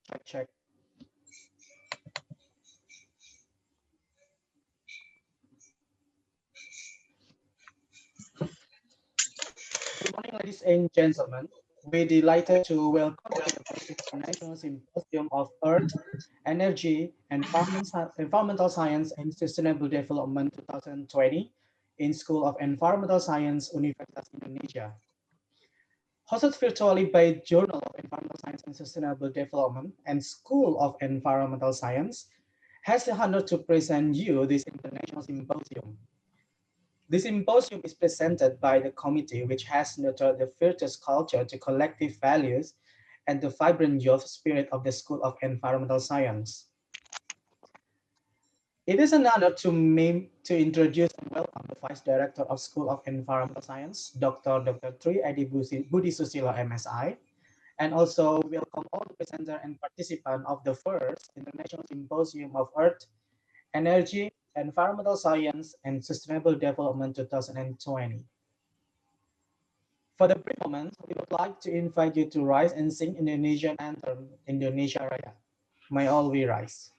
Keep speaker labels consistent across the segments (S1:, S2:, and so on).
S1: Check. Good morning, ladies and gentlemen. We're delighted to welcome you to the first International Symposium of Earth, Energy, Environmental Science and Sustainable Development 2020 in School of Environmental Science, Universitas Indonesia. Hosted virtually by Journal of Environmental Science and Sustainable Development and School of Environmental Science, has the honor to present you this international symposium. The symposium is presented by the committee, which has nurtured the virtuous culture to collective values and the vibrant youth spirit of the School of Environmental Science. It is an honor to introduce and welcome the Vice Director of School of Environmental Science, Dr. Tri Edi Budi Susilo, MSI, and also welcome all the presenters and participants of the first International Symposium of Earth, Energy, Environmental Science and Sustainable Development 2020. For the brief moment, we would like to invite you to rise and sing Indonesian anthem, Indonesia Raya. May all we rise.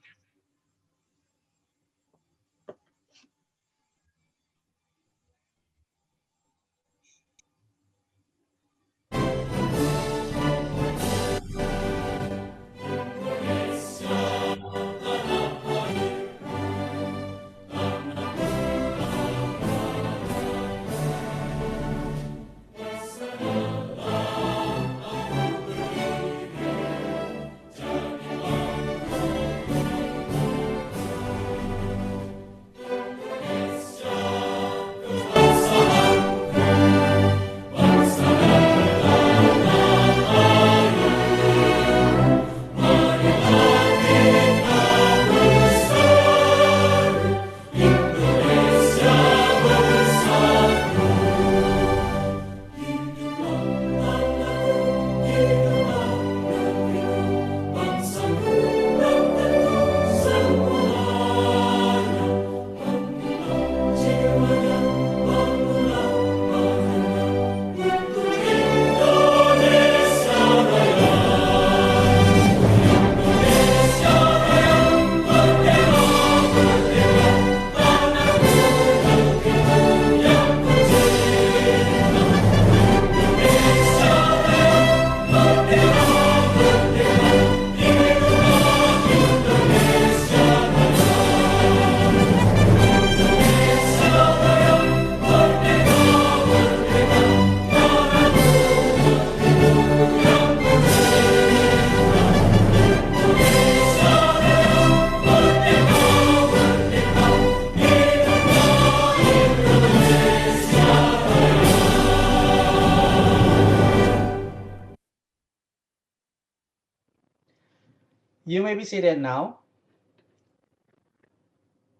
S1: You may be seated now.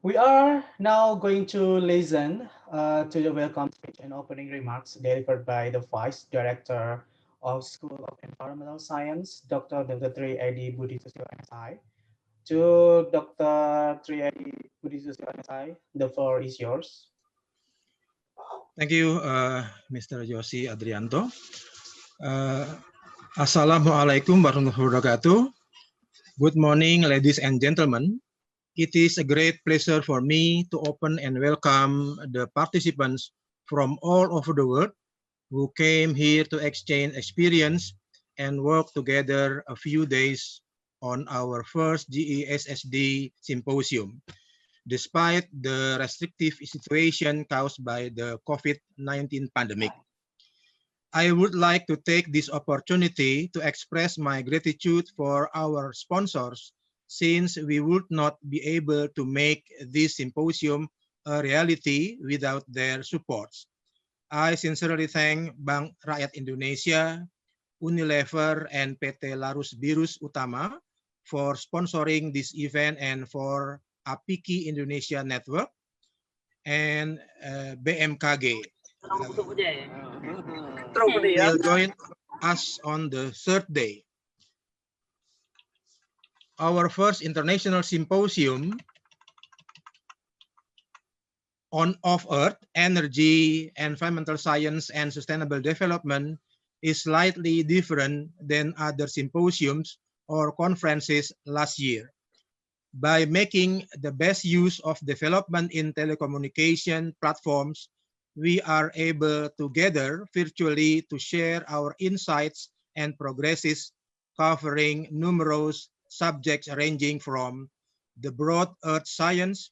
S1: We are now going to listen to the welcome speech and opening remarks delivered by the Vice Director of School of Environmental Science, Dr. Tri Edi Budi Susilo, MSI. To Dr. Tri Edi Budi Susilo, MSI, the floor is yours.
S2: Thank you, Mr. Yosi Adrianto. Assalamualaikum warahmatullahi wabarakatuh. Good morning, ladies and gentlemen. It is a great pleasure for me to open and welcome the participants from all over the world who came here to exchange experience and work together a few days on our first JESSD symposium, despite the restrictive situation caused by the COVID-19 pandemic. I would like to take this opportunity to express my gratitude for our sponsors, since we would not be able to make this symposium a reality without their supports. I sincerely thank Bank Rakyat Indonesia, Unilever, and PT Larus Birus Utama for sponsoring this event and for APIKI Indonesia Network and BMKG. Will join us on the third day. Our first international symposium of Earth, Energy, Environmental Science, and Sustainable Development is slightly different than other symposiums or conferences last year. By making the best use of development in telecommunication platforms, we are able to gather virtually to share our insights and progresses covering numerous subjects ranging from the broad earth science,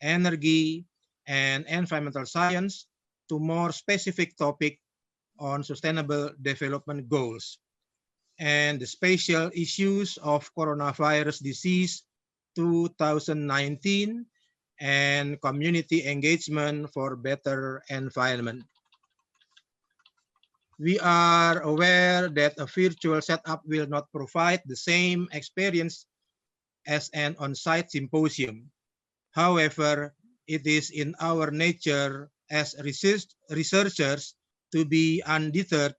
S2: energy, and environmental science to more specific topic on sustainable development goals and the spatial issues of coronavirus disease 2019 and community engagement for better environment. We are aware that a virtual setup will not provide the same experience as an on-site symposium. However, it is in our nature as researchers to be undeterred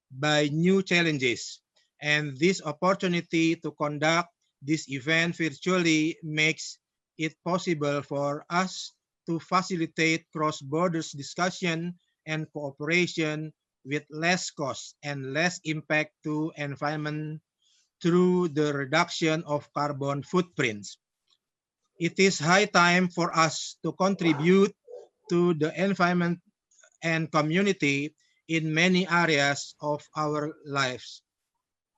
S2: by new challenges, and this opportunity to conduct this event virtually makes it possible for us to facilitate cross-border discussion and cooperation with less cost and less impact to environment through the reduction of carbon footprints. It is high time for us to contribute to the environment and community in many areas of our lives.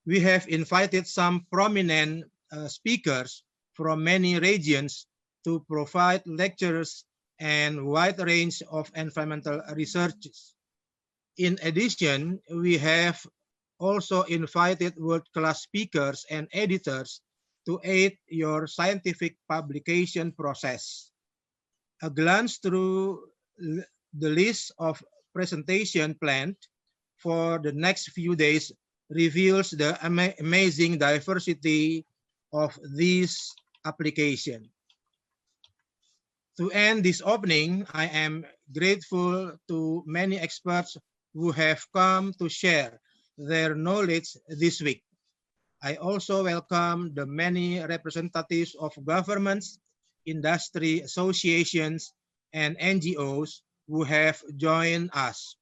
S2: We have invited some prominent speakers from many regions to provide lectures and wide range of environmental researches. In addition, we have also invited world-class speakers and editors to aid your scientific publication process. A glance through the list of presentation planned for the next few days reveals the amazing diversity of this application. To end this opening, I am grateful to many experts who have come to share their knowledge this week. I also welcome the many representatives of governments, industry associations, and NGOs who have joined us.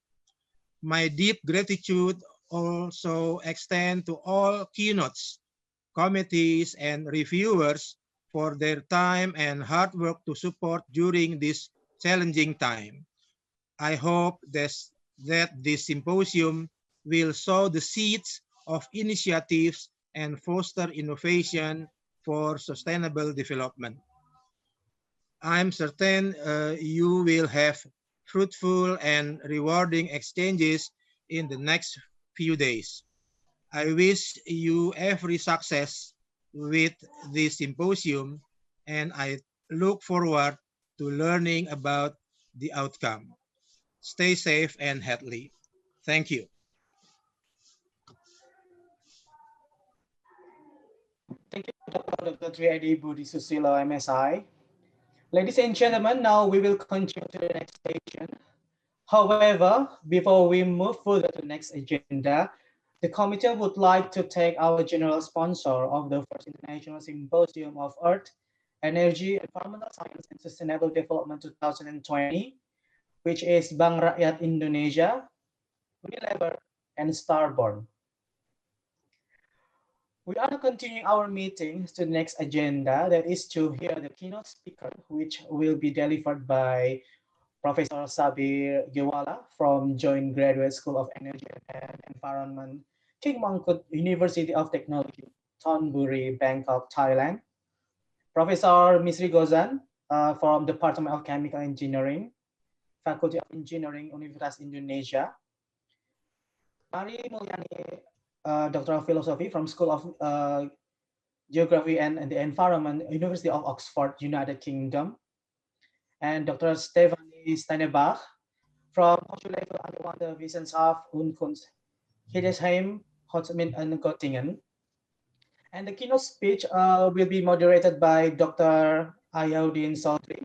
S2: My deep gratitude also extends to all keynotes, committees, and reviewers for their time and hard work to support during this challenging time. I hope that this symposium will sow the seeds of initiatives and foster innovation for sustainable development. I'm certain you will have fruitful and rewarding exchanges in the next few days. I wish you every success with this symposium, and I look forward to learning about the outcome. Stay safe and healthy. Thank you.
S1: Thank you, Dr. Triadi Budi Susilo, MSI. Ladies and gentlemen, now we will continue to the next session. However, before we move further to the next agenda, the committee would like to thank our general sponsor of the first International Symposium of Earth, Energy, Environmental Science and Sustainable Development 2020, which is Bank Rakyat Indonesia, Unilever, and Starborn. We are continuing our meeting to the next agenda, that is to hear the keynote speaker, which will be delivered by Professor Sabir Gewala from Joint Graduate School of Energy and Environment, King Mongkut University of Technology, Thonburi, Bangkok, Thailand. Professor Misri Gozan from Department of Chemical Engineering, Faculty of Engineering, Universitas Indonesia. Mari Mulyani, Doctor of Philosophy from School of Geography and the Environment, University of Oxford, United Kingdom. And Dr. Stephanie Steinebach from Hochschule für Angewandte Wissenschaft und Kunst, Hildesheim, Holzminden and Göttingen. And the keynote speech will be moderated by Dr. Ayauddin Sodri.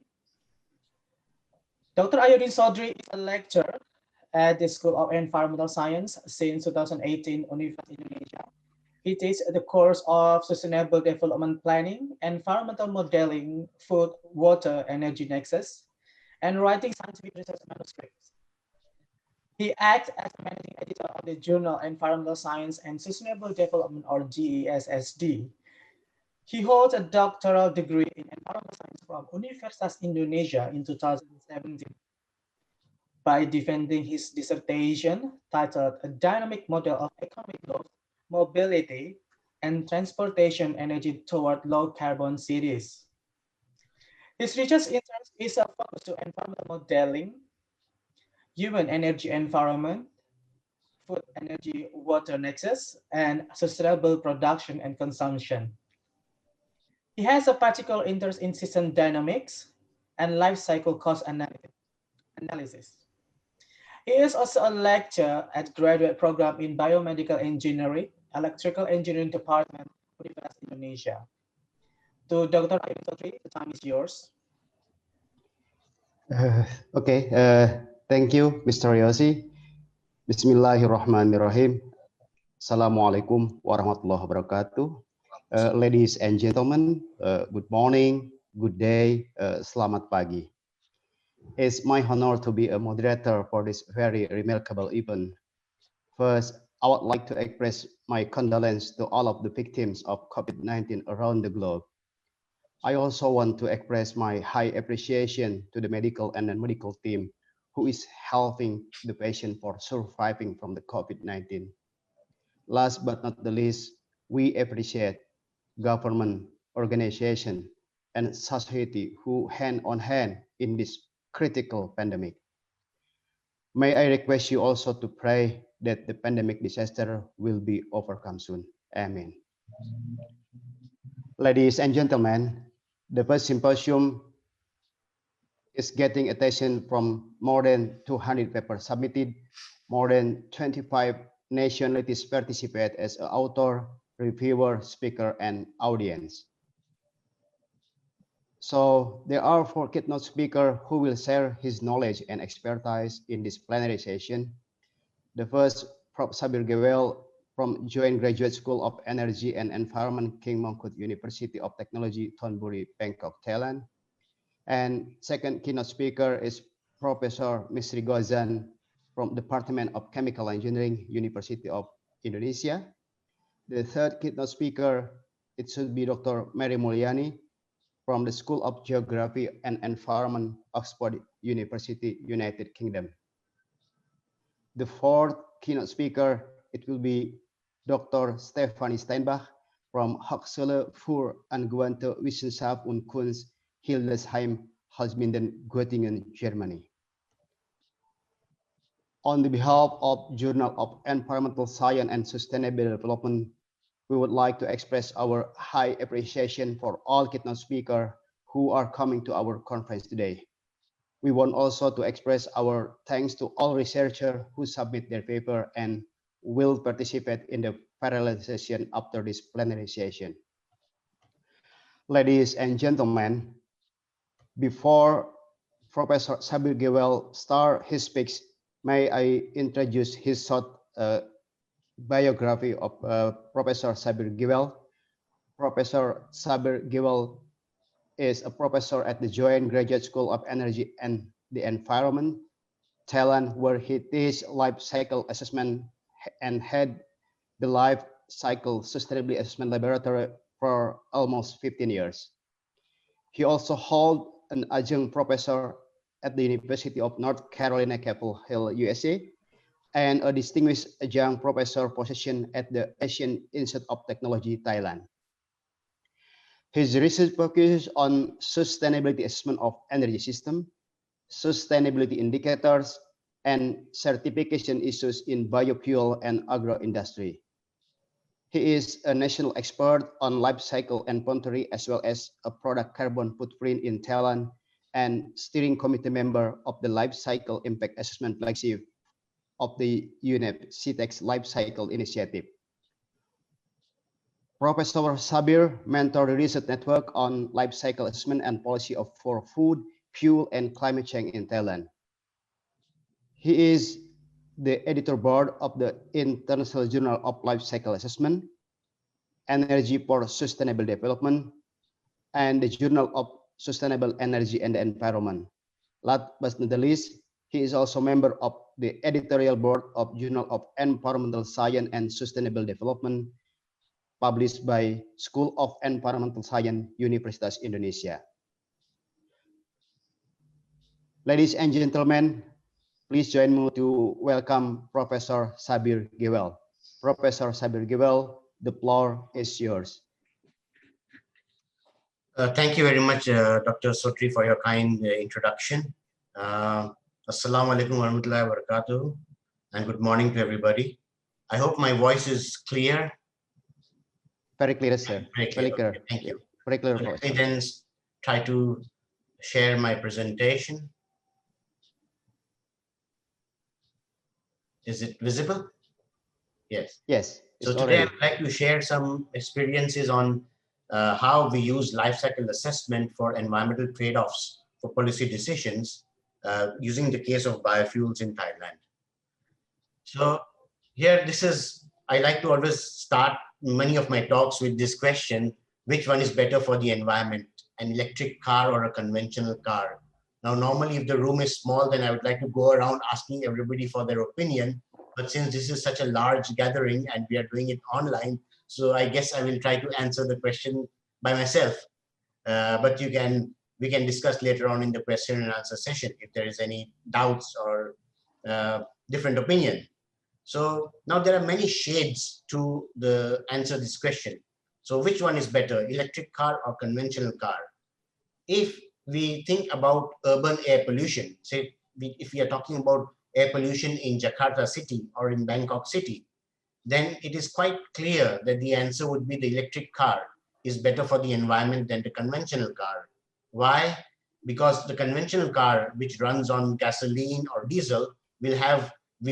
S1: Dr. Ayauddin Sodri is a lecturer at the School of Environmental Science since 2018, Universitas Indonesia. He teaches the course of Sustainable Development Planning, Environmental Modeling, Food, Water, Energy Nexus, and writing scientific research manuscripts. He acts as managing editor of the journal Environmental Science and Sustainable Development, or JESSD. He holds a doctoral degree in environmental science from 1'st Indonesia in 2017. By defending his dissertation titled A Dynamic Model of Economic Growth, Mobility, and Transportation Energy Toward Low Carbon Cities. His research interest is a focus to environmental modeling, human energy environment, food energy water nexus, and sustainable production and consumption. He has a particular interest in system dynamics and life cycle cost analysis. He is also a lecturer at graduate program in biomedical engineering, electrical engineering department, Universitas Indonesia. To Dr. Ayu Sotri, the time is yours.
S3: Okay, thank you, Mr. Yosi. Bismillahirrahmanirrahim. Assalamualaikum warahmatullahi wabarakatuh. Ladies and gentlemen, good morning, good day, selamat pagi. It's my honor to be a moderator for this very remarkable event. First, I would like to express my condolence to all of the victims of COVID-19 around the globe. I also want to express my high appreciation to the medical and non-medical team who is helping the patient for surviving from the COVID-19. Last but not the least, we appreciate government, organization, and society who hand on hand in this critical pandemic. May I request you also to pray that the pandemic disaster will be overcome soon. Amen. Ladies and gentlemen, the 1st symposium is getting attention from more than 200 papers submitted, more than 25 nationalities participate as an author, reviewer, speaker, and audience. So there are 4 keynote speakers who will share his knowledge and expertise in this plenary session. The first, Prof. Sabir Gewel from Joint Graduate School of Energy and Environment, King Mongkut University of Technology, Thonburi, Bangkok, Thailand. And second keynote speaker is Professor Misri Gozan from Department of Chemical Engineering, University of Indonesia. The third keynote speaker, it should be Dr. Mary Mulyani from the School of Geography and Environment, Oxford University, United Kingdom. The fourth keynote speaker, it will be Dr. Stefanie Steinbach from Hochschule für angewandte Wissenschaft und Kunst, Hildesheim, Holzminden, Göttingen, Germany. On the behalf of Journal of Environmental Science and Sustainable Development, we would like to express our high appreciation for all keynote speakers who are coming to our conference today. We want also to express our thanks to all researchers who submit their paper and will participate in the parallel session after this plenary session. Ladies and gentlemen, before Professor Sabir Gewel start his speech, may I introduce his short biography of Professor Sabir Gewel. Professor Sabir Gewel is a professor at the Joint Graduate School of Energy and the Environment, Thailand, where he teaches life cycle assessment and had the life cycle sustainability assessment laboratory for almost 15 years. He also holds an adjunct professor at the University of North Carolina, Chapel Hill, USA, and a distinguished adjunct professor position at the Asian Institute of Technology, Thailand. His research focuses on sustainability assessment of energy system, sustainability indicators, and certification issues in biofuel and agro-industry. He is a national expert on life cycle inventory as well as a product carbon footprint in Thailand and steering committee member of the Life Cycle Impact Assessment Flagship of the UNEP CTEX Life Cycle Initiative. Professor Sabir mentored the research network on life cycle assessment and policy for food, fuel, and climate change in Thailand. He is the editor board of the International Journal of Life Cycle Assessment, Energy for Sustainable Development, and the Journal of Sustainable Energy and the Environment. Last but not the least, he is also a member of the editorial board of Journal of Environmental Science and Sustainable Development, published by School of Environmental Science, Universitas Indonesia. Ladies and gentlemen, please join me to welcome Professor Sabir Gewel. Professor Sabir Gewel, the floor is yours.
S4: Thank you very much, Dr. Sotri, for your kind introduction. Assalamu alaikum warahmatullahi wabarakatuh, and good morning to everybody. I hope my voice is clear.
S3: Very clear, sir. Very clear.
S4: Okay, thank you.
S3: Very clear.
S4: Let me then try to share my presentation. Is it visible? Yes.
S3: Yes.
S4: So today I'd like to share some experiences on how we use life cycle assessment for environmental trade-offs for policy decisions using the case of biofuels in Thailand. So here, I like to always start many of my talks with this question: which one is better for the environment, an electric car or a conventional car? Now, normally if the room is small, then I would like to go around asking everybody for their opinion. But since this is such a large gathering and we are doing it online, so I guess I will try to answer the question by myself. But we can discuss later on in the question and answer session if there is any doubts or different opinion. So now there are many shades to answer this question. So which one is better, electric car or conventional car? If we think about urban air pollution, say if we are talking about air pollution in Jakarta city or in Bangkok city, then it is quite clear that the answer would be the electric car is better for the environment than the conventional car. Why? Because the conventional car, which runs on gasoline or diesel, we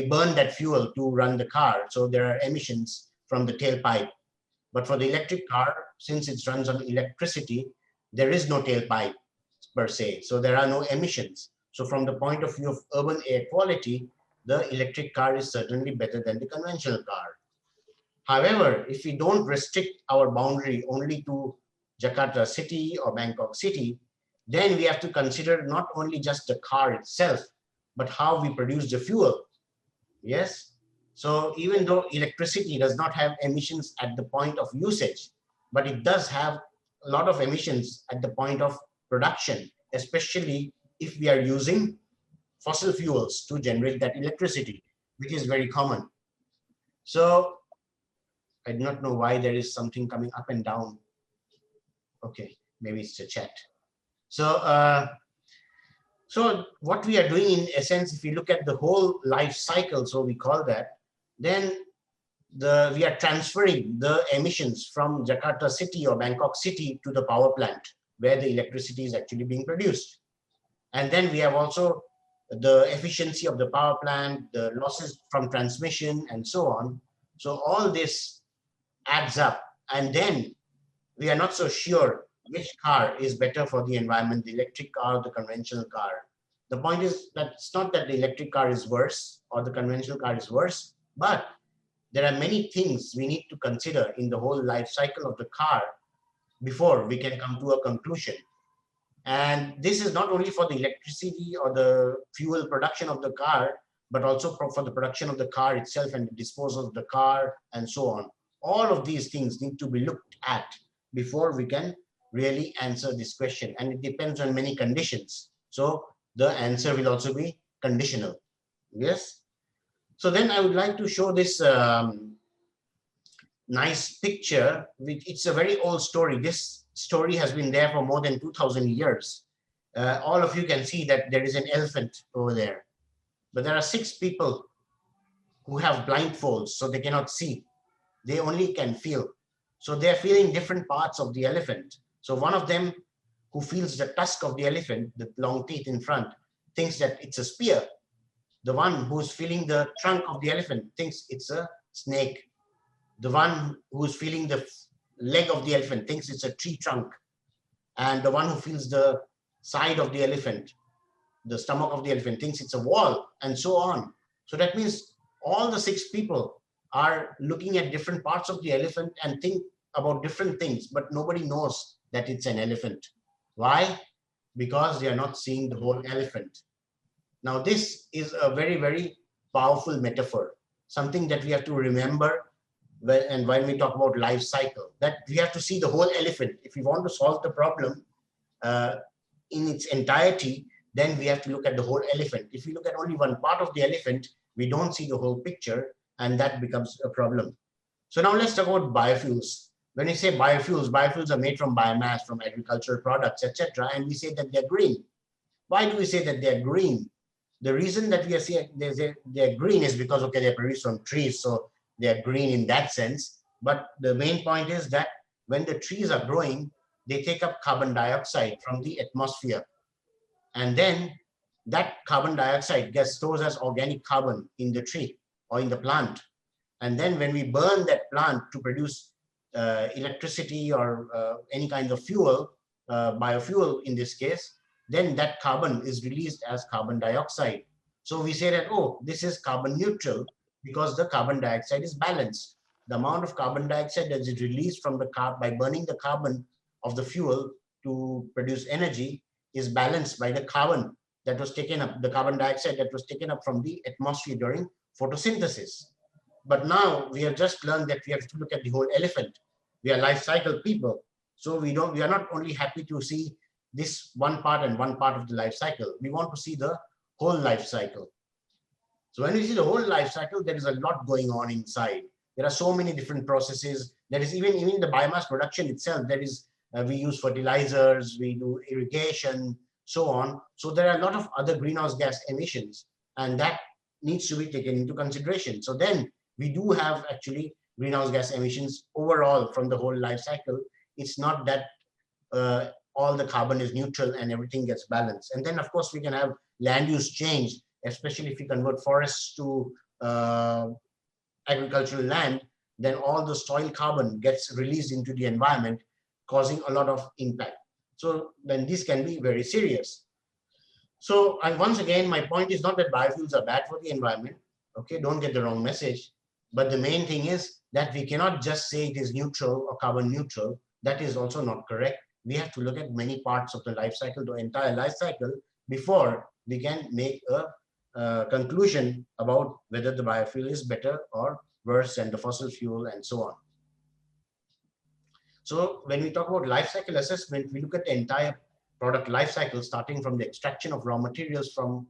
S4: burn that fuel to run the car. So there are emissions from the tailpipe. But for the electric car, since it runs on electricity, there is no tailpipe per se. So there are no emissions. So from the point of view of urban air quality, the electric car is certainly better than the conventional car. However, if we don't restrict our boundary only to Jakarta city or Bangkok city, then we have to consider not only just the car itself, but how we produce the fuel. Yes. So even though electricity does not have emissions at the point of usage, but it does have a lot of emissions at the point of production, especially if we are using fossil fuels to generate that electricity, which is very common. So I do not know why there is something coming up and down. Okay, maybe it's a chat. So, so what we are doing in essence, if we look at the whole life cycle, so we call that, then we are transferring the emissions from Jakarta city or Bangkok city to the power plant where the electricity is actually being produced. And then we have also the efficiency of the power plant, the losses from transmission and so on. So all this adds up, and then we are not so sure which car is better for the environment, the electric car or the conventional car. The point is that it's not that the electric car is worse or the conventional car is worse, but there are many things we need to consider in the whole life cycle of the car before we can come to a conclusion. And this is not only for the electricity or the fuel production of the car, but also for the production of the car itself and the disposal of the car and so on. All of these things need to be looked at before we can really answer this question. And it depends on many conditions. So the answer will also be conditional. Yes. So then I would like to show this nice picture. It's a very old story. This story has been there for more than 2,000 years. All of you can see that there is an elephant over there. But there are 6 people who have blindfolds, so they cannot see. They only can feel. So they're feeling different parts of the elephant. So one of them who feels the tusk of the elephant, the long teeth in front, thinks that it's a spear. The one who's feeling the trunk of the elephant thinks it's a snake. The one who's feeling the leg of the elephant thinks it's a tree trunk. And the one who feels the side of the elephant, the stomach of the elephant, thinks it's a wall, and so on. So that means all the 6 people are looking at different parts of the elephant and think about different things, but nobody knows that it's an elephant. Why? Because they are not seeing the whole elephant. Now, this is a very, very powerful metaphor, something that we have to remember when we talk about life cycle, that we have to see the whole elephant. If we want to solve the problem in its entirety, then we have to look at the whole elephant. If we look at only one part of the elephant, we don't see the whole picture, and that becomes a problem. So now let's talk about biofuels. When we say biofuels, biofuels are made from biomass, from agricultural products, etc. And we say that they're green. Why do we say that they're green? The reason that we are saying they're green is because, okay, they're produced from trees, so they're green in that sense. But the main point is that when the trees are growing, they take up carbon dioxide from the atmosphere. And then that carbon dioxide gets stored as organic carbon in the tree or in the plant. And then when we burn that plant to produce electricity or any kind of fuel, biofuel in this case, then that carbon is released as carbon dioxide. So we say that, oh, this is carbon neutral because the carbon dioxide is balanced. The amount of carbon dioxide that is released from the by burning the carbon of the fuel to produce energy is balanced by the carbon that was taken up, the carbon dioxide that was taken up from the atmosphere during photosynthesis. But now we have just learned that we have to look at the whole elephant. We are life cycle people. So we are not only happy to see this one part and one part of the life cycle. We want to see the whole life cycle. So when we see the whole life cycle, there is a lot going on inside. There are so many different processes. There is even the biomass production itself. There is we use fertilizers, we do irrigation, so on. So there are a lot of other greenhouse gas emissions, and that needs to be taken into consideration. So then we do have actually greenhouse gas emissions overall from the whole life cycle. It's not that all the carbon is neutral and everything gets balanced. And then of course we can have land use change, especially if we convert forests to agricultural land, then all the soil carbon gets released into the environment, causing a lot of impact. So then this can be very serious. So once again, my point is not that biofuels are bad for the environment. Okay, don't get the wrong message. But the main thing is that we cannot just say it is neutral or carbon neutral. That is also not correct. We have to look at many parts of the life cycle, the entire life cycle, before we can make a conclusion about whether the biofuel is better or worse than the fossil fuel and so on. So when we talk about life cycle assessment, we look at the entire product life cycle, starting from the extraction of raw materials from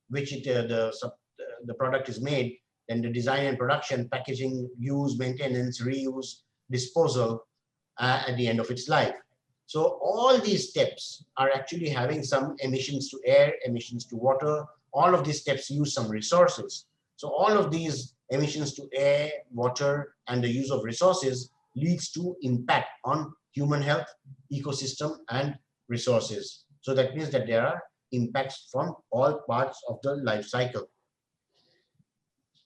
S4: which the product is made, then the design and production, packaging, use, maintenance, reuse, disposal at the end of its life. So all these steps are actually having some emissions to air, emissions to water. All of these steps use some resources. So all of these emissions to air, water, and the use of resources leads to impact on human health, ecosystem, and resources. So that means that there are impacts from all parts of the life cycle.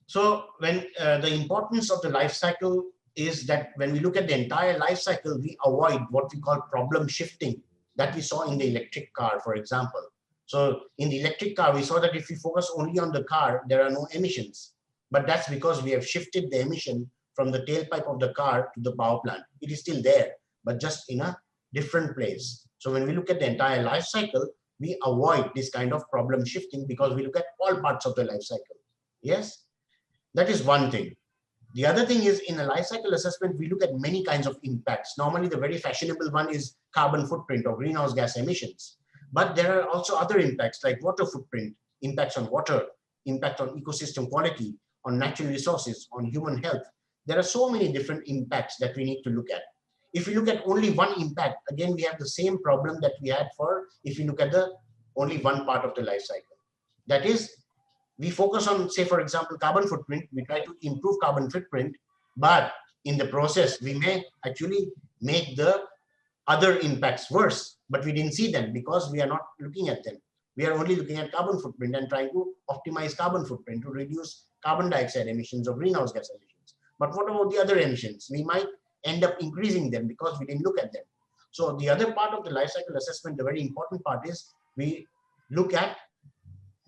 S4: So when the importance of the life cycle is that when we look at the entire life cycle, we avoid what we call problem shifting that we saw in the electric car, for example. So in the electric car, we saw that if we focus only on the car, there are no emissions. But that's because we have shifted the emission from the tailpipe of the car to the power plant. It is still there, but just in a different place. So when we look at the entire life cycle, we avoid this kind of problem shifting because we look at all parts of the life cycle. Yes, that is one thing. The other thing is, in a life cycle assessment, we look at many kinds of impacts. Normally, the very fashionable one is carbon footprint or greenhouse gas emissions. But there are also other impacts like water footprint, impacts on water, impact on ecosystem quality, on natural resources, on human health. There are so many different impacts that we need to look at. If we look at only one impact, again, we have the same problem that we had for if we look at the only one part of the life cycle. That is, we focus on, say, for example, carbon footprint. We try to improve carbon footprint, but in the process, we may actually make the other impacts worse, but we didn't see them because we are not looking at them. We are only looking at carbon footprint and trying to optimize carbon footprint to reduce carbon dioxide emissions or greenhouse gas emissions. But what about the other emissions? We might end up increasing them because we didn't look at them. So the other part of the life cycle assessment, the very important part is we look at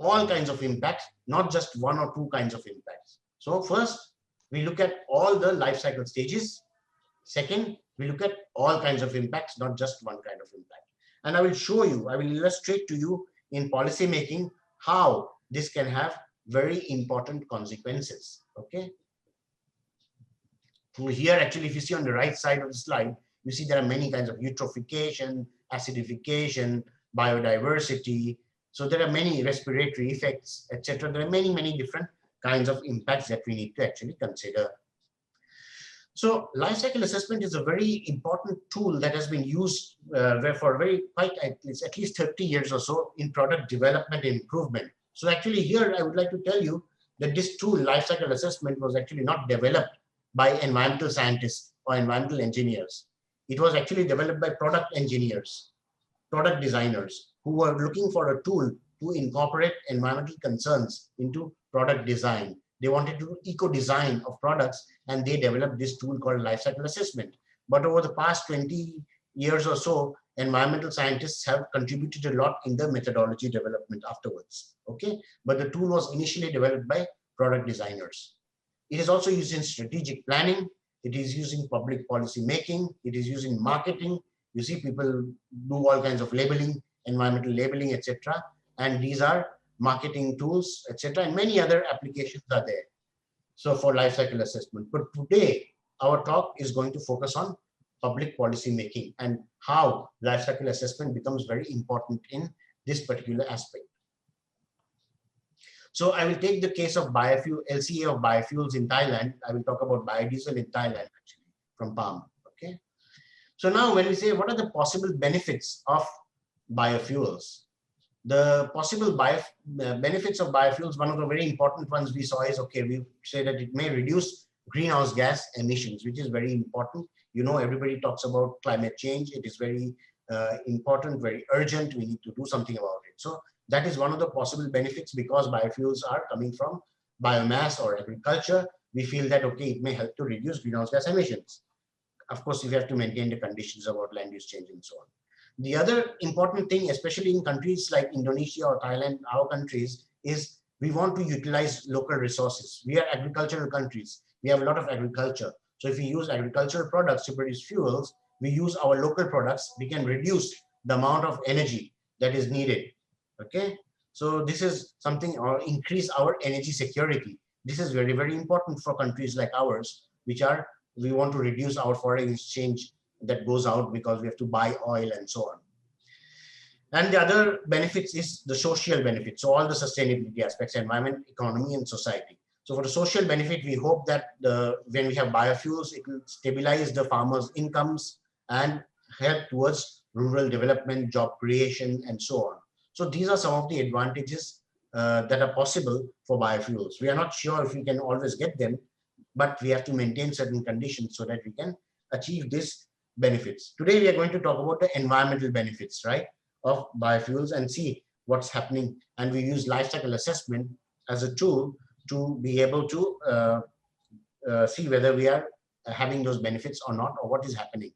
S4: all kinds of impacts, not just one or two kinds of impacts. So first, we look at all the life cycle stages. Second, we look at all kinds of impacts, not just one kind of impact. And I will show you, I will illustrate to you in policy making how this can have very important consequences. Okay. Here, actually, if you see on the right side of the slide, you see there are many kinds of eutrophication, acidification, biodiversity. So there are many respiratory effects, etc. There are many, many different kinds of impacts that we need to actually consider. So life cycle assessment is a very important tool that has been used for at least 30 years or so in product development and improvement. So actually here I would like to tell you that this tool, life cycle assessment, was actually not developed by environmental scientists or environmental engineers. It was actually developed by product engineers, product designers who were looking for a tool to incorporate environmental concerns into product design. They wanted to do eco-design of products, and they developed this tool called life cycle assessment. But over the past 20 years or so, environmental scientists have contributed a lot in the methodology development afterwards. Okay, but the tool was initially developed by product designers. It is also used in strategic planning. It is used in public policy making. It is used in marketing. You see, people do all kinds of labeling, environmental labeling, etc. And these are marketing tools, etc. And many other applications are there. So for life cycle assessment. But today, our talk is going to focus on public policy making and how life cycle assessment becomes very important in this particular aspect. So I will take the case of biofuel, LCA of biofuels in Thailand. I will talk about biodiesel in Thailand, actually, from palm. Okay. So now when we say what are the possible benefits of biofuels, the possible benefits of biofuels, one of the very important ones we saw is, okay, we say that it may reduce greenhouse gas emissions, which is very important. You know, everybody talks about climate change. It is very important, very urgent. We need to do something about it. So that is one of the possible benefits, because biofuels are coming from biomass or agriculture. We feel that, okay, it may help to reduce greenhouse gas emissions. Of course, we have to maintain the conditions about land use change and so on. The other important thing, especially in countries like Indonesia or Thailand, our countries, is we want to utilize local resources. We are agricultural countries. We have a lot of agriculture. So if we use agricultural products to produce fuels, we use our local products, we can reduce the amount of energy that is needed. Okay, so this is something, or increase our energy security. This is very, very important for countries like ours, which are, we want to reduce our foreign exchange that goes out because we have to buy oil and so on. And the other benefits is the social benefits. So all the sustainability aspects, environment, economy, and society. So for the social benefit, we hope that when we have biofuels, it will stabilize the farmers' incomes and help towards rural development, job creation, and so on. So these are some of the advantages that are possible for biofuels. We are not sure if we can always get them, but we have to maintain certain conditions so that we can achieve these benefits. Today, we are going to talk about the environmental benefits, right, of biofuels and see what's happening. And we use life cycle assessment as a tool to be able to see whether we are having those benefits or not, or what is happening.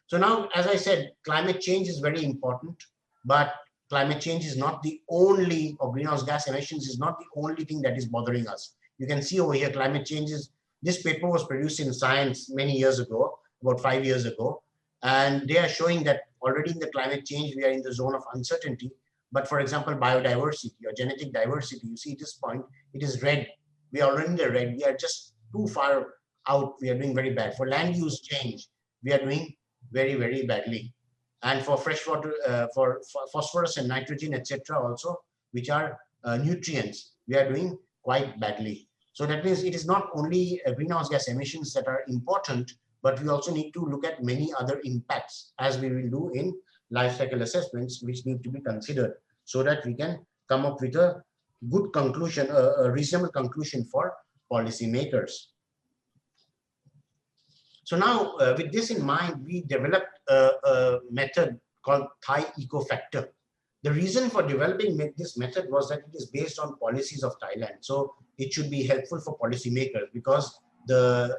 S4: So now, as I said, climate change is very important, but climate change is not the only, or greenhouse gas emissions is not the only thing that is bothering us. You can see over here, climate change is, this paper was produced in Science many years ago, about 5 years ago, and they are showing that already in the climate change, we are in the zone of uncertainty. But for example, biodiversity or genetic diversity, you see this point, it is red. We are already in the red. We are just too far out. We are doing very bad. For land use change, we are doing very, very badly. And for freshwater, for phosphorus and nitrogen, etc., also, which are nutrients, we are doing quite badly. So that means it is not only greenhouse gas emissions that are important, but we also need to look at many other impacts, as we will do in life cycle assessments, which need to be considered so that we can come up with a good conclusion, a reasonable conclusion for policymakers. So now, with this in mind, we developed a method called Thai Eco Factor. The reason for developing this method was that it is based on policies of Thailand. So it should be helpful for policymakers, because the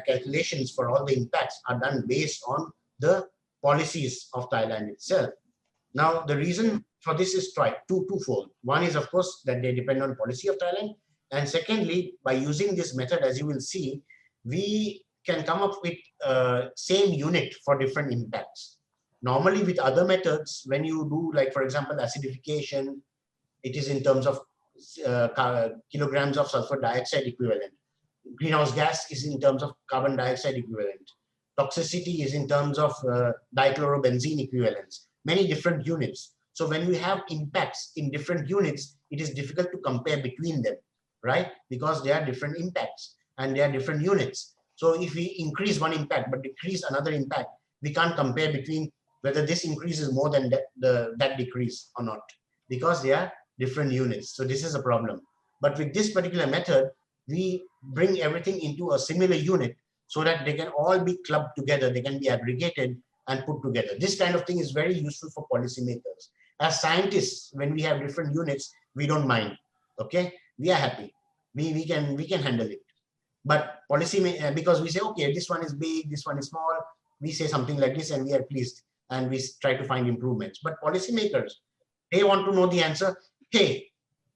S4: calculations for all the impacts are done based on the policies of Thailand itself. Now, the reason for this is twofold. One is, of course, that they depend on policy of Thailand. And secondly, by using this method, as you will see, we can come up with same unit for different impacts. Normally with other methods, when you do, like, for example, acidification, it is in terms of kilograms of sulfur dioxide equivalent. Greenhouse gas is in terms of carbon dioxide equivalent. Toxicity is in terms of dichlorobenzene equivalents, many different units. So when we have impacts in different units, it is difficult to compare between them, right? Because they are different impacts and they are different units. So if we increase one impact but decrease another impact, we can't compare between whether this increase is more than that decrease or not, because they are different units. So this is a problem. But with this particular method, we bring everything into a similar unit so that they can all be clubbed together, they can be aggregated and put together. This kind of thing is very useful for policymakers. As scientists, when we have different units, we don't mind, okay? We are happy, we can handle it. But because we say, okay, this one is big, this one is small, we say something like this and we are pleased and we try to find improvements. But policymakers, they want to know the answer. Hey,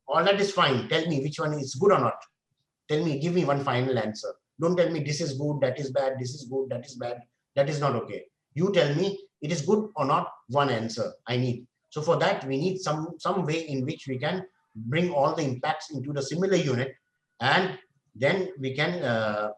S4: all that is fine, tell me which one is good or not. Tell me, give me one final answer. Don't tell me this is good, that is bad, this is good, that is bad. That is not okay. You tell me it is good or not, one answer I need. So for that, we need some way in which we can bring all the impacts into the similar unit, and then we can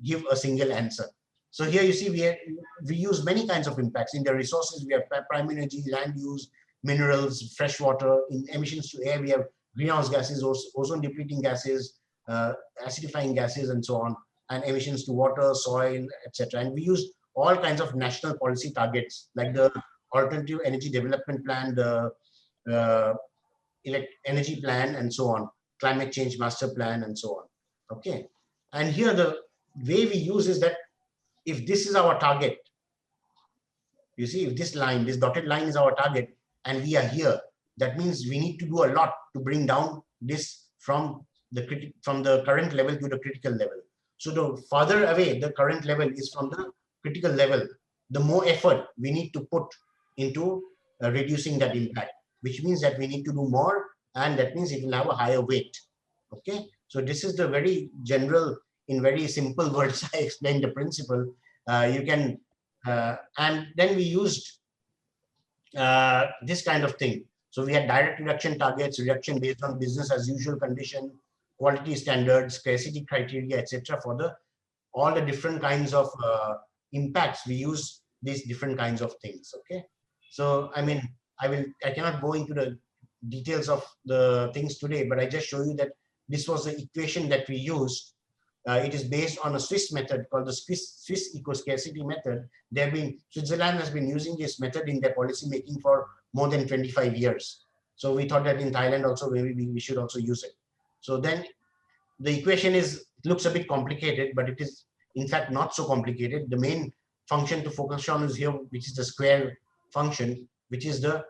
S4: give a single answer. So here you see we use many kinds of impacts. In the resources, we have primary energy, land use, minerals, fresh water. In emissions to air, we have greenhouse gases, ozone depleting gases, acidifying gases, and so on, and emissions to water, soil, etc. And we use all kinds of national policy targets like the Alternative Energy Development Plan, the energy plan, and so on, climate change master plan, and so on. Okay, and here the way we use is that if this is our target, you see, if this line, this dotted line is our target, and we are here, that means we need to do a lot to bring down this from the current level to the critical level. So the farther away the current level is from the critical level, the more effort we need to put into reducing that impact, which means that we need to do more, and that means it will have a higher weight. Okay, so this is the very general, in very simple words, I explained the principle. And then we used this kind of thing. So we had direct reduction targets, reduction based on business as usual condition, quality standards, scarcity criteria, etc. For all the different kinds of impacts, we use these different kinds of things. Okay, so I mean, I cannot go into the details of the things today, but I just show you that this was the equation that we used. It is based on a Swiss method called the Swiss eco-scarcity method. Switzerland has been using this method in their policy making for more than 25 years. So we thought that in Thailand also maybe we should also use it. So then the equation looks a bit complicated, but it is in fact not so complicated. The main function to focus on is here, which is the square function, which is the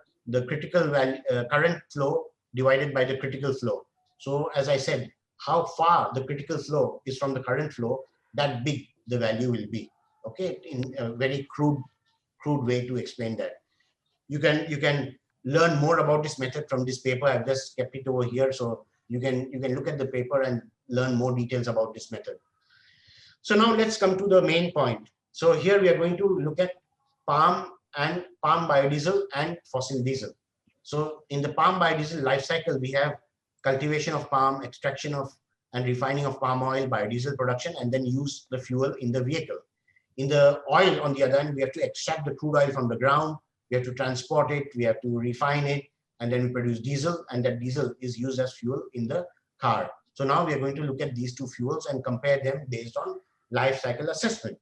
S4: critical value, current flow divided by the critical flow. So as I said, how far the critical flow is from the current flow, that big the value will be. Okay, in a very crude way to explain that. You can learn more about this method from this paper. I've just kept it over here, so you can look at the paper and learn more details about this method. So now let's come to the main point. So here we are going to look at palm biodiesel and fossil diesel. So in the palm biodiesel life cycle, we have cultivation of palm, extraction of and refining of palm oil, biodiesel production, and then use the fuel in the vehicle. In the oil, on the other hand, we have to extract the crude oil from the ground, we have to transport it, we have to refine it, and then we produce diesel, and that diesel is used as fuel in the car. So now we are going to look at these two fuels and compare them based on life cycle assessment.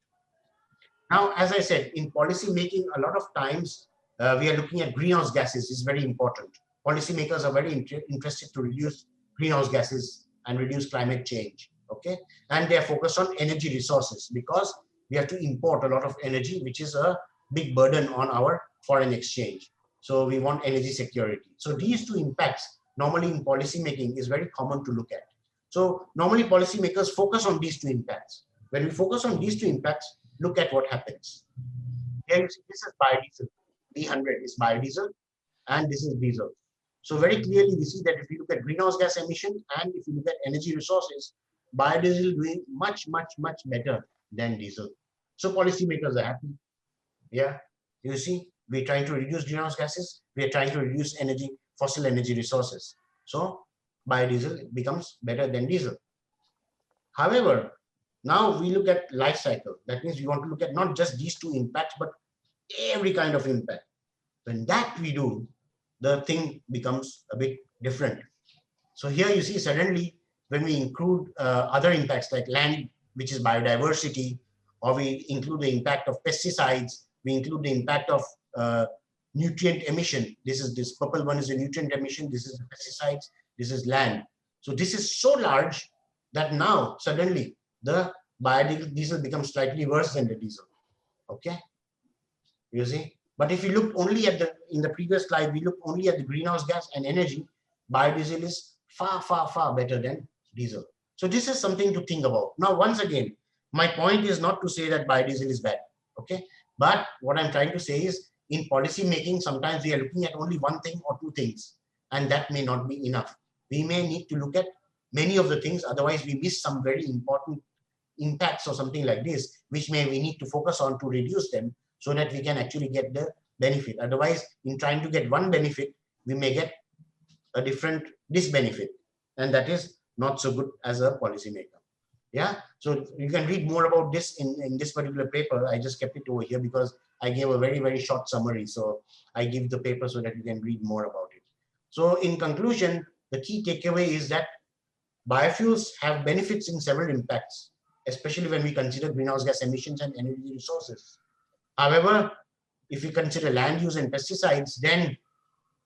S4: Now, as I said, in policy making, a lot of times we are looking at greenhouse gases. Is very important. Policymakers are very interested to reduce greenhouse gases and reduce climate change. Okay, and they are focused on energy resources because we have to import a lot of energy, which is a big burden on our foreign exchange. So we want energy security. So these two impacts normally in policy making is very common to look at. So normally policymakers focus on these two impacts. When we focus on these two impacts, look at what happens. Here you see this is biodiesel. B100 is biodiesel and this is diesel. So very clearly we see that if you look at greenhouse gas emission and if you look at energy resources, biodiesel is doing much better than diesel. So policymakers are happy. Yeah, you see, we're trying to reduce greenhouse gases, we're trying to reduce fossil energy resources. So biodiesel becomes better than diesel. However, now we look at life cycle. That means we want to look at not just these two impacts, but every kind of impact. When that we do, the thing becomes a bit different. So here you see suddenly when we include other impacts like land, which is biodiversity, or we include the impact of pesticides, we include the impact of nutrient emission. This purple one is the nutrient emission, this is the pesticides, this is land. So this is so large that now suddenly the biodiesel becomes slightly worse than the diesel. Okay, you see. But if you look only at in the previous slide, we look only at the greenhouse gas and energy, biodiesel is far, far, far better than diesel. So this is something to think about. Now, once again, my point is not to say that biodiesel is bad, okay? But what I'm trying to say is in policy making, sometimes we are looking at only one thing or two things, and that may not be enough. We may need to look at many of the things, otherwise we miss some very important impacts or something like this, which we need to focus on to reduce them so that we can actually get the benefit. Otherwise, in trying to get one benefit, we may get a different disbenefit, and that is not so good as a policymaker. Yeah, so you can read more about this in this particular paper. I just kept it over here because I gave a very, very short summary. So I give the paper so that you can read more about it. So in conclusion, the key takeaway is that biofuels have benefits in several impacts, especially when we consider greenhouse gas emissions and energy resources. However, if we consider land use and pesticides, then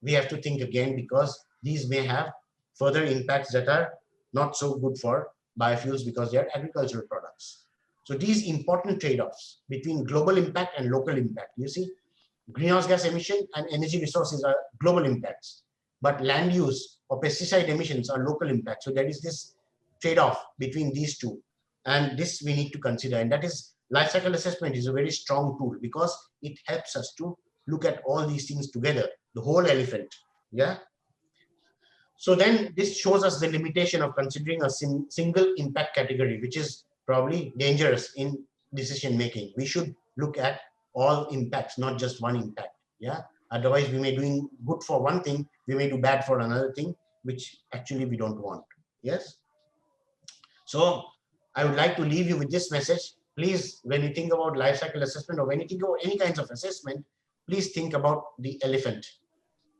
S4: we have to think again because these may have further impacts that are not so good for biofuels because they are agricultural products. So these important trade-offs between global impact and local impact, you see, greenhouse gas emission and energy resources are global impacts, but land use or pesticide emissions are local impacts. So there is this trade-off between these two, and this we need to consider, and that is life cycle assessment is a very strong tool because it helps us to look at all these things together, the whole elephant. Yeah. So then this shows us the limitation of considering a single impact category, which is probably dangerous in decision making. We should look at all impacts, not just one impact. Yeah. Otherwise, we may doing good for one thing, we may do bad for another thing, which actually we don't want. Yes. So I would like to leave you with this message. Please, when you think about life cycle assessment or when you think about any kinds of assessment, please think about the elephant.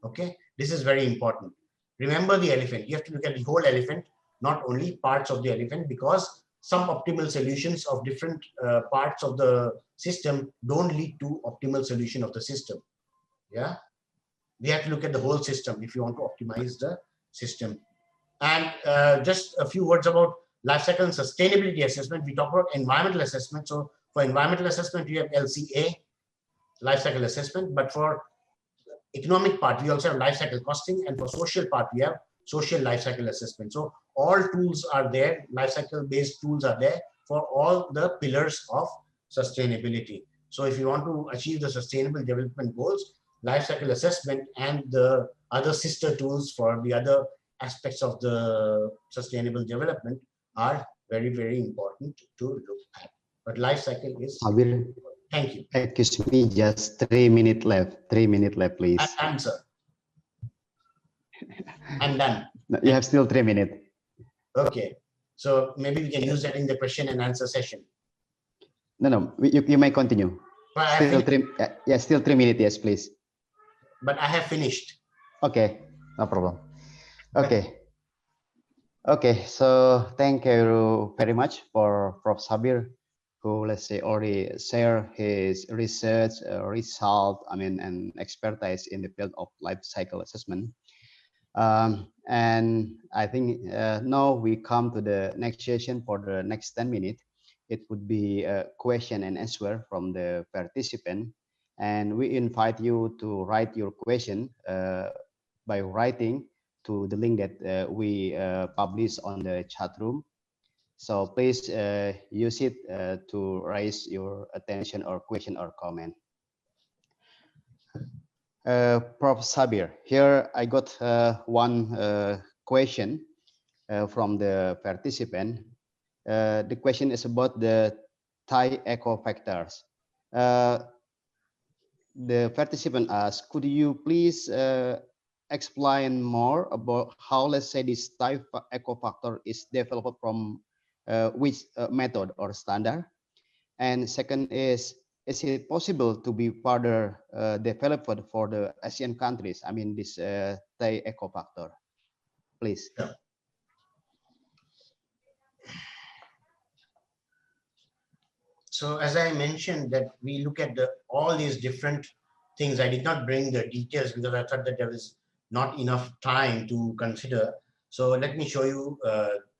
S4: Okay, this is very important. Remember the elephant. You have to look at the whole elephant, not only parts of the elephant, because some optimal solutions of different parts of the system don't lead to optimal solution of the system. Yeah, we have to look at the whole system if you want to optimize the system. And just a few words about life cycle and sustainability assessment. We talk about environmental assessment. So for environmental assessment, we have LCA, life cycle assessment, but for economic part, we also have life cycle costing, and for social part, we have social life cycle assessment. So all tools are there, life cycle based tools are there for all the pillars of sustainability. So if you want to achieve the sustainable development goals, life cycle assessment and the other sister tools for the other aspects of the sustainable development are very, very important to look at. But life cycle is...
S3: Sabir,
S4: thank you.
S3: Excuse me, just 3 minutes left. 3 minutes left, please.
S4: I'm done, sir. I'm done.
S3: No, you have still 3 minutes.
S4: Okay. So maybe we can use that in the question and answer session.
S3: No, you may continue.
S4: But
S3: Still 3, yeah, still 3 minutes, yes, please.
S4: But I have finished.
S3: Okay, no problem. Okay. Okay, so thank you very much for Prof. Sabir, who, let's say, already share his research result, and expertise in the field of life cycle assessment. And I think now we come to the next session for the next 10 minutes. It would be a question and answer from the participant. And we invite you to write your question by writing to the link that we publish on the chat room. So please use it to raise your attention or question or comment. Prof. Sabir, here I got one question from the participant. The question is about the Thai eco factors. The participant asks, could you please explain more about how, let's say, this type of eco factor is developed from which method or standard? And second is it possible to be further developed for the Asian countries? I mean, this Thai eco factor, please.
S4: Yeah. So as I mentioned that we look at all these different things. I did not bring the details because I thought that there was not enough time to consider. So let me show you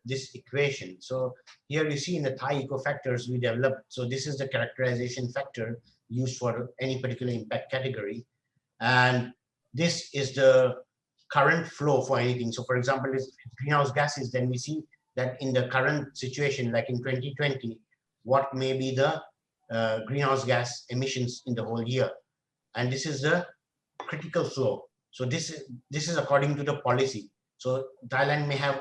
S4: this equation. So here you see in the Thai eco factors we developed. So this is the characterization factor used for any particular impact category. And this is the current flow for anything. So for example, it's greenhouse gases, then we see that in the current situation, like in 2020, what may be the greenhouse gas emissions in the whole year. And this is the critical flow. So this is according to the policy. So Thailand may have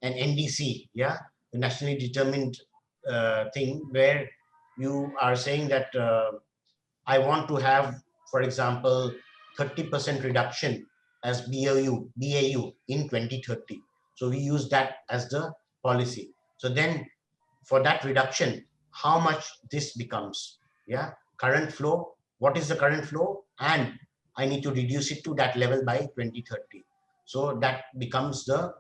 S4: an NDC, yeah, the nationally determined thing where you are saying that I want to have, for example, 30% reduction as BAU in 2030. So we use that as the policy. So then for that reduction, how much this becomes, yeah, current flow, what is the current flow, and I need to reduce it to that level by 2030. So that becomes the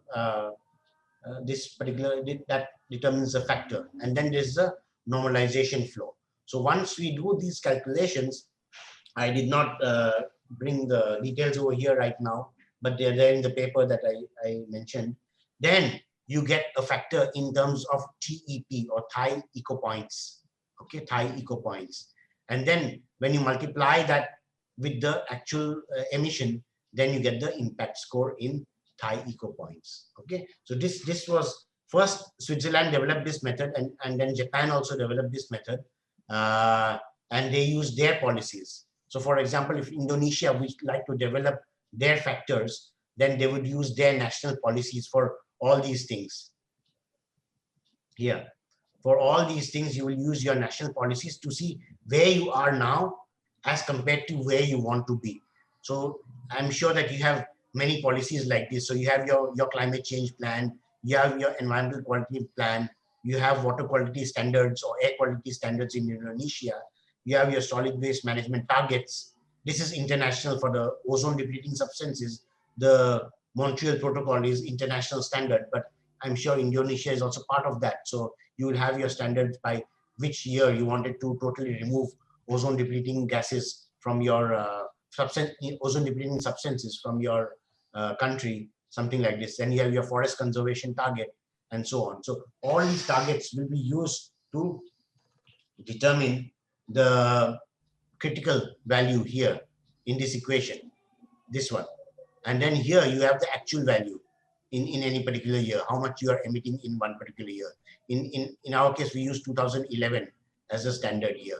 S4: this particular, that determines the factor. And then there's the normalization flow. So once we do these calculations, I did not bring the details over here right now, but they're there in the paper that I mentioned. Then you get a factor in terms of TEP or Thai eco points. Okay, Thai eco points. And then when you multiply that with the actual emission, then you get the impact score in Thai eco points. Okay, so this was first Switzerland developed this method, and then Japan also developed this method, and they use their policies. So for example, if Indonesia would like to develop their factors, then they would use their national policies for all these things. Here, for all these things, you will use your national policies to see where you are now as compared to where you want to be. So I'm sure that you have many policies like this. So you have your climate change plan, you have your environmental quality plan, you have water quality standards or air quality standards in Indonesia, you have your solid waste management targets. This is international for the ozone depleting substances. The Montreal Protocol is international standard, but I'm sure Indonesia is also part of that. So you will have your standards by which year you wanted to totally remove ozone depleting gases from your ozone depleting substances from your country, something like this. Then you have your forest conservation target and so on. So all these targets will be used to determine the critical value here in this equation, this one. And then here you have the actual value in any particular year, how much you are emitting in one particular year. In our case, we use 2011 as a standard year,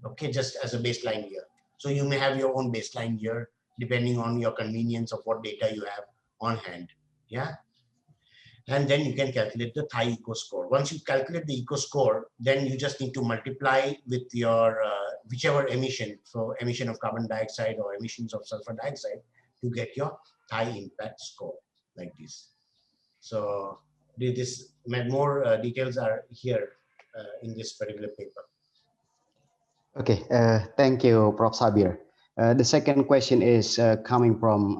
S4: okay, just as a baseline year. So you may have your own baseline year depending on your convenience of what data you have on hand, yeah. And then you can calculate the Thai eco score. Once you calculate the eco score, then you just need to multiply with your whichever emission, so emission of carbon dioxide or emissions of sulfur dioxide, to get your Thai impact score like this. So this more details are here in this particular paper.
S3: Okay, thank you, Prof. Sabir. The second question is coming from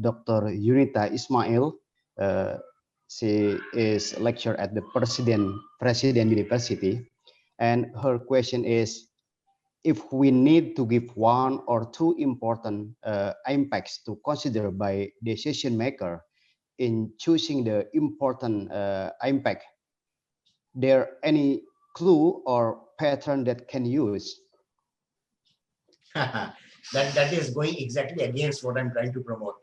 S3: Dr. Yunita Ismail. She is lecturer at the President University, and her question is, if we need to give one or two important impacts to consider by decision maker in choosing the important impact, there any clue or pattern that can use?
S4: that is going exactly against what I'm trying to promote.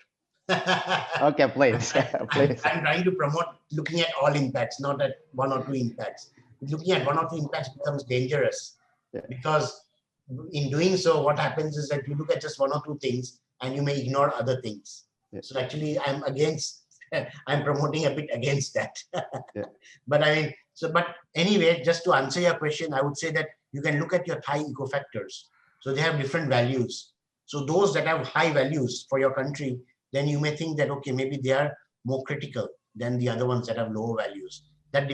S3: Okay, please. Please.
S4: I'm trying to promote looking at all impacts, not at one or two impacts. Looking at one or two impacts becomes dangerous, because in doing so, what happens is that you look at just one or two things and you may ignore other things. So actually, I'm promoting a bit against that. But but anyway, just to answer your question, I would say that you can look at your Thai eco factors. So they have different values. So those that have high values for your country, then you may think that, okay, maybe they are more critical than the other ones that have lower values. That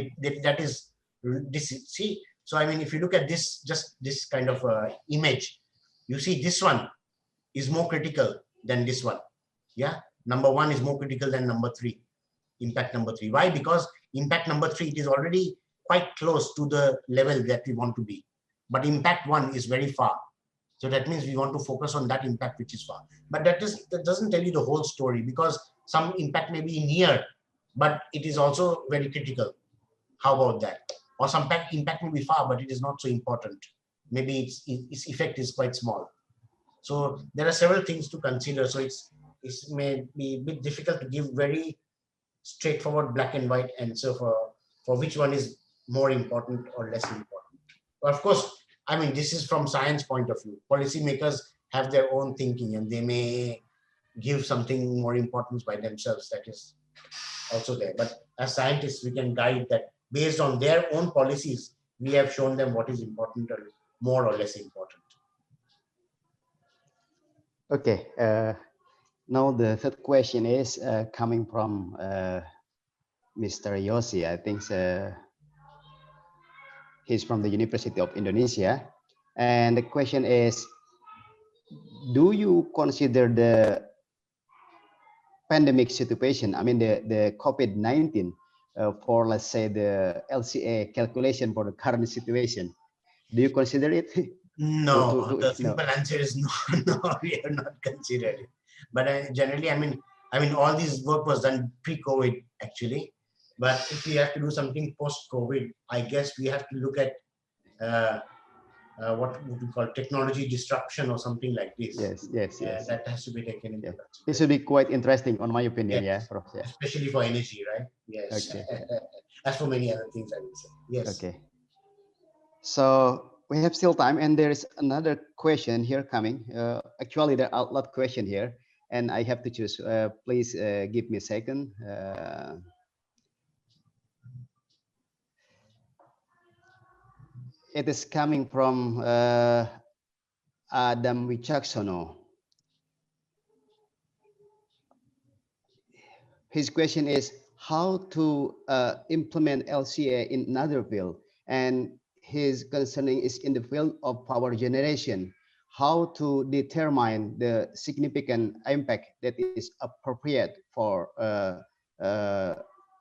S4: is this. See, so I mean, if you look at this, just this kind of image, you see this one is more critical than this one. Yeah, number 1 is more critical than number 3, impact number 3. Why? Because impact number 3, it is already quite close to the level that we want to be, but impact 1 is very far. So that means we want to focus on that impact which is far. But that doesn't tell you the whole story, because some impact may be near, but it is also very critical. How about that? Or some impact may be far, but it is not so important. Maybe its effect is quite small. So there are several things to consider. So it may be a bit difficult to give very straightforward black and white answer for which one is more important or less important. But of course, I mean, this is from science point of view. Policymakers have their own thinking, and they may give something more importance by themselves. That is also there. But as scientists, we can guide that based on their own policies. We have shown them what is important or more or less important.
S3: Okay. Now the third question is coming from Mr. Yosi. I think he's from the University of Indonesia. And the question is, do you consider the pandemic situation, I mean the COVID-19, for, let's say, the LCA calculation for the current situation? Do you consider it?
S4: No, the simple answer is no. No, we have not considered it. But generally, I mean, all this work was done pre-COVID actually. But if we have to do something post-COVID, I guess we have to look at what would we call technology disruption or something like this.
S3: Yes.
S4: That has to be taken into consideration.
S3: This would be quite interesting, on my opinion.
S4: Yes.
S3: Yeah, Prof. Yeah.
S4: Especially for energy, right? Yes.
S3: Okay.
S4: As for many other things, I would say. Yes.
S3: Okay. So we have still time, and there is another question here coming. Actually, there are a lot of questions here, and I have to choose. Please give me a second. It is coming from Adam Wicaksono. His question is how to implement LCA in another field, and his concerning is in the field of power generation, how to determine the significant impact that is appropriate for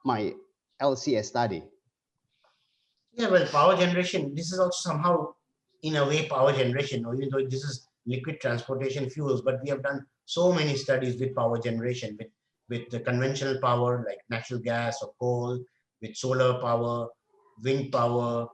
S3: my LCA study.
S4: Yeah, well, power generation, this is also somehow, in a way, power generation, even though this is liquid transportation fuels, but we have done so many studies with power generation, with the conventional power like natural gas or coal, with solar power, wind power,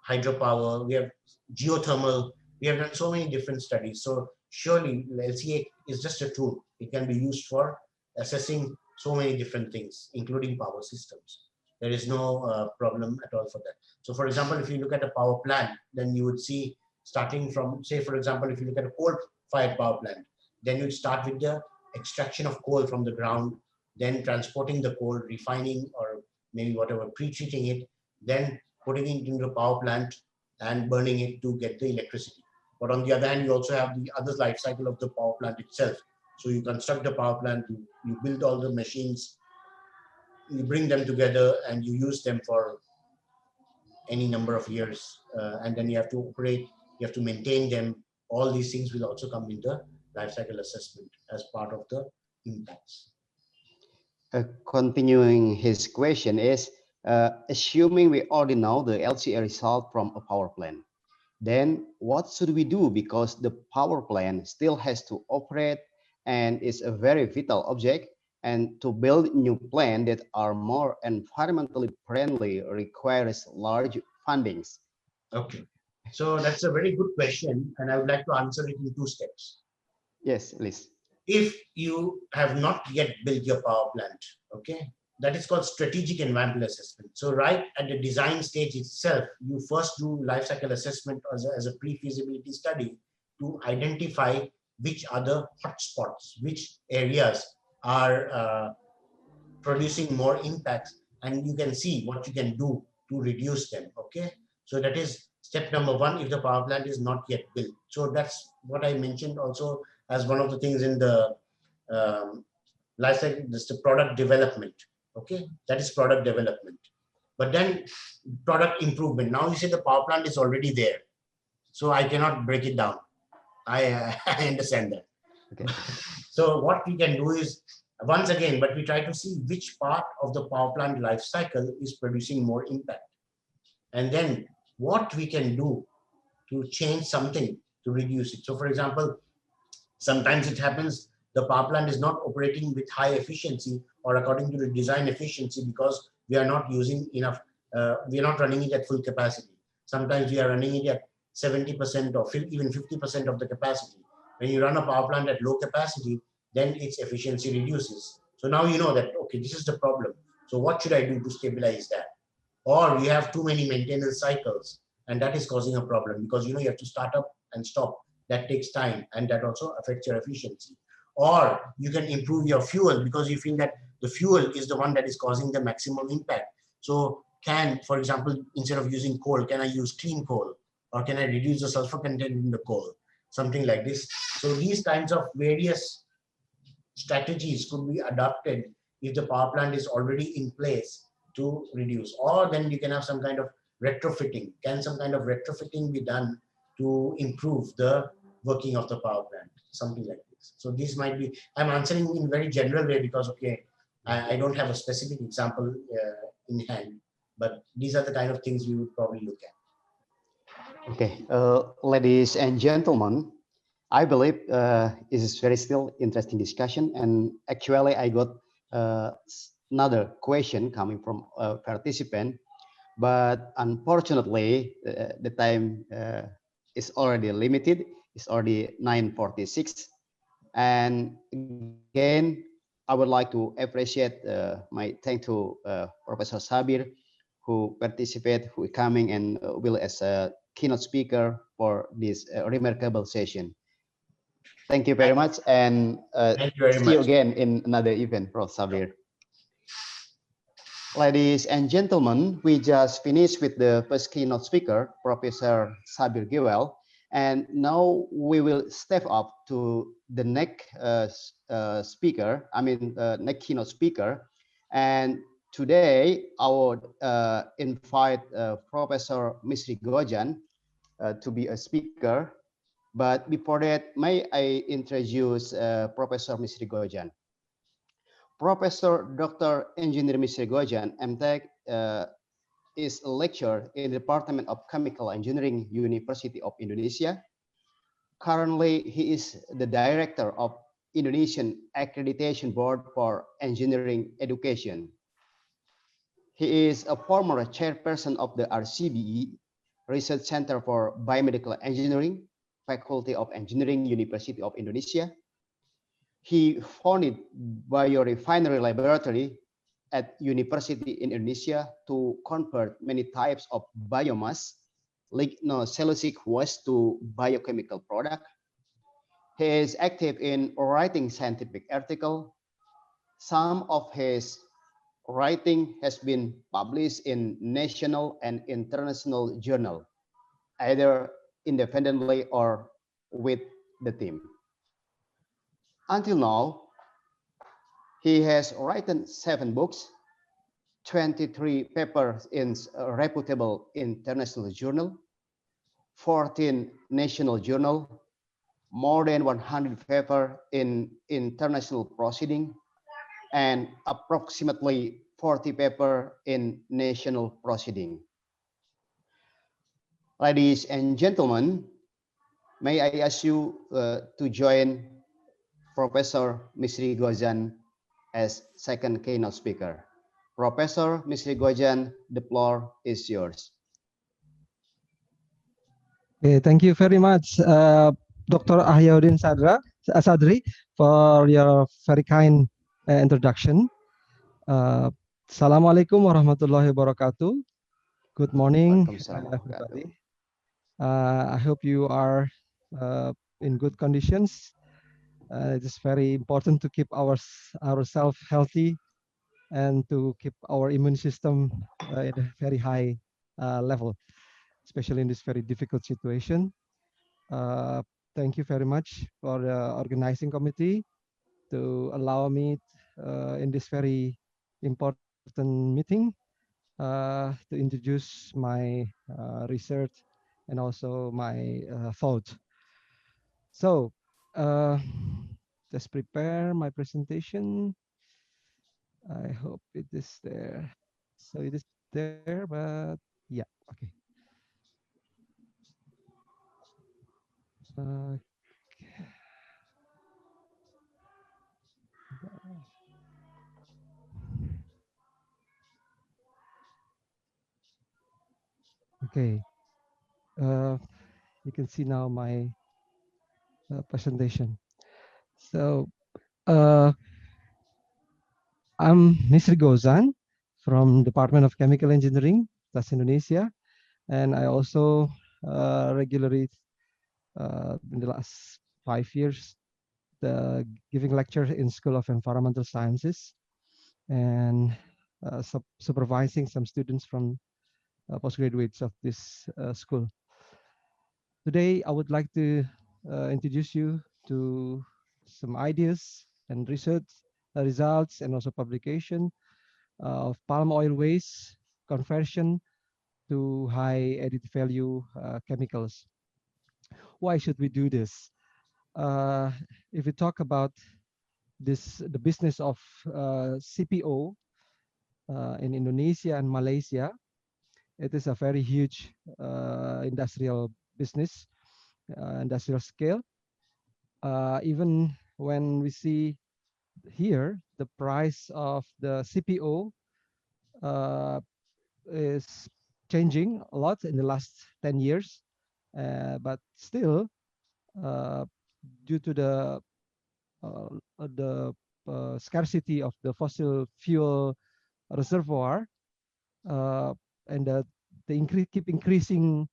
S4: hydropower, we have geothermal, we have done so many different studies. So surely LCA is just a tool. It can be used for assessing so many different things, including power systems. There is no problem at all for that. So for example, if you look at a power plant, then you would see starting from, say, for example, if you look at a coal-fired power plant, then you'd start with the extraction of coal from the ground, then transporting the coal, refining or maybe whatever, pre-treating it, then putting it into the power plant and burning it to get the electricity. But on the other hand, you also have the other life cycle of the power plant itself. So you construct the power plant, you build all the machines, you bring them together and you use them for any number of years. And then you have to operate, you have to maintain them. All these things will also come in the life cycle assessment as part of the impacts.
S3: Continuing his question is, assuming we already know the LCA result from a power plant, then what should we do? Because the power plant still has to operate and is a very vital object, and to build new plants that are more environmentally friendly requires large fundings.
S4: Okay, so that's a very good question, and I would like to answer it in 2 steps.
S3: Yes, please.
S4: If you have not yet built your power plant, okay, that is called strategic environmental assessment. So right at the design stage itself, you first do life cycle assessment as a pre-feasibility study to identify which other hotspots, which areas are producing more impacts, and you can see what you can do to reduce them. Okay, so that is step number 1 if the power plant is not yet built. So that's what I mentioned also as one of the things in the life cycle, this is the product development. Okay, that is product development. But then product improvement. Now you say the power plant is already there, so I cannot break it down. I understand that.
S3: Okay.
S4: So what we can do is, once again, but we try to see which part of the power plant life cycle is producing more impact, and then what we can do to change something to reduce it. So for example, sometimes it happens the power plant is not operating with high efficiency or according to the design efficiency because we are not using enough, we are not running it at full capacity. Sometimes we are running it at 70% or even 50% of the capacity. When you run a power plant at low capacity, then its efficiency reduces. So now you know that, okay, this is the problem. So what should I do to stabilize that? Or you have too many maintenance cycles, and that is causing a problem because you have to start up and stop. That takes time, and that also affects your efficiency. Or you can improve your fuel because you feel that the fuel is the one that is causing the maximum impact. So for example, instead of using coal, can I use clean coal? Or can I reduce the sulfur content in the coal? Something like this. So these kinds of various strategies could be adopted if the power plant is already in place to reduce. Or then you can have some kind of retrofitting. Can some kind of retrofitting be done to improve the working of the power plant? Something like this. So this might be, I'm answering in a very general way because, okay, I don't have a specific example in hand, but these are the kind of things we would probably look at.
S3: Okay, ladies and gentlemen, I believe this is very still interesting discussion, and actually I got another question coming from a participant, but unfortunately the time is already limited. It's already 9:46, and again I would like to appreciate my thank to Professor Sabir, who participate, who is coming and will as a keynote speaker for this remarkable session. Thank you very much, and
S4: Thank you very
S3: see you
S4: much.
S3: again in another event, Prof. Sabir. Ladies and gentlemen, we just finished with the first keynote speaker, Professor Sabir Gewel, and now we will step up to the next speaker, next keynote speaker. And today I would invite Professor Misri Gojan to be a speaker. But before that, may I introduce Professor Misri Gojan. Professor Dr. Engineer Misri Gojan, MTech, is a lecturer in the Department of Chemical Engineering, University of Indonesia. Currently, he is the director of Indonesian Accreditation Board for Engineering Education. He is a former chairperson of the RCBE, Research Center for Biomedical Engineering, Faculty of Engineering, University of Indonesia. He founded Biorefinery Laboratory at University in Indonesia to convert many types of biomass, lignocellulosic waste to biochemical product. He is active in writing scientific articles. Some of his writing has been published in national and international journal, either independently or with the team. Until now, he has written 7 books, 23 papers in a reputable international journal, 14 national journal, more than 100 papers in international proceeding, and approximately 40 papers in national proceeding. Ladies and gentlemen, may I ask you to join Professor Misri Gojan as second keynote speaker. Professor Misri Gojan, the floor is yours.
S5: Okay, thank you very much, Dr. Ahyauddin Sadri, for your very kind introduction. Assalamualaikum warahmatullahi wabarakatuh. Good morning, everybody. I hope you are in good conditions. It is very important to keep ourselves healthy and to keep our immune system at a very high level, especially in this very difficult situation. Thank you very much for the organizing committee to allow me in this very important meeting to introduce my research and also my thought. So just prepare my presentation. I hope it is there. So it is there, but yeah, okay. Uh, okay. Uh, you can see now my presentation. So I'm Mr. Gozan from Department of Chemical Engineering, that's Indonesia, and I also regularly in the last 5 years giving lectures in School of Environmental Sciences and supervising some students from postgraduates of this school. Today, I would like to introduce you to some ideas and research results and also publication of palm oil waste conversion to high added value chemicals. Why should we do this? If we talk about the business of CPO in Indonesia and Malaysia, it is a very huge industrial business, industrial scale. Even when we see here the price of the CPO is changing a lot in the last 10 years, but still uh, due to the scarcity of the fossil fuel reservoir uh, and keep increasing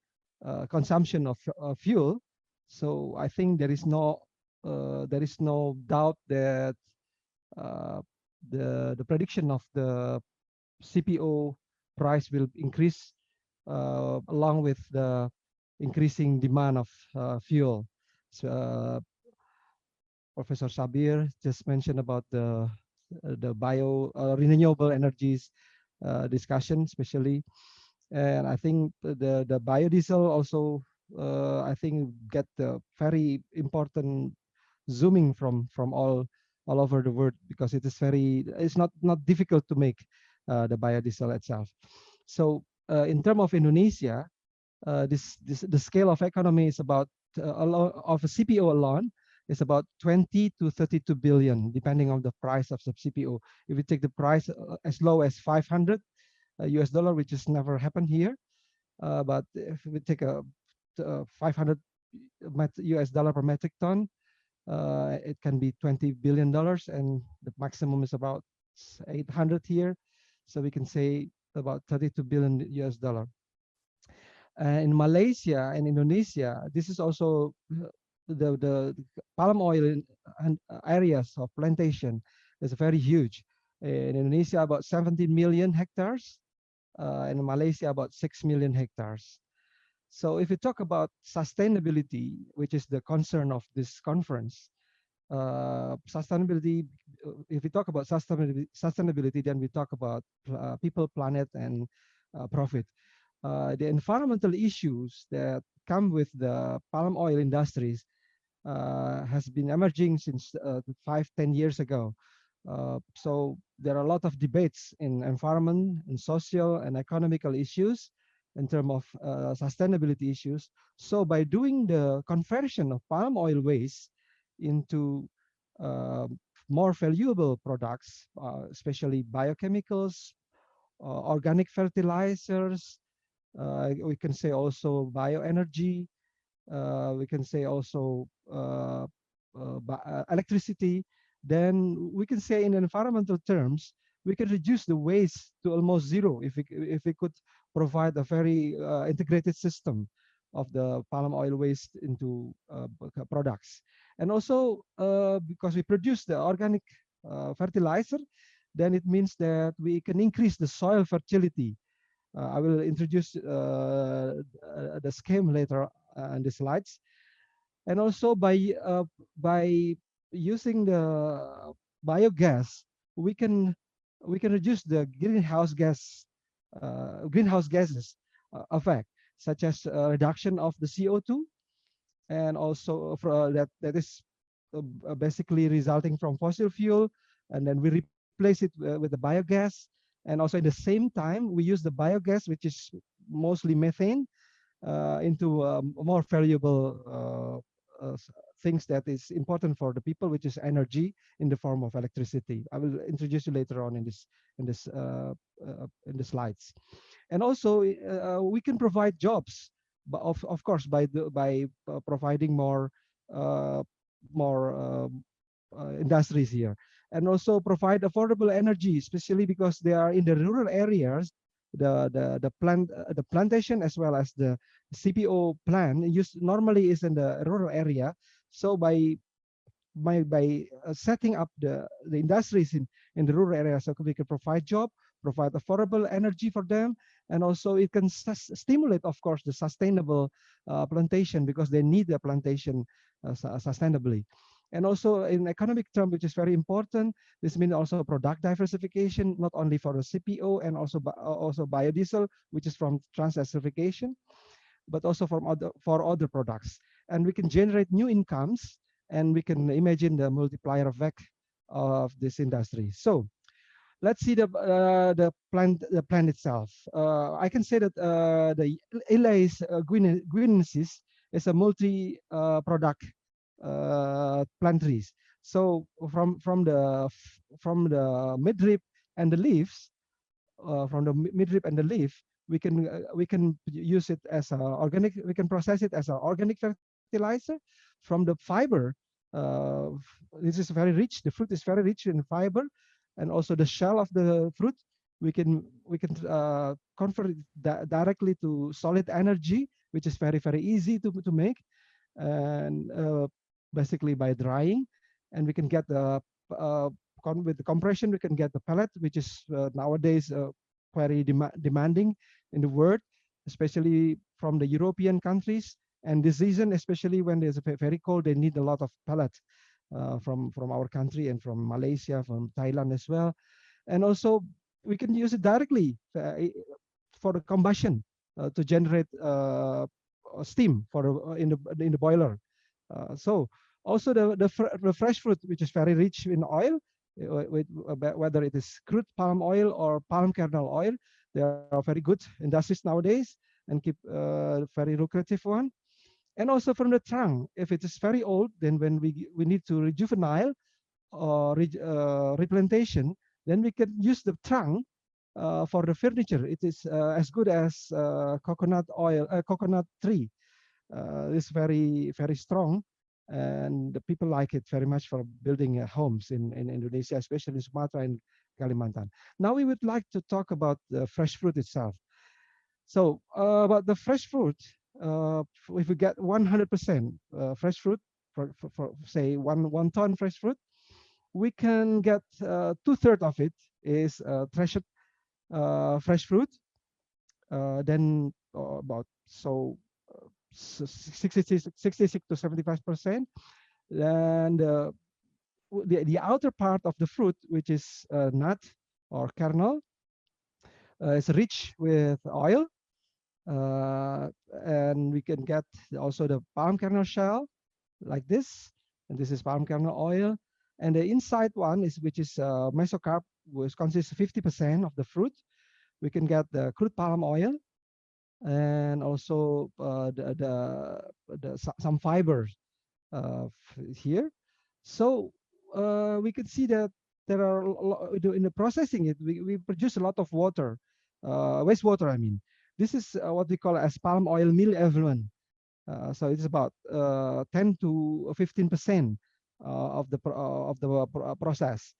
S5: consumption of fuel. So I think there is no doubt that uh, the prediction of the CPO price will increase along with the increasing demand of fuel. So, Professor Sabir just mentioned about the renewable energies discussion, especially, and I think the biodiesel also I think get the very important zooming from all over the world because it's not difficult to make the biodiesel itself. So in terms of Indonesia, the scale of economy is about of a CPO alone is about 20 to 32 billion, depending on the price of the CPO. If we take the price as low as 500 US dollar, which has never happened here, but if we take a 500 US dollar per metric ton, it can be $20 billion, and the maximum is about 800 here. So we can say about 32 billion US dollar. In Malaysia and Indonesia, this is also the palm oil areas of plantation is very huge. In Indonesia, about 70 million hectares, and in Malaysia, about 6 million hectares. So if we talk about sustainability, which is the concern of this conference, sustainability, if we talk about sustainability, then we talk about people, planet, and profit. The environmental issues that come with the palm oil industries has been emerging since 5-10 years ago. So there are a lot of debates in environment and social and economical issues in terms of sustainability issues. So by doing the conversion of palm oil waste into more valuable products, especially biochemicals, organic fertilizers, we can say also bioenergy, we can say also electricity, then we can say in environmental terms, we can reduce the waste to almost zero if we could provide a very integrated system of the palm oil waste into products. And also because we produce the organic fertilizer, then it means that we can increase the soil fertility. I will introduce the scheme later in the slides. And also by using the biogas, we can reduce the greenhouse gases effect, such as reduction of the CO2, and also for, that is basically resulting from fossil fuel, and then we replace it with the biogas. And also at the same time, we use the biogas, which is mostly methane, into more valuable things that is important for the people, which is energy in the form of electricity. I will introduce you later on in the slides. And also we can provide jobs, but of course by providing more uh, industries here, and also provide affordable energy, especially because they are in the rural areas. The plantation as well as the CPO plant normally is in the rural area. So by setting up the industries in the rural areas, so we can provide job, provide affordable energy for them, and also it can stimulate, of course, the sustainable plantation, because they need the plantation sustainably. And also in economic term, which is very important, this means also product diversification, not only for the CPO and also biodiesel, which is from trans-esterification, but also for other products. And we can generate new incomes, and we can imagine the multiplier effect of this industry. So let's see the plant itself. I can say that the Elais guinensis is a multi-product plant trees. So from the midrib and the leaves, from the midrib and the leaf, we can use it as a organic. We can process it as an organic fertilizer. From the fiber, this is very rich. The fruit is very rich in fiber, and also the shell of the fruit, we can convert it directly to solid energy, which is very easy to make, and basically by drying, and we can get the with the compression, we can get the pellet, which is nowadays very demanding in the world, especially from the European countries. And this season, especially when there's a very cold, they need a lot of pellet from our country, and from Malaysia, from Thailand as well. And also we can use it directly for the combustion to generate steam for in the boiler. So also the fresh fruit, which is very rich in oil, whether it is crude palm oil or palm kernel oil, they are very good industries nowadays, and keep very lucrative one. And also from the trunk, if it is very old, then when we need to rejuvenile or replantation, then we can use the trunk for the furniture. It is as good as coconut oil, coconut tree. It's very strong, and the people like it very much for building homes in Indonesia, especially Sumatra and Kalimantan. Now we would like to talk about the fresh fruit itself. So about the fresh fruit, if we get 100% fresh fruit, for say one ton fresh fruit, we can get 2/3 of it is threshed fresh fruit. Then about 66 to 75%. And the outer part of the fruit, which is nut or kernel, is rich with oil. And we can get also the palm kernel shell like this, and this is palm kernel oil. And the inside one is, which is mesocarp, which consists of 50% of the fruit. We can get the crude palm oil, and also some fibers here. So we can see that there are in the processing it, we produce a lot of water, wastewater. I mean, this is what we call as palm oil meal effluent. So it's about 10 to 15% of the process.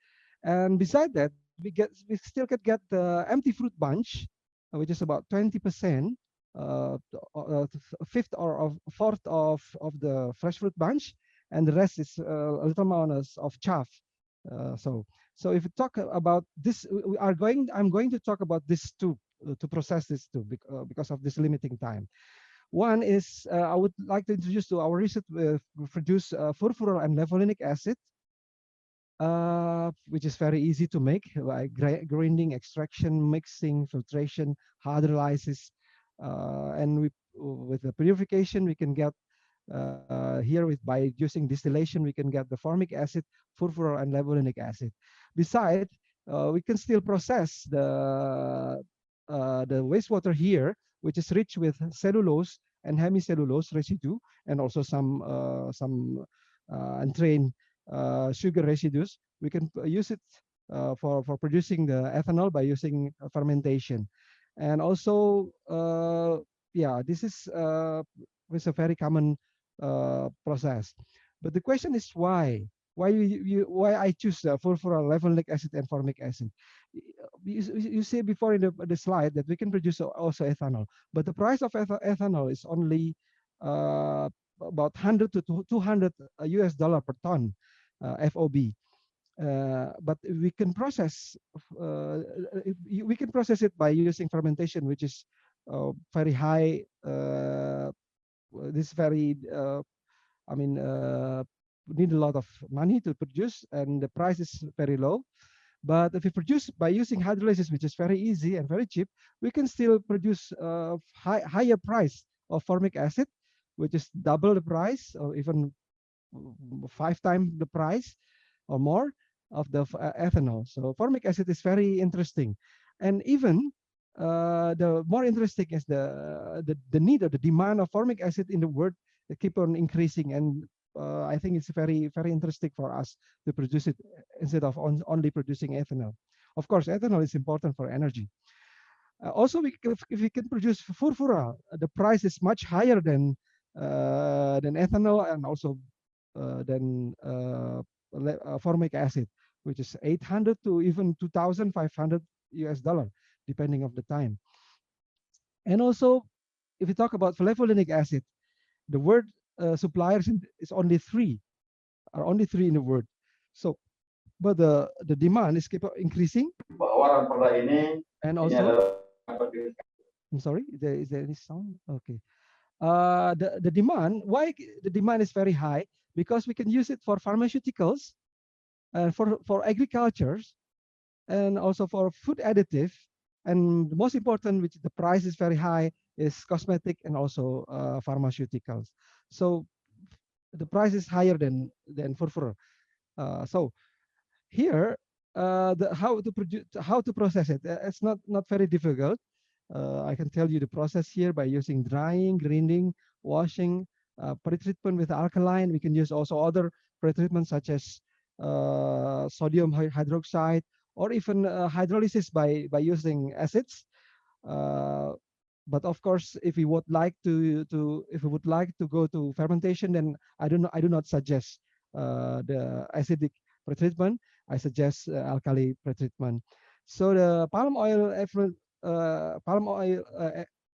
S5: And beside that, we still can get the empty fruit bunch, which is about 20%, fifth or fourth of the fresh fruit bunch, and the rest is a little amount of chaff. So if we talk about this, I'm going to talk about this too, to process this too, because of this limiting time. One is I would like to introduce to our research produce furfural and levulinic acid. which is very easy to make by grinding, extraction, mixing, filtration, hydrolysis, and with the purification we can get here by using distillation we can get the formic acid, furfural, and levulinic acid. Besides, we can still process the wastewater here, which is rich with cellulose and hemicellulose residue, and also some untrained sugar residues. We can use it for producing the ethanol by using fermentation. And also, yeah, this is a very common process. But the question is why? Why I choose the furfural, levulinic acid, and formic acid? You see before in the slide that we can produce also ethanol, but the price of ethanol is only about 100 to 200 US dollar per ton FOB. But we can process it by using fermentation, which is very high. This very I mean need a lot of money to produce, and the price is very low. But if we produce by using hydrolysis, which is very easy and very cheap, we can still produce higher price of formic acid, which is double the price or even 5 times the price or more of the ethanol. So formic acid is very interesting. And even the more interesting is the need or the demand of formic acid in the world keep on increasing. And I think it's very, very interesting for us to produce it instead of only producing ethanol. Of course, ethanol is important for energy. Also, if we can produce furfural, the price is much higher than ethanol, and also than formic acid, which is 800 to even 2,500 US dollar, depending of the time. And also, if we talk about levulinic acid, the word suppliers is only three in the world. So, but the demand is keep increasing. And also, I'm sorry, is there any sound? Okay. The demand, why the demand is very high? Because we can use it for pharmaceuticals, and for agriculture, and also for food additive. And the most important, which the price is very high, is cosmetic and also pharmaceuticals. So the price is higher than furfural. So here, how to process it? It's not very difficult. I can tell you the process here by using drying, grinding, washing, pretreatment with alkaline. We can use also other pretreatment such as sodium hydroxide, or even hydrolysis by using acids. But of course, if we would like to go to fermentation, then I do not suggest the acidic pretreatment. I suggest alkali pretreatment. So the palm oil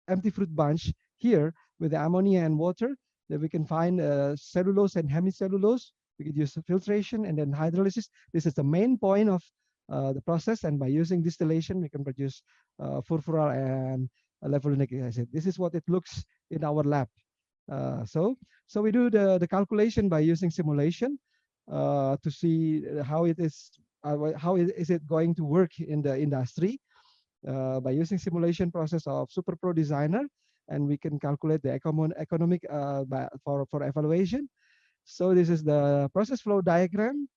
S5: empty fruit bunch here with the ammonia and water, that we can find cellulose and hemicellulose. We could use filtration and then hydrolysis. This is the main point of the process, and by using distillation, we can produce furfural and levulinic acid. This is what it looks in our lab. So we do the calculation by using simulation to see how it is going to work in the industry by using simulation process of SuperPro Designer, and we can calculate the economic for evaluation. So this is the process flow diagram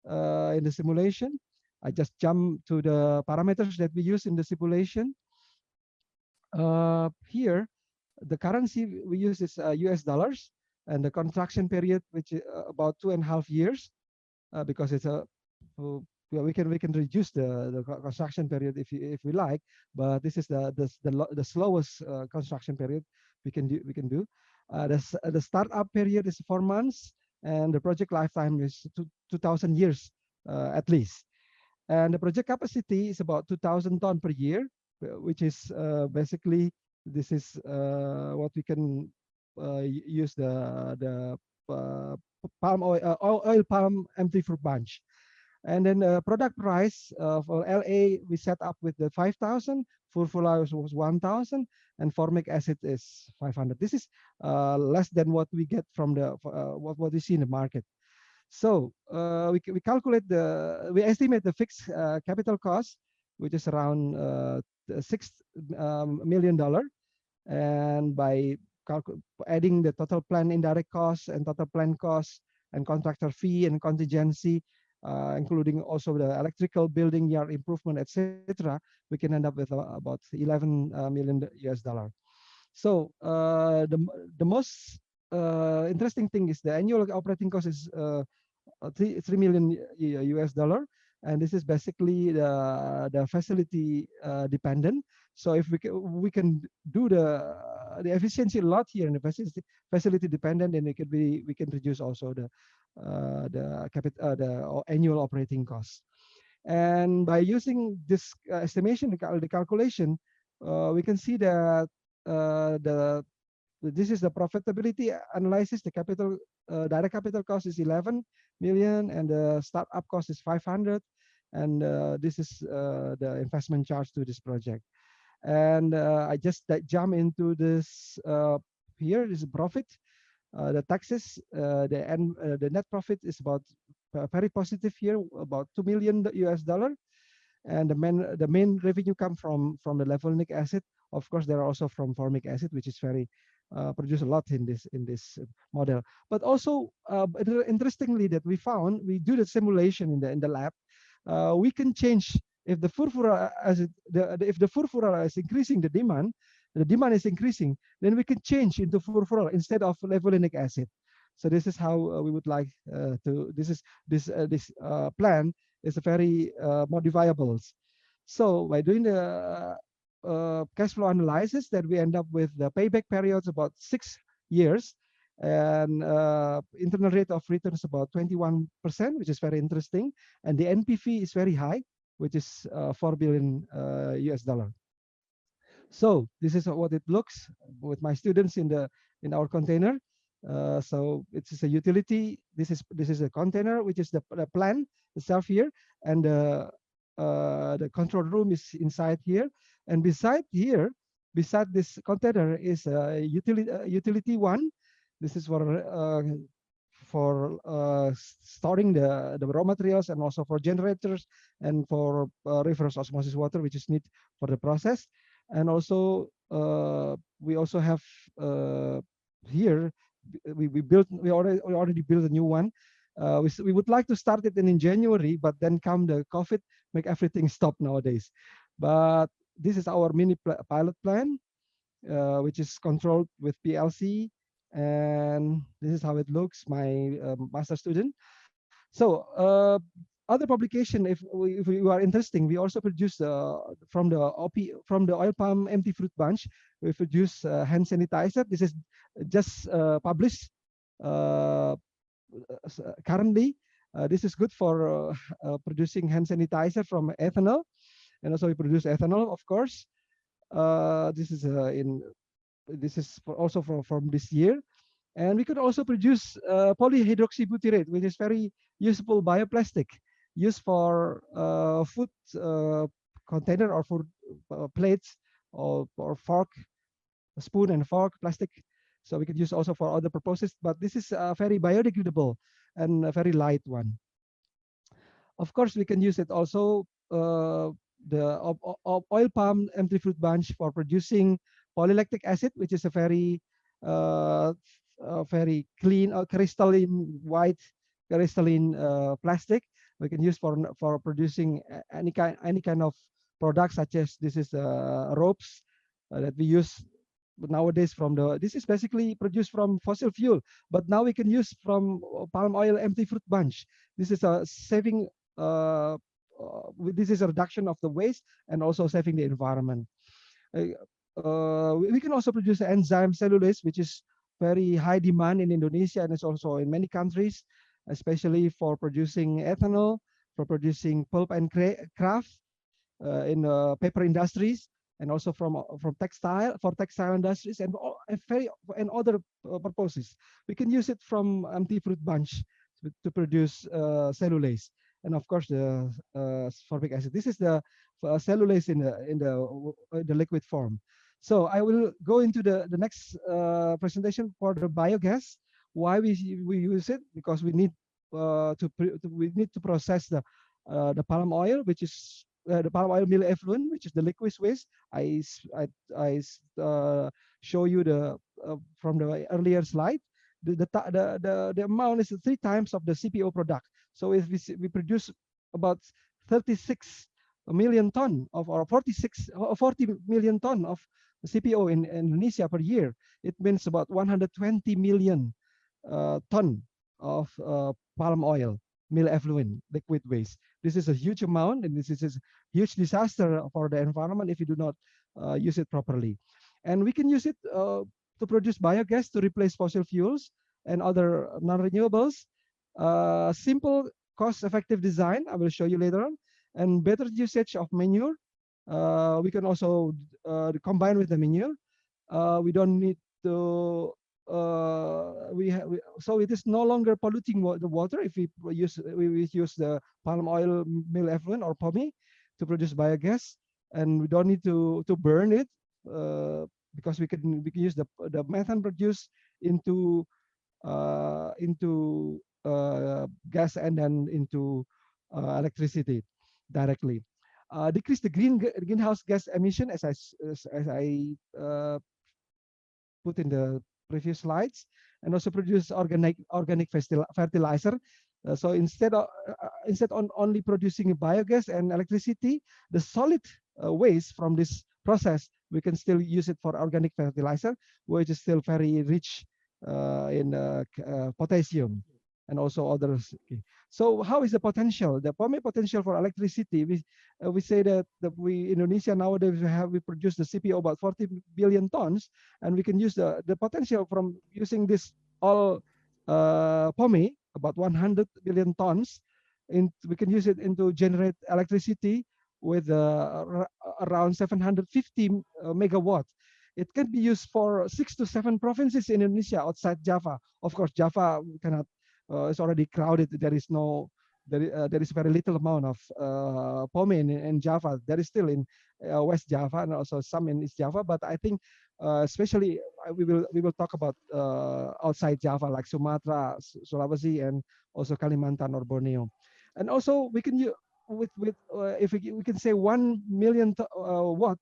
S5: in the simulation. I just jump to the parameters that we use in the simulation. Here, the currency we use is US dollars, and the construction period, which is about 2.5 years, because it's we can reduce the construction period if we like, but this is the slowest construction period we can do. The startup period is 4 months, and the project lifetime is 2,000 years at least. And the project capacity is about 2,000 ton per year, which is basically, this is what we can use the palm oil palm empty fruit bunch. And then product price for LA we set up with the 5,000, furfural was 1,000, and formic acid is 500. This is less than what we get from the what we see in the market. So we estimate the fixed capital cost, which is around $6 million, and by adding the total plan indirect costs and total plan costs and contractor fee and contingency, including also the electrical building yard improvement, etc., we can end up with about $11 million US. So the most interesting thing is the annual operating cost is 3 million US dollar, and this is basically the facility dependent. So if we can do the efficiency a lot here in the facility dependent, then we can reduce also the annual operating costs. And by using this estimation, the calculation, we can see that this is the profitability analysis. The direct capital cost is 11 million, and the startup cost is 500, and this is the investment charge to this project. And I just jump into this here. This is profit. The taxes, the net profit is about very positive here, about $2 million US. And the main revenue come from the levulinic acid. Of course, there are also from formic acid, which is very produce a lot in this model. But also, interestingly, that we found, we do the simulation in the lab. We can change if the furfura acid, if the furfura is increasing, the demand is increasing, then we can change into furfural instead of levulinic acid. So this is how we would like to. This plan is a very modifiable. So by doing the cash flow analysis, that we end up with the payback periods about 6 years, and internal rate of return is about 21%, which is very interesting, and the NPV is very high, which is $4 billion US. So this is what it looks with my students in our container. So it is a utility. This is a container, which is the plan itself here, and the control room is inside here. And beside this container is utility one. This is for storing the raw materials, and also for generators, and for reverse osmosis water, which is needed for the process. And also we also have here we already built a new one. We would like to start it in January, but then come the COVID, make everything stop nowadays. But this is our mini pilot plan, which is controlled with PLC, and this is how it looks. My master student. So other publication, if we are interesting, we also produce from the oil palm empty fruit bunch, we produce hand sanitizer. This is just published currently. This is good for producing hand sanitizer from ethanol, and also we produce ethanol, of course. This is also from this year. And we could also produce polyhydroxybutyrate, which is very useful bioplastic, used for food container, or for plates, or fork, spoon and fork, plastic. So we could use also for other purposes, but this is very biodegradable and a very light one. Of course, we can use it also, the oil palm empty fruit bunch, for producing polylactic acid, which is a very clean, crystalline white, crystalline plastic. We can use for producing any kind of products, such as this is ropes that we use nowadays this is basically produced from fossil fuel, but now we can use from palm oil empty fruit bunch. This is a saving. This is a reduction of the waste, and also saving the environment. We can also produce enzyme cellulase, which is very high demand in Indonesia, and it's also in many countries, especially for producing ethanol, for producing pulp and craft in paper industries, and also for textile industries, and other purposes. We can use it from empty fruit bunch to produce cellulase, and of course the formic acid. This is the cellulase in the liquid form. So I will go into the next presentation for the biogas. Why we use it? Because we need we need to process the palm oil, which is the palm oil mill effluent, which is the liquid waste. I show you the from the earlier slide. The amount is 3 times of the CPO product. So if we produce about 36 million ton of, or 40 million ton of CPO in Indonesia per year, it means about 120 million ton of palm oil mill effluent liquid waste. This is a huge amount, and this is a huge disaster for the environment if you do not use it properly. And we can use it to produce biogas to replace fossil fuels and other non-renewables. Simple, cost-effective design, I will show you later on, and better usage of manure. We can also combine with the manure. We don't need to so it is no longer polluting the water if we use the palm oil mill effluent or POMI to produce biogas, and we don't need to burn it because we can use the methane produced into gas and then into electricity directly. Decrease the greenhouse gas emission, as I put in the previous slides, and also produce organic fertilizer. So instead on only producing biogas and electricity, the solid waste from this process, we can still use it for organic fertilizer, which is still very rich in potassium and also others. Okay. So how is the potential? The POME potential for electricity, we say that Indonesia nowadays we produce the CPO about 40 billion tons, and we can use the potential from using this all POME about 100 billion tons. We can use it into generate electricity with around 750 megawatts. It can be used for 6 to 7 provinces in Indonesia outside Java. Of course, Java cannot. It's already crowded. There is very little amount of POME in Java. There is still in West Java and also some in East Java. But I think especially we will talk about outside Java like Sumatra, Sulawesi, and also Kalimantan or Borneo. And also we can use if we can say 1 million watt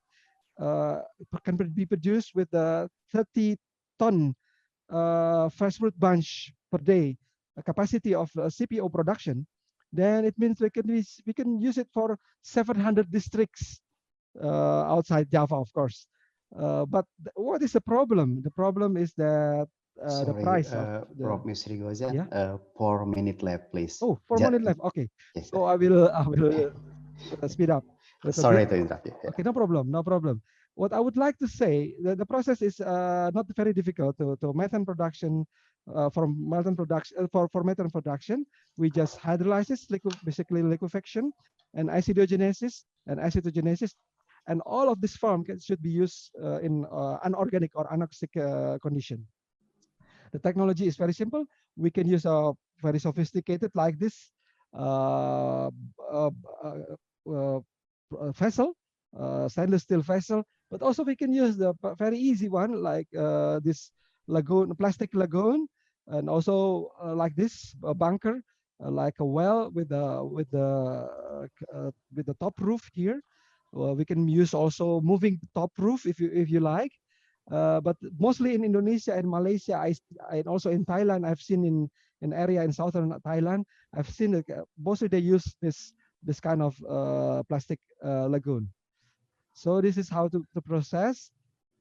S5: can be produced with 30 ton fresh fruit bunch per day capacity of CPO production, then it means we can use it for 700 districts outside Java, of course. But what is the problem? The problem is that the price of the
S3: Prof. Ms. Rigoza,
S5: yeah?
S3: 4 minutes left, please.
S5: Oh, 4 minutes left. Okay.
S3: Yes,
S5: So I will speed up.
S3: Sorry to interrupt you.
S5: Okay, no problem, no problem. What I would like to say, the process is not very difficult to methane production. For methane production, we just hydrolysis, basically liquefaction, and acidogenesis and acetogenesis, and all of this form should be used in unorganic or anoxic condition. The technology is very simple. We can use a very sophisticated like this vessel, stainless steel vessel, but also we can use the very easy one like this lagoon, plastic lagoon, and also like this a bunker, like a well with the top roof here. We can use also moving top roof if you like. But mostly in Indonesia and Malaysia, and also in Thailand, I've seen in an area in southern Thailand, I've seen that mostly they use this kind of plastic lagoon. So this is how to process.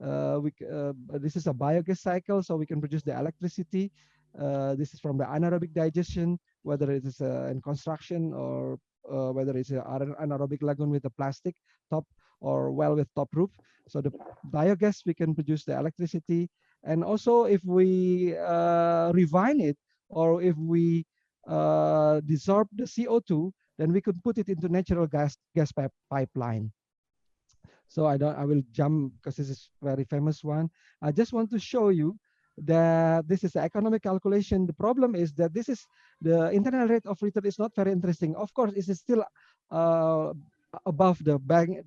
S5: This is a biogas cycle, so we can produce the electricity. This is from the anaerobic digestion, whether it is in construction or whether it's an anaerobic lagoon with a plastic top or well with top roof. So the biogas, we can produce the electricity. And also if we refine it, or if we dissolve the CO2, then we could put it into natural gas pipeline. So I will jump because this is very famous one. I just want to show you that this is the economic calculation. The problem is that this is the internal rate of return is not very interesting. Of course, it is still above the bank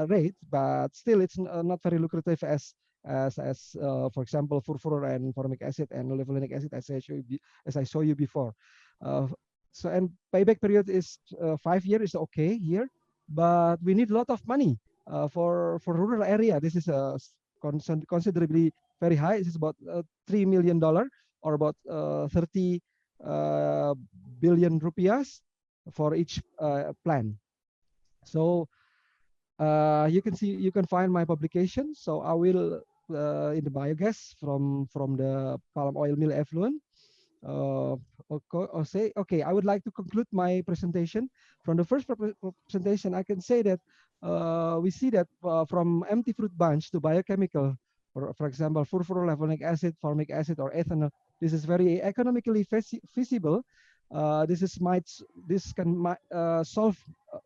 S5: rate, but still it's not very lucrative as as for example, furfural and formic acid and levulinic acid, as I show you before. So and payback period is 5 years is okay here, but we need a lot of money for rural area. This is considerably very high. This is about $3 million or about 30 billion rupiahs for each plan. So you can find my publication. So I will in the biogas from the palm oil mill effluent. Okay, I would like to conclude my presentation. From the first presentation, I can say that we see that from empty fruit bunch to biochemical, for example, furfural acid, formic acid, or ethanol, this is very economically feasible. This can solve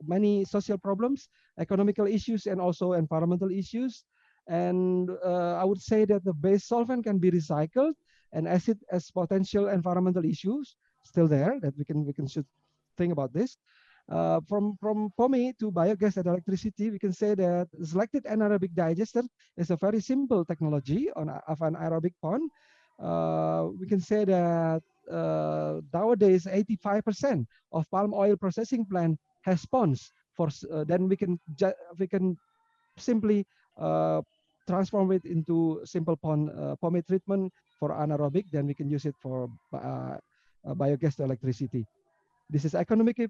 S5: many social problems, economical issues, and also environmental issues. And I would say that the base solvent can be recycled, and acid as potential environmental issues still there that we should think about this. From POMI to biogas and electricity, we can say that selected anaerobic digester is a very simple technology of an aerobic pond. We can say that nowadays 85% of palm oil processing plant has ponds. Then we can simply transform it into simple POMI treatment for anaerobic. Then we can use it for biogas to electricity. This is economically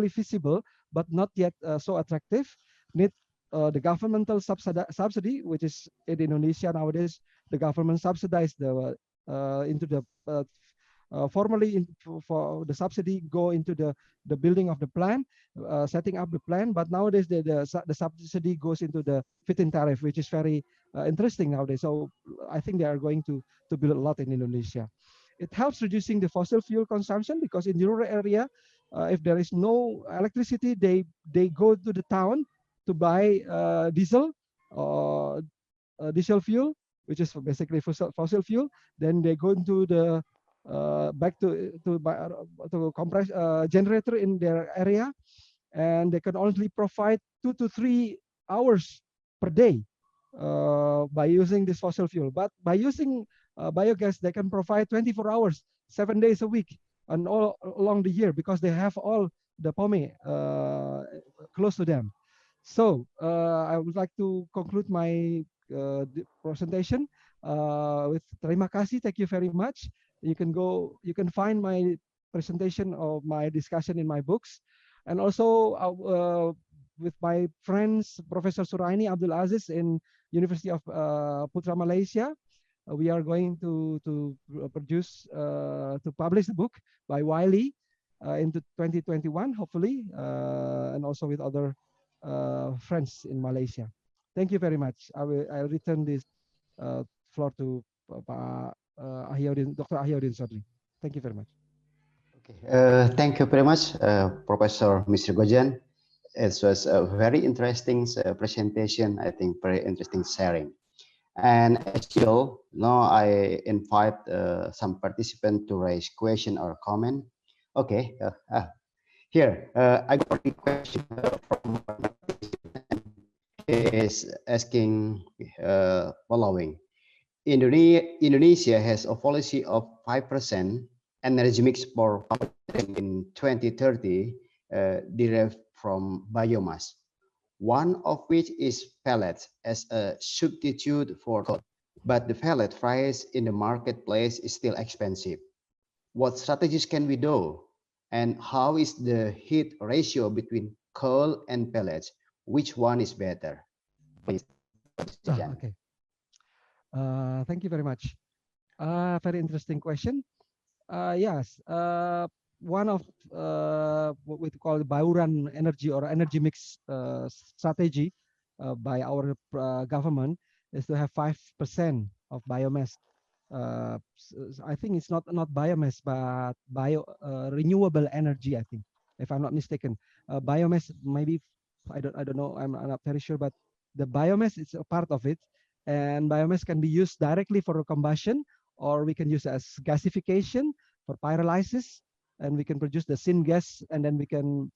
S5: feasible, but not yet so attractive. Need the governmental subsidy, which is in Indonesia nowadays. The government subsidized the into the formally for the subsidy go into the building of the plant, setting up the plant. But nowadays the subsidy goes into the feed-in tariff, which is very interesting nowadays. So I think they are going to build a lot in Indonesia. It helps reducing the fossil fuel consumption, because in the rural area, if there is no electricity, they go to the town to buy diesel fuel, which is basically fossil fuel. Then they go into the back to compress generator in their area, and they can only provide 2 to 3 hours per day by using this fossil fuel. But by using biogas, they can provide 24 hours, 7 days a week, and all along the year, because they have all the POMI close to them. So I would like to conclude my presentation with terima kasih. Thank you very much. You can find my presentation of my discussion in my books, and also with my friends, Professor Suraini Abdul Aziz in University of Putra, Malaysia. We are going to publish the book by Wiley into 2021, hopefully, and also with other friends in Malaysia. Thank you very much. I'll return this floor to Dr. Ahyauddin Sodri. Thank you very much.
S3: Okay, thank you very much, Professor Mr. Gojan. It was a very interesting presentation. I think very interesting sharing. And as usual, now I invite some participants to raise question or comment. Okay, here I got a question from is asking following. Indonesia has a policy of 5% energy mix for in 2030 derived from biomass, one of which is pellets as a substitute for coal. But the pellet price in the marketplace is still expensive. What strategies can we do? And how is the heat ratio between coal and pellets? Which one is better? Please.
S5: Okay. Thank you very much. Very interesting question. Yes, one of what we call the Bauran energy or energy mix strategy by our government is to have 5% of biomass. I think it's not biomass, but renewable energy. I think, if I'm not mistaken, biomass maybe I don't know. I'm not very sure, but the biomass is a part of it, and biomass can be used directly for combustion, or we can use as gasification for pyrolysis, and we can produce the syngas, and then we can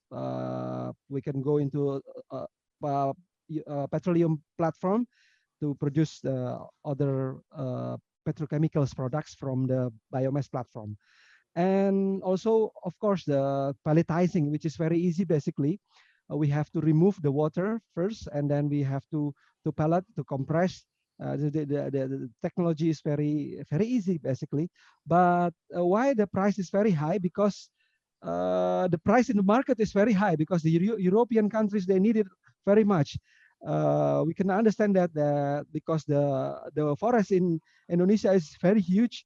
S5: go into a petroleum platform to produce the other petrochemicals products from the biomass platform. And also, of course, the pelletizing, which is very easy. Basically, we have to remove the water first, and then we have to pellet, to compress. The technology is very easy, basically. But why the price is very high? Because the price in the market is very high, because the European countries, they need it very much. We can understand that because the forest in Indonesia is very huge,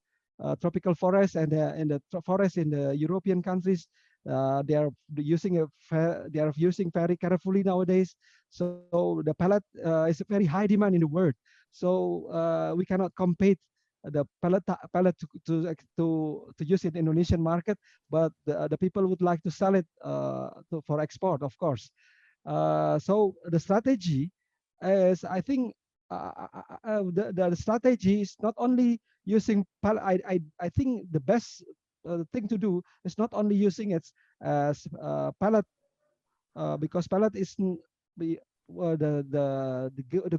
S5: tropical forest, and the forest in the European countries, they are using very carefully nowadays. So the pellet is a very high demand in the world. So we cannot compete the pellet to use it in Indonesian market, but the people would like to sell it for export, of course. So the strategy is, I think, the strategy is not only using pellet. I think the best thing to do is not only using it as pellet, because pellet is the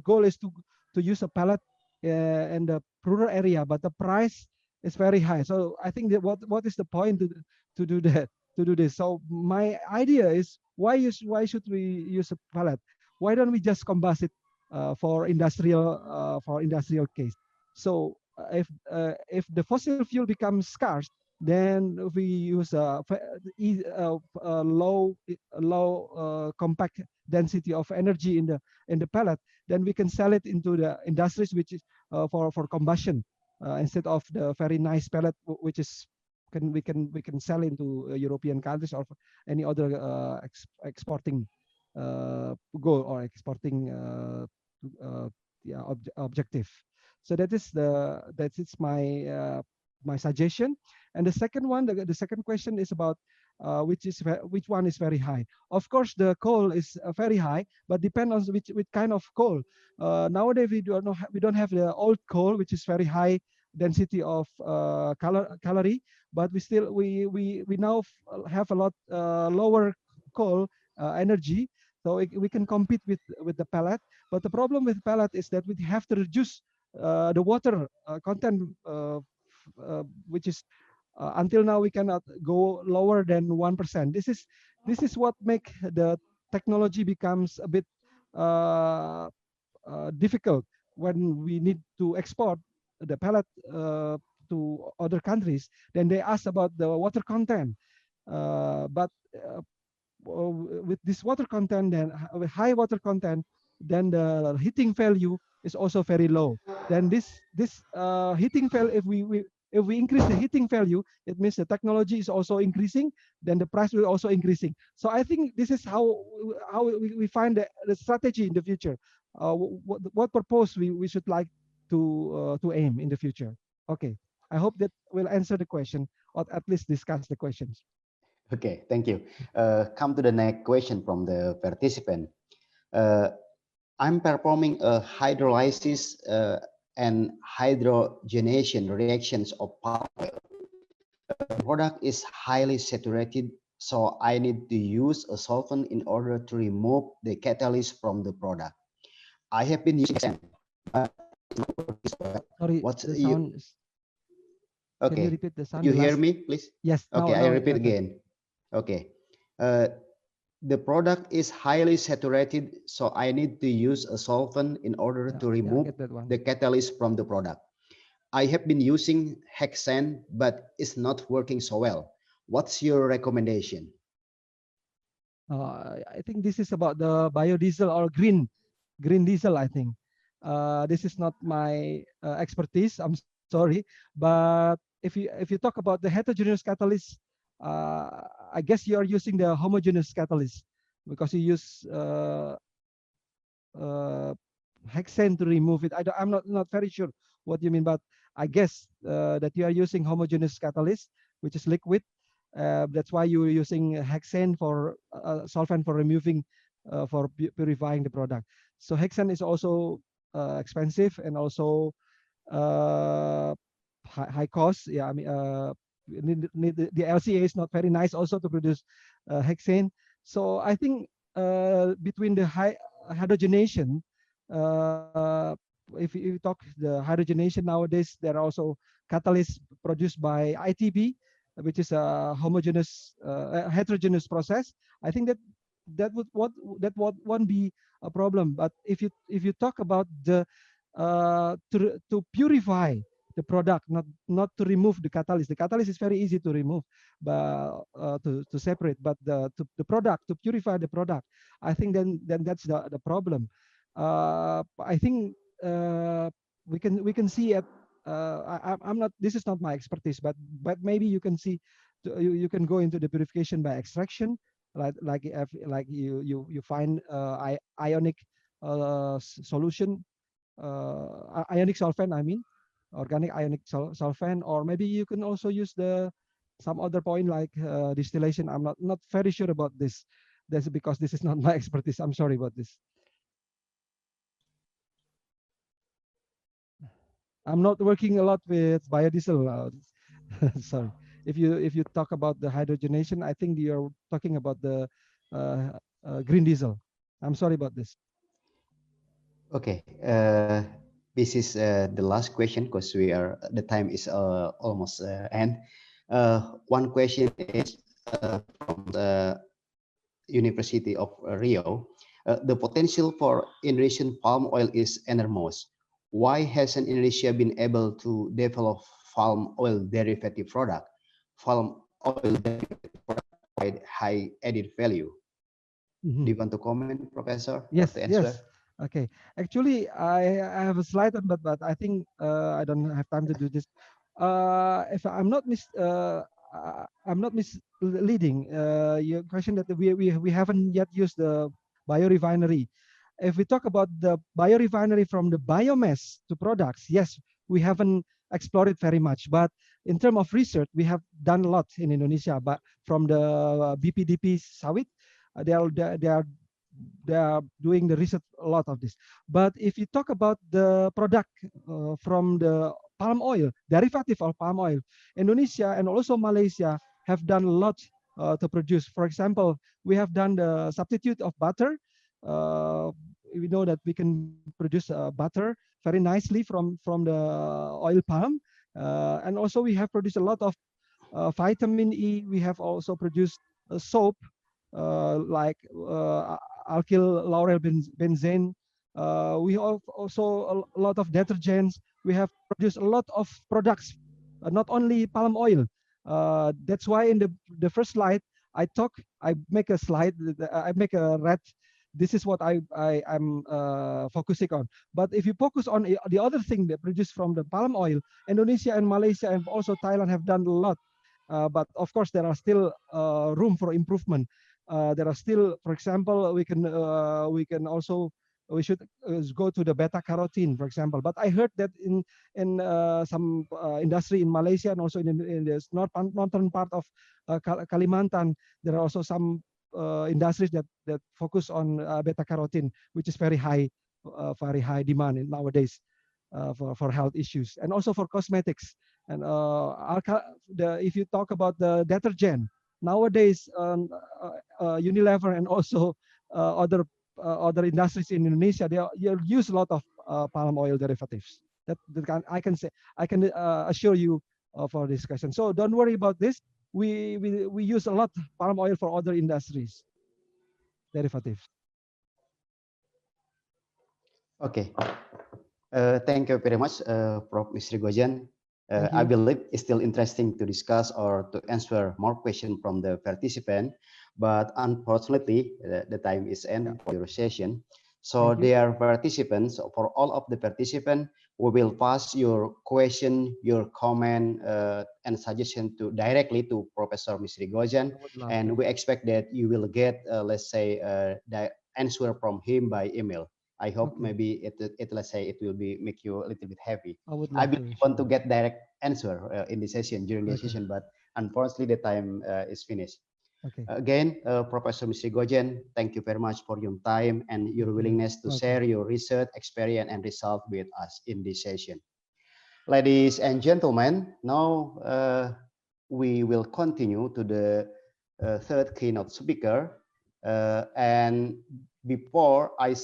S5: goal is to use a pellet in the rural area, but the price is very high. So I think that what is the point to do that, to do this? So my idea is, why should we use a pellet? Why don't we just combust it for industrial case? So if the fossil fuel becomes scarce, then we use low compact density of energy in the pellet, then we can sell it into the industries, which is for combustion, instead of the very nice pellet, which is we can sell into European countries or any other exporting goal or exporting objective. So that is my suggestion. And the second one, the second question is about which one is very high. Of course, the coal is very high, but depend on which kind of coal. Nowadays we don't have the old coal, which is very high density of calorie, but we now have a lot lower coal energy, so we can compete with the pellet. But the problem with pellet is that we have to reduce the water content, which is until now we cannot go lower than 1%. This is what make the technology becomes a bit difficult when we need to export the pellet to other countries. Then they ask about the water content, but with this water content, then with high water content, then the heating value is also very low. Then this heating value, if we increase the heating value, it means the technology is also increasing, then the price will also increasing. So I think this is how we find the strategy in the future. What purpose we should like to aim in the future. Okay, I hope that will answer the question, or at least discuss the questions.
S3: Okay, thank you. Come to the next question from the participant. I'm performing a hydrolysis and hydrogenation reactions of palm oil. The product is highly saturated, so I need to use a solvent in order to remove the catalyst from the product. I have been using sand.
S5: Sorry,
S3: what's
S5: the sound is,
S3: okay?
S5: can you repeat the sound?
S3: You hear me, please?
S5: Yes.
S3: Okay, I repeat again. Okay. The product is highly saturated, so I need to use a solvent in order to remove the catalyst from the product. I have been using hexane, but it's not working so well. What's your recommendation?
S5: I think this is about the biodiesel or green diesel, I think. This is not my expertise, I'm sorry. But if you talk about the heterogeneous catalyst, I guess you are using the homogeneous catalyst, because you use hexane to remove it. I'm not very sure what you mean, but I guess that you are using homogeneous catalyst, which is liquid. That's why you're using hexane for solvent for removing, for purifying the product. So hexane is also expensive and also high cost. Yeah, I mean, the LCA is not very nice also to produce hexane. So I think between the hydrogenation if you talk the hydrogenation nowadays, there are also catalysts produced by ITB, which is a homogeneous, heterogeneous process. I think that won't be a problem. But if you talk about the to purify the product, not to remove the catalyst. The catalyst is very easy to remove, but to separate. But the product, to purify the product, I think then that's the problem. I think we can see at I'm not, this is not my expertise, but maybe you can see, you can go into the purification by extraction, like you find ionic solution, ionic solvent, I mean organic ionic solvent, or maybe you can also use some other point like distillation. I'm not very sure about this. That's because this is not my expertise. I'm sorry about this. I'm not working a lot with biodiesel. Sorry. If you talk about the hydrogenation, I think you're talking about the green diesel. I'm sorry about this.
S3: Okay. This is the last question because the time is almost end. One question is from the University of Rio. The potential for Indonesian palm oil is enormous. Why hasn't Indonesia been able to develop palm oil derivative product? Palm oil derivative product with high added value. Do you want to comment, Professor?
S5: Yes,
S3: to answer?
S5: yes. Okay. Actually, I have a slide, but I think I don't have time to do this. If I'm not misleading, your question that we haven't yet used the biorefinery. If we talk about the biorefinery from the biomass to products, yes, we haven't explored it very much. But in terms of research, we have done a lot in Indonesia. But from the BPDP sawit, they are doing the research a lot of this. But if you talk about the product from the palm oil, derivative of palm oil, Indonesia and also Malaysia have done a lot to produce. For example, we have done the substitute of butter. We know that we can produce butter very nicely from the oil palm. And also we have produced a lot of vitamin E. We have also produced soap like alkyl laurel benzene. We have also a lot of detergents. We have produced a lot of products, not only palm oil. That's why in the first slide, I make a slide, I make a red. This is what I'm focusing on. But if you focus on the other thing that produced from the palm oil, Indonesia and Malaysia and also Thailand have done a lot. But of course, there are still room for improvement. There are still, for example, we should go to the beta carotene, for example. But I heard that in some industry in Malaysia and also in the northern part of Kalimantan, there are also some industries that focus on beta carotene, which is very high demand nowadays for health issues and also for cosmetics. And if you talk about the detergent, nowadays Unilever and also other industries in Indonesia, they use a lot of palm oil derivatives. I can assure you for discussion. So don't worry about this. We use a lot of palm oil for other industries derivatives.
S3: Okay. Thank you very much, Prof. Mr. Gojan. I believe it's still interesting to discuss or to answer more questions from the participant, but unfortunately, the time is end for your session. So dear participants, for all of the participants, we will pass your question, your comment, and suggestion directly to Professor Mr. Gojan, and we expect that you will get, let's say, the answer from him by email. I hope maybe let's say it will make you a little bit happy. I want to get direct answer in the session during the session, but unfortunately the time is finished. Again, Professor Mr. Gojan, thank you very much for your time and your willingness to share your research, experience, and result with us in this session. Ladies and gentlemen, now we will continue to the third keynote speaker. And before I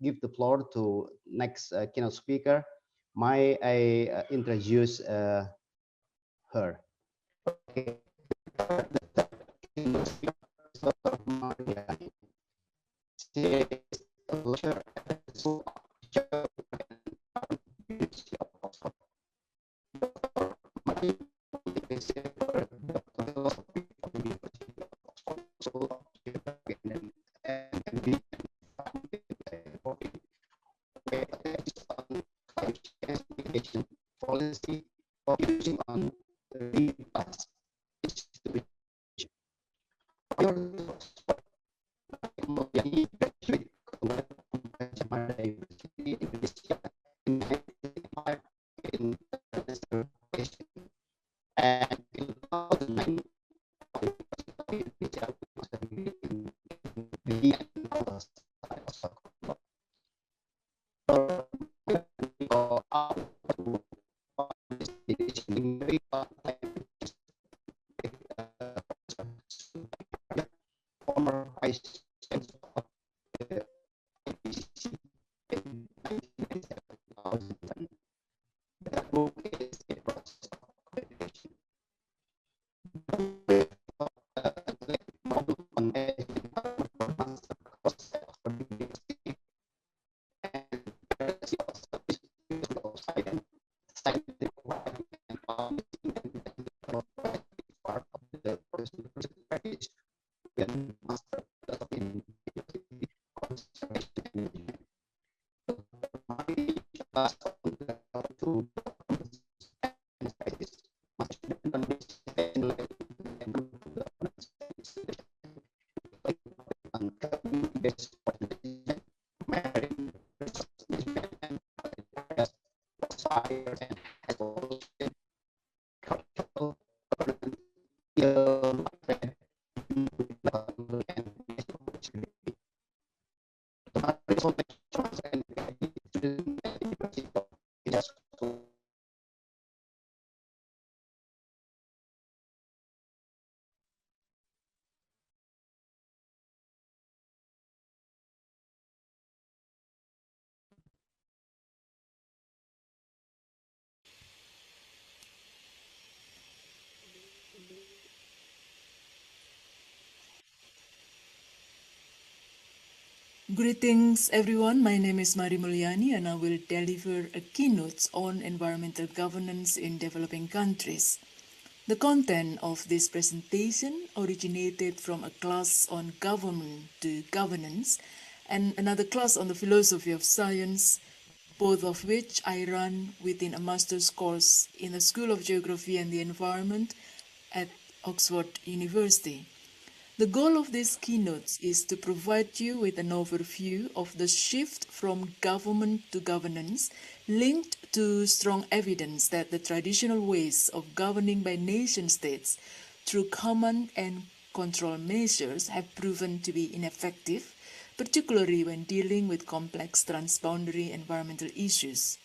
S3: give the floor to next keynote speaker, may I introduce her. Okay. She is a lecturer at the School of University of Oxford. Dr. Mari is a philosophy of the University of Oxford School of Geography and where attached on climate change mitigation policy focusing on the past institution. Prior to Oxford, Mulyani graduated from University Indonesia in 1995 in international relations, and in 2009 Indonesia master degree in the novel science. Former vice chancellor of the APC in 1997. That book is a process of accreditation. Model on management performance across Oxford University and University of Science, scientific writing and publishing and part of the personal practice and master in conservation and management. My class on the two and practice much
S6: Greetings everyone, my name is Mari Mulyani and I will deliver a keynote on environmental governance in developing countries. The content of this presentation originated from a class on government to governance and another class on the philosophy of science, both of which I run within a master's course in the School of Geography and the Environment at Oxford University. The goal of these keynotes is to provide you with an overview of the shift from government to governance linked to strong evidence that the traditional ways of governing by nation states through command and control measures have proven to be ineffective, particularly when dealing with complex transboundary environmental issues.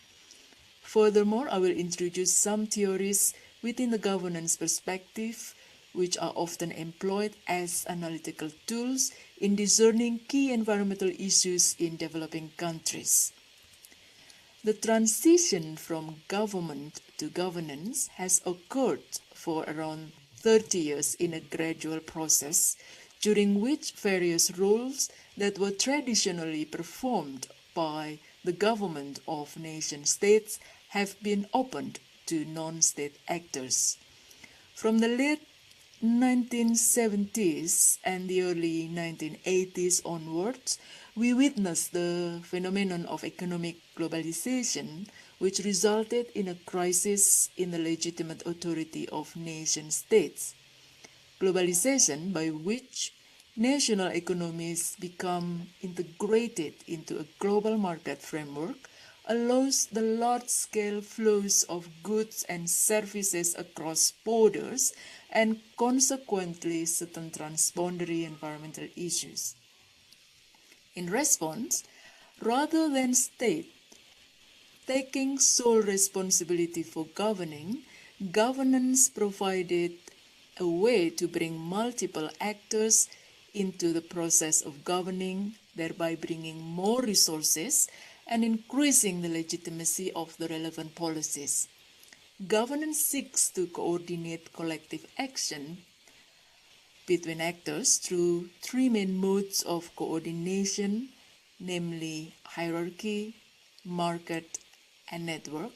S6: Furthermore, I will introduce some theories within the governance perspective which are often employed as analytical tools in discerning key environmental issues in developing countries. The transition from government to governance has occurred for around 30 years in a gradual process, during which various roles that were traditionally performed by the government of nation-states have been opened to non-state actors. From the late 1970s and the early 1980s onwards, we witnessed the phenomenon of economic globalization, which resulted in a crisis in the legitimate authority of nation-states. Globalization, by which national economies become integrated into a global market framework, allows the large-scale flows of goods and services across borders and consequently certain transboundary environmental issues. In response, rather than state taking sole responsibility for governing, governance provided a way to bring multiple actors into the process of governing thereby bringing more resources and increasing the legitimacy of the relevant policies. Governance seeks to coordinate collective action between actors through three main modes of coordination, namely hierarchy, market, and network.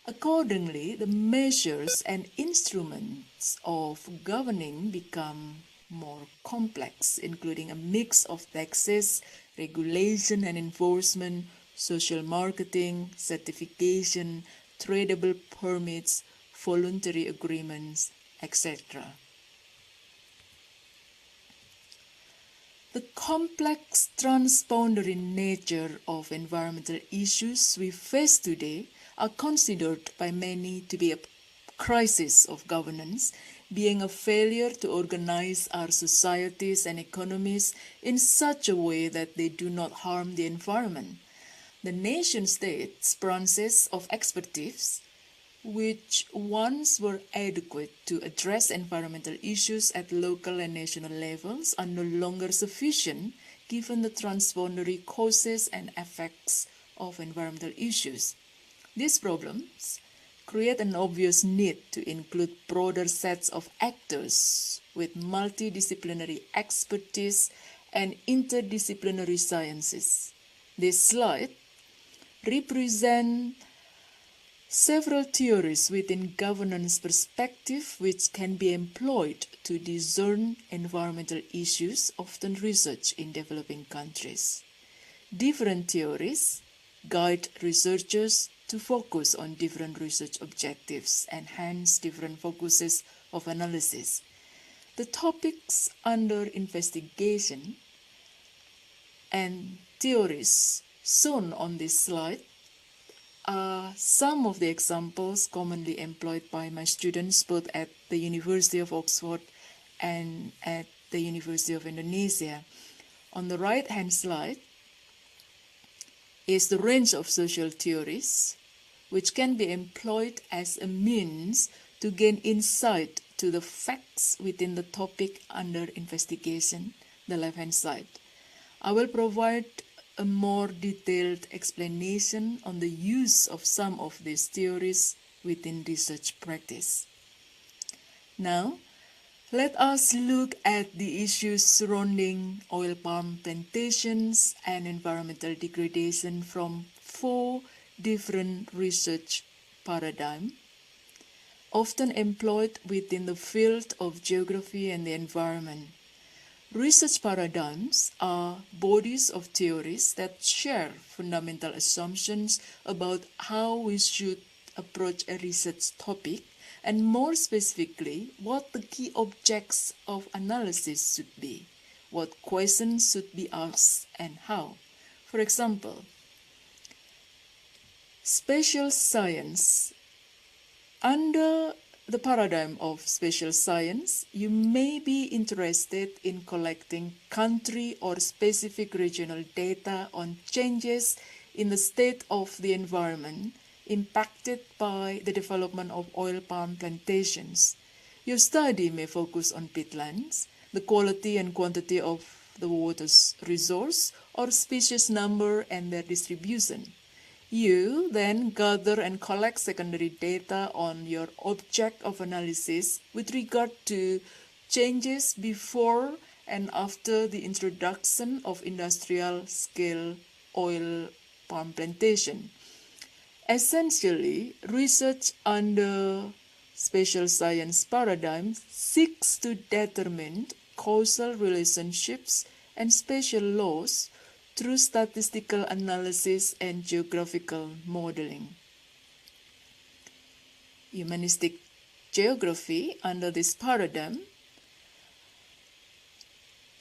S6: Accordingly, the measures and instruments of governing become more complex, including a mix of taxes, regulation and enforcement, social marketing, certification, tradable permits, voluntary agreements, etc. The complex transboundary nature of environmental issues we face today are considered by many to be a crisis of governance, being a failure to organize our societies and economies in such a way that they do not harm the environment. The nation-state's branches of expertise, which once were adequate to address environmental issues at local and national levels, are no longer sufficient given the transboundary causes and effects of environmental issues. These problems create an obvious need to include broader sets of actors with multidisciplinary expertise and interdisciplinary sciences. This slide represents several theories within governance perspective which can be employed to discern environmental issues often researched in developing countries. Different theories guide researchers to focus on different research objectives and hence different focuses of analysis. The topics under investigation and theories shown on this slide are some of the examples commonly employed by my students both at the University of Oxford and at the University of Indonesia. On the right-hand slide is the range of social theories which can be employed as a means to gain insight to the facts within the topic under investigation, the left-hand side. I will provide a more detailed explanation on the use of some of these theories within research practice. Now, let us look at the issues surrounding oil palm plantations and environmental degradation from 4 different research paradigms, often employed within the field of geography and the environment. Research paradigms are bodies of theories that share fundamental assumptions about how we should approach a research topic, and more specifically, what the key objects of analysis should be, what questions should be asked, and how. For example, spatial science. Under the paradigm of spatial science, you may be interested in collecting country or specific regional data on changes in the state of the environment impacted by the development of oil palm plantations. Your study may focus on peatlands, the quality and quantity of the water's resource, or species number and their distribution. You then gather and collect secondary data on your object of analysis with regard to changes before and after the introduction of industrial-scale oil palm plantation. Essentially, research under spatial science paradigm seeks to determine causal relationships and spatial laws through statistical analysis and geographical modeling. Humanistic geography under this paradigm,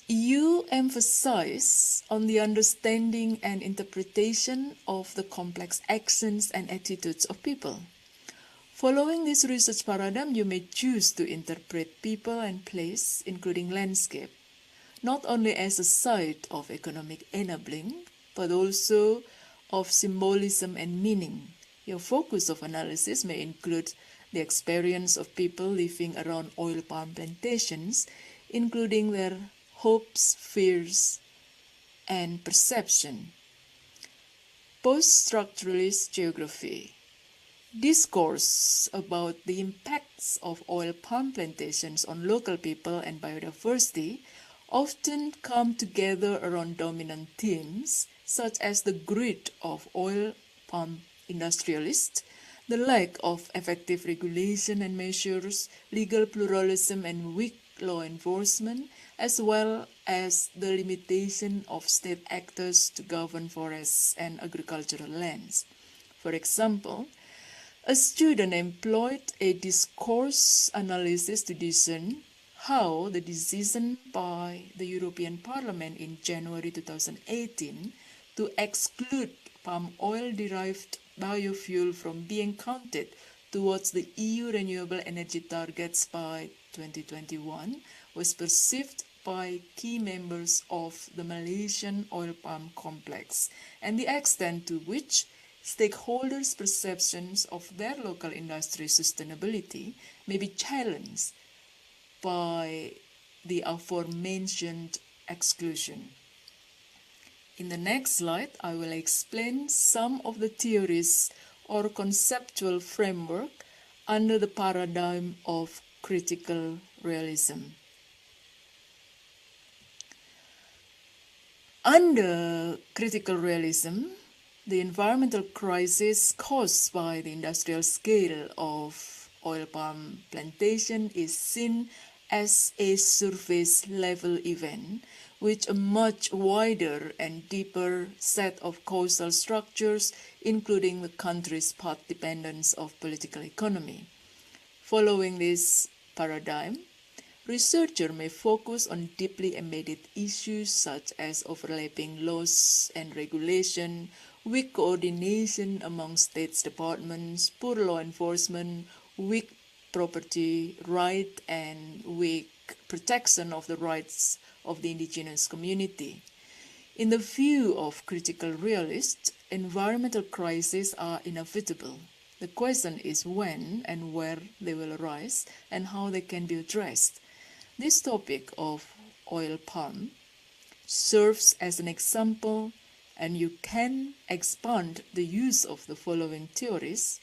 S6: you emphasize on the understanding and interpretation of the complex actions and attitudes of people. Following this research paradigm, you may choose to interpret people and place, including landscape, not only as a site of economic enabling, but also of symbolism and meaning. Your focus of analysis may include the experience of people living around oil palm plantations, including their hopes, fears, and perception. Post-structuralist geography. Discourse about the impacts of oil palm plantations on local people and biodiversity often come together around dominant themes such as the greed of oil palm industrialists, the lack of effective regulation and measures, legal pluralism and weak law enforcement, as well as the limitation of state actors to govern forests and agricultural lands. For example, a student employed a discourse analysis to discern how the decision by the European Parliament in January 2018 to exclude palm oil-derived biofuel from being counted towards the EU renewable energy targets by 2021 was perceived by key members of the Malaysian oil palm complex, and the extent to which stakeholders' perceptions of their local industry sustainability may be challenged by the aforementioned exclusion. In the next slide, I will explain some of the theories or conceptual framework under the paradigm of critical realism. Under critical realism, the environmental crisis caused by the industrial scale of oil palm plantation is seen as a surface level event with a much wider and deeper set of causal structures, including the country's path dependence of political economy. Following this paradigm, researchers may focus on deeply embedded issues such as overlapping laws and regulation, weak coordination among states departments, poor law enforcement, weak property right, and weak protection of the rights of the indigenous community. In the view of critical realists, environmental crises are inevitable. The question is when and where they will arise and how they can be addressed. This topic of oil palm serves as an example, and you can expand the use of the following theories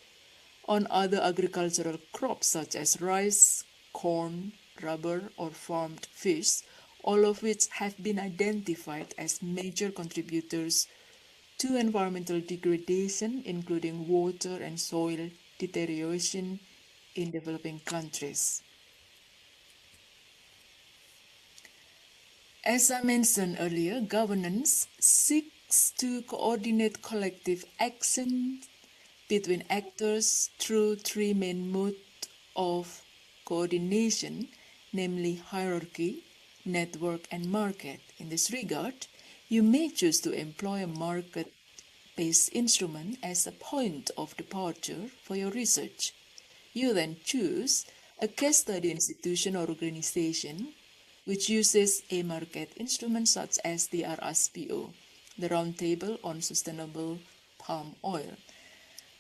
S6: on other agricultural crops such as rice, corn, rubber, or farmed fish, all of which have been identified as major contributors to environmental degradation, including water and soil deterioration in developing countries. As I mentioned earlier, governance seeks to coordinate collective action between actors through three main modes of coordination, namely hierarchy, network, and market. In this regard, you may choose to employ a market-based instrument as a point of departure for your research. You then choose a case study institution or organization which uses a market instrument such as the RSPO, the Roundtable on Sustainable Palm Oil.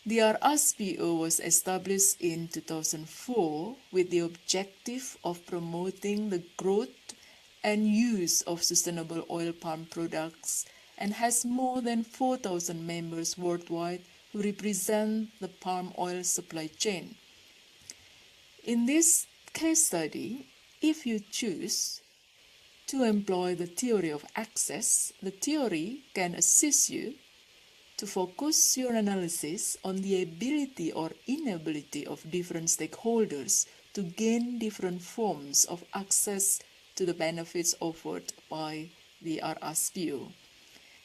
S6: The RSPO was established in 2004 with the objective of promoting the growth and use of sustainable oil palm products and has more than 4,000 members worldwide who represent the palm oil supply chain. In this case study, if you choose to employ the theory of access, the theory can assist you to focus your analysis on the ability or inability of different stakeholders to gain different forms of access to the benefits offered by the RSPO.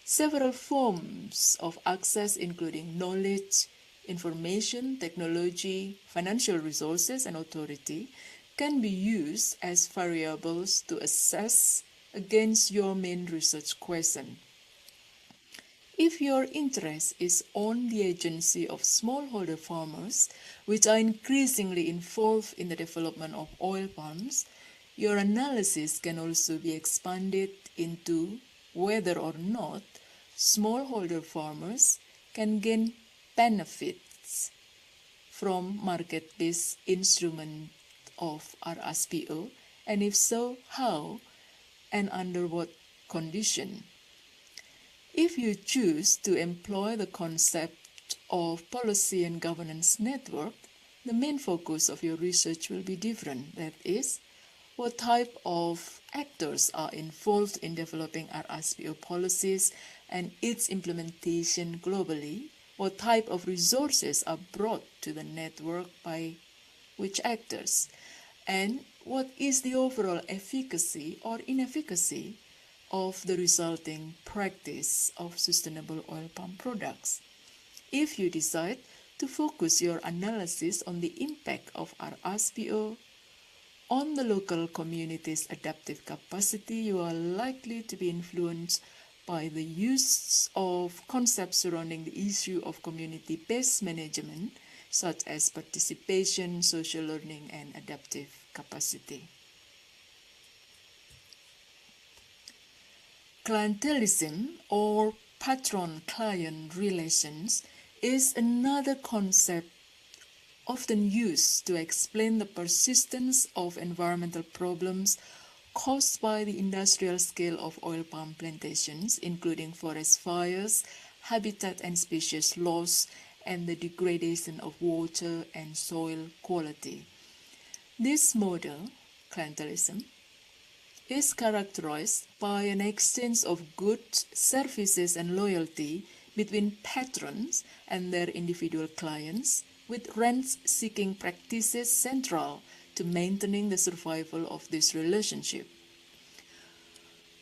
S6: Several forms of access, including knowledge, information, technology, financial resources, and authority, can be used as variables to assess against your main research question. If your interest is on the agency of smallholder farmers, which are increasingly involved in the development of oil palms, your analysis can also be expanded into whether or not smallholder farmers can gain benefits from market-based instrument of RSPO, and if so, how and under what condition. If you choose to employ the concept of policy and governance network, the main focus of your research will be different. That is, what type of actors are involved in developing RSPO policies and its implementation globally, what type of resources are brought to the network by which actors, and what is the overall efficacy or inefficacy of the resulting practice of sustainable oil palm products. If you decide to focus your analysis on the impact of RSPO on the local community's adaptive capacity, you are likely to be influenced by the use of concepts surrounding the issue of community-based management, such as participation, social learning, and adaptive capacity. Clientelism, or patron-client relations, is another concept often used to explain the persistence of environmental problems caused by the industrial scale of oil palm plantations, including forest fires, habitat and species loss, and the degradation of water and soil quality. This model, clientelism, is characterized by an exchange of goods, services, and loyalty between patrons and their individual clients, with rent-seeking practices central to maintaining the survival of this relationship.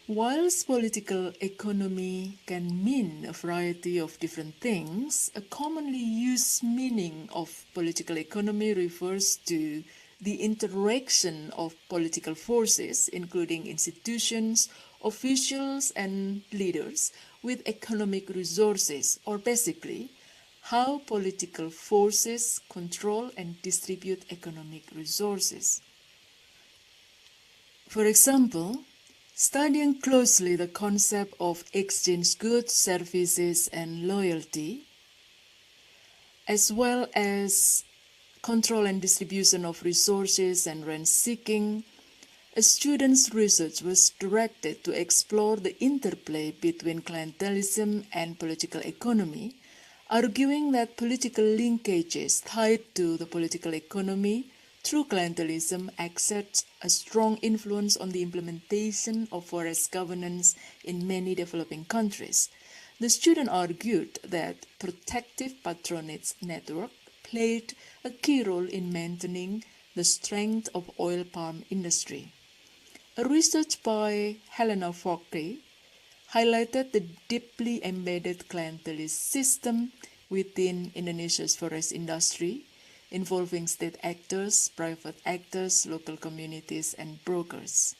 S6: Whilst political economy can mean a variety of different things, a commonly used meaning of political economy refers to the interaction of political forces, including institutions, officials, and leaders, with economic resources, or basically, how political forces control and distribute economic resources. For example, studying closely the concept of exchange goods, services, and loyalty, as well as control and distribution of resources and rent-seeking, a student's research was directed to explore the interplay between clientelism and political economy, arguing that political linkages tied to the political economy through clientelism exert a strong influence on the implementation of forest governance in many developing countries. The student argued that protective patronage network played a key role in maintaining the strength of oil palm industry. A research by Helena Faulkner highlighted the deeply embedded clientelist system within Indonesia's forest industry, involving state actors, private actors, local communities, and brokers.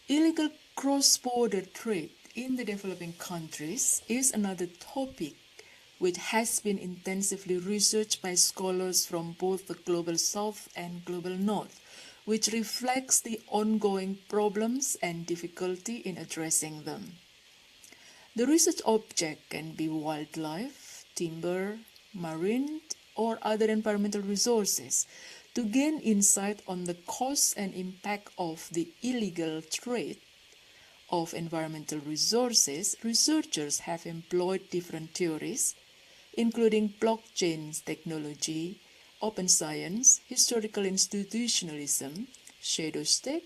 S6: Illegal cross-border trade in the developing countries is another topic which has been intensively researched by scholars from both the Global South and Global North, which reflects the ongoing problems and difficulty in addressing them. The research object can be wildlife, timber, marine, or other environmental resources. To gain insight on the cost and impact of the illegal trade of environmental resources, researchers have employed different theories, including blockchain technology, open science, historical institutionalism, shadow state,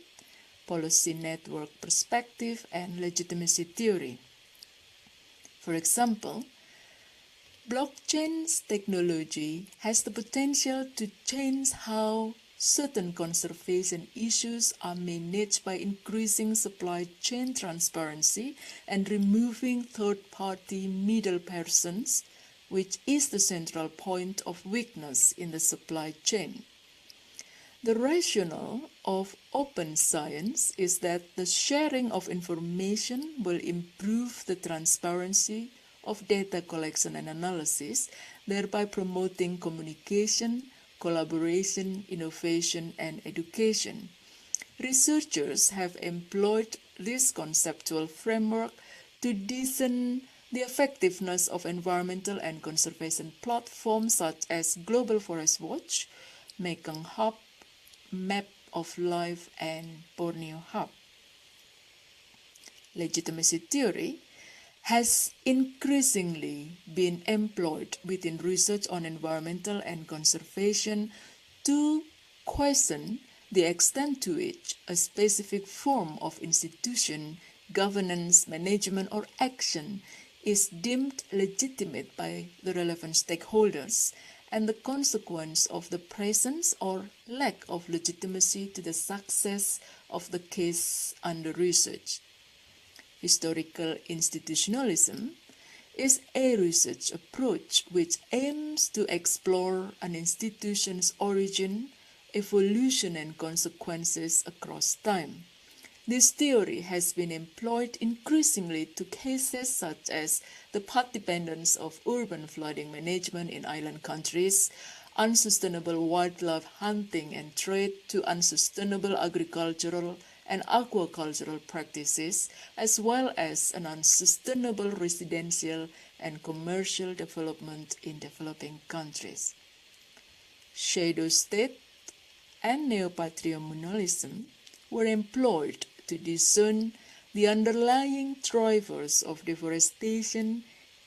S6: policy network perspective, and legitimacy theory. For example, blockchain technology has the potential to change how certain conservation issues are managed by increasing supply chain transparency and removing third-party middle persons, which is the central point of weakness in the supply chain. The rationale of open science is that the sharing of information will improve the transparency of data collection and analysis, thereby promoting communication, collaboration, innovation, and education. Researchers have employed this conceptual framework to discern the effectiveness of environmental and conservation platforms such as Global Forest Watch, Mekong Hub, Map of Life, and Borneo Hub. legitimacy theory has increasingly been employed within research on environmental and conservation to question the extent to which a specific form of institution, governance, management, or action is deemed legitimate by the relevant stakeholders, and the consequence of the presence or lack of legitimacy to the success of the case under research. Historical institutionalism is a research approach which aims to explore an institution's origin, evolution, and consequences across time. This theory has been employed increasingly to cases such as the path dependence of urban flooding management in island countries, unsustainable wildlife hunting and trade to unsustainable agricultural and aquacultural practices, as well as an unsustainable residential and commercial development in developing countries. Shadow state and neo-patrimonialism were employed to discern the underlying drivers of deforestation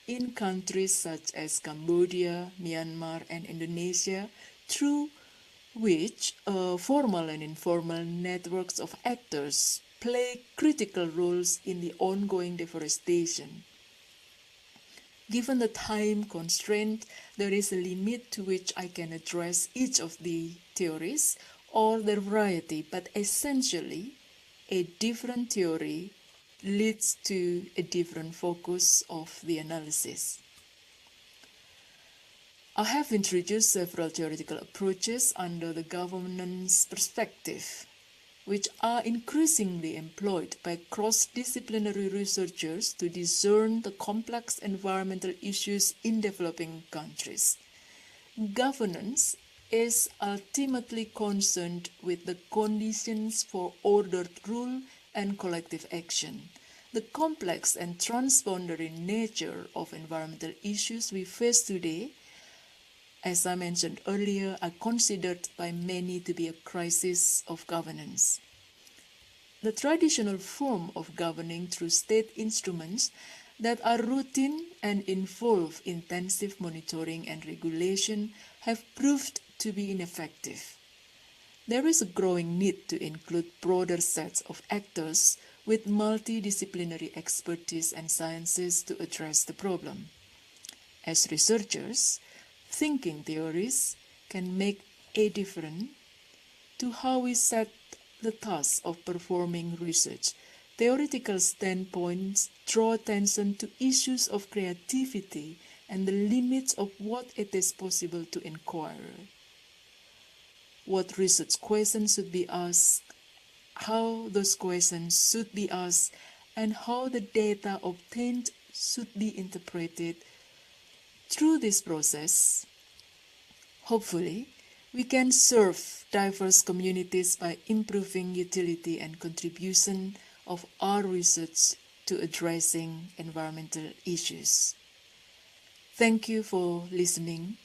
S6: in countries such as Cambodia, Myanmar, and Indonesia, through which formal and informal networks of actors play critical roles in the ongoing deforestation. Given the time constraint, there is a limit to which I can address each of the theories or their variety, but essentially, a different theory leads to a different focus of the analysis. I have introduced several theoretical approaches under the governance perspective, which are increasingly employed by cross-disciplinary researchers to discern the complex environmental issues in developing countries. Governance is ultimately concerned with the conditions for ordered rule and collective action. The complex and transboundary nature of environmental issues we face today, as I mentioned earlier, are considered by many to be a crisis of governance. The traditional form of governing through state instruments that are routine and involve intensive monitoring and regulation have proved to be ineffective. There is a growing need to include broader sets of actors with multidisciplinary expertise and sciences to address the problem. As researchers, thinking theories can make a difference to how we set the task of performing research. Theoretical standpoints draw attention to issues of creativity and the limits of what it is possible to inquire. What research questions should be asked, how those questions should be asked, and how the data obtained should be interpreted. Through this process, hopefully, we can serve diverse communities by improving utility and contribution of our research to addressing environmental issues. Thank you for listening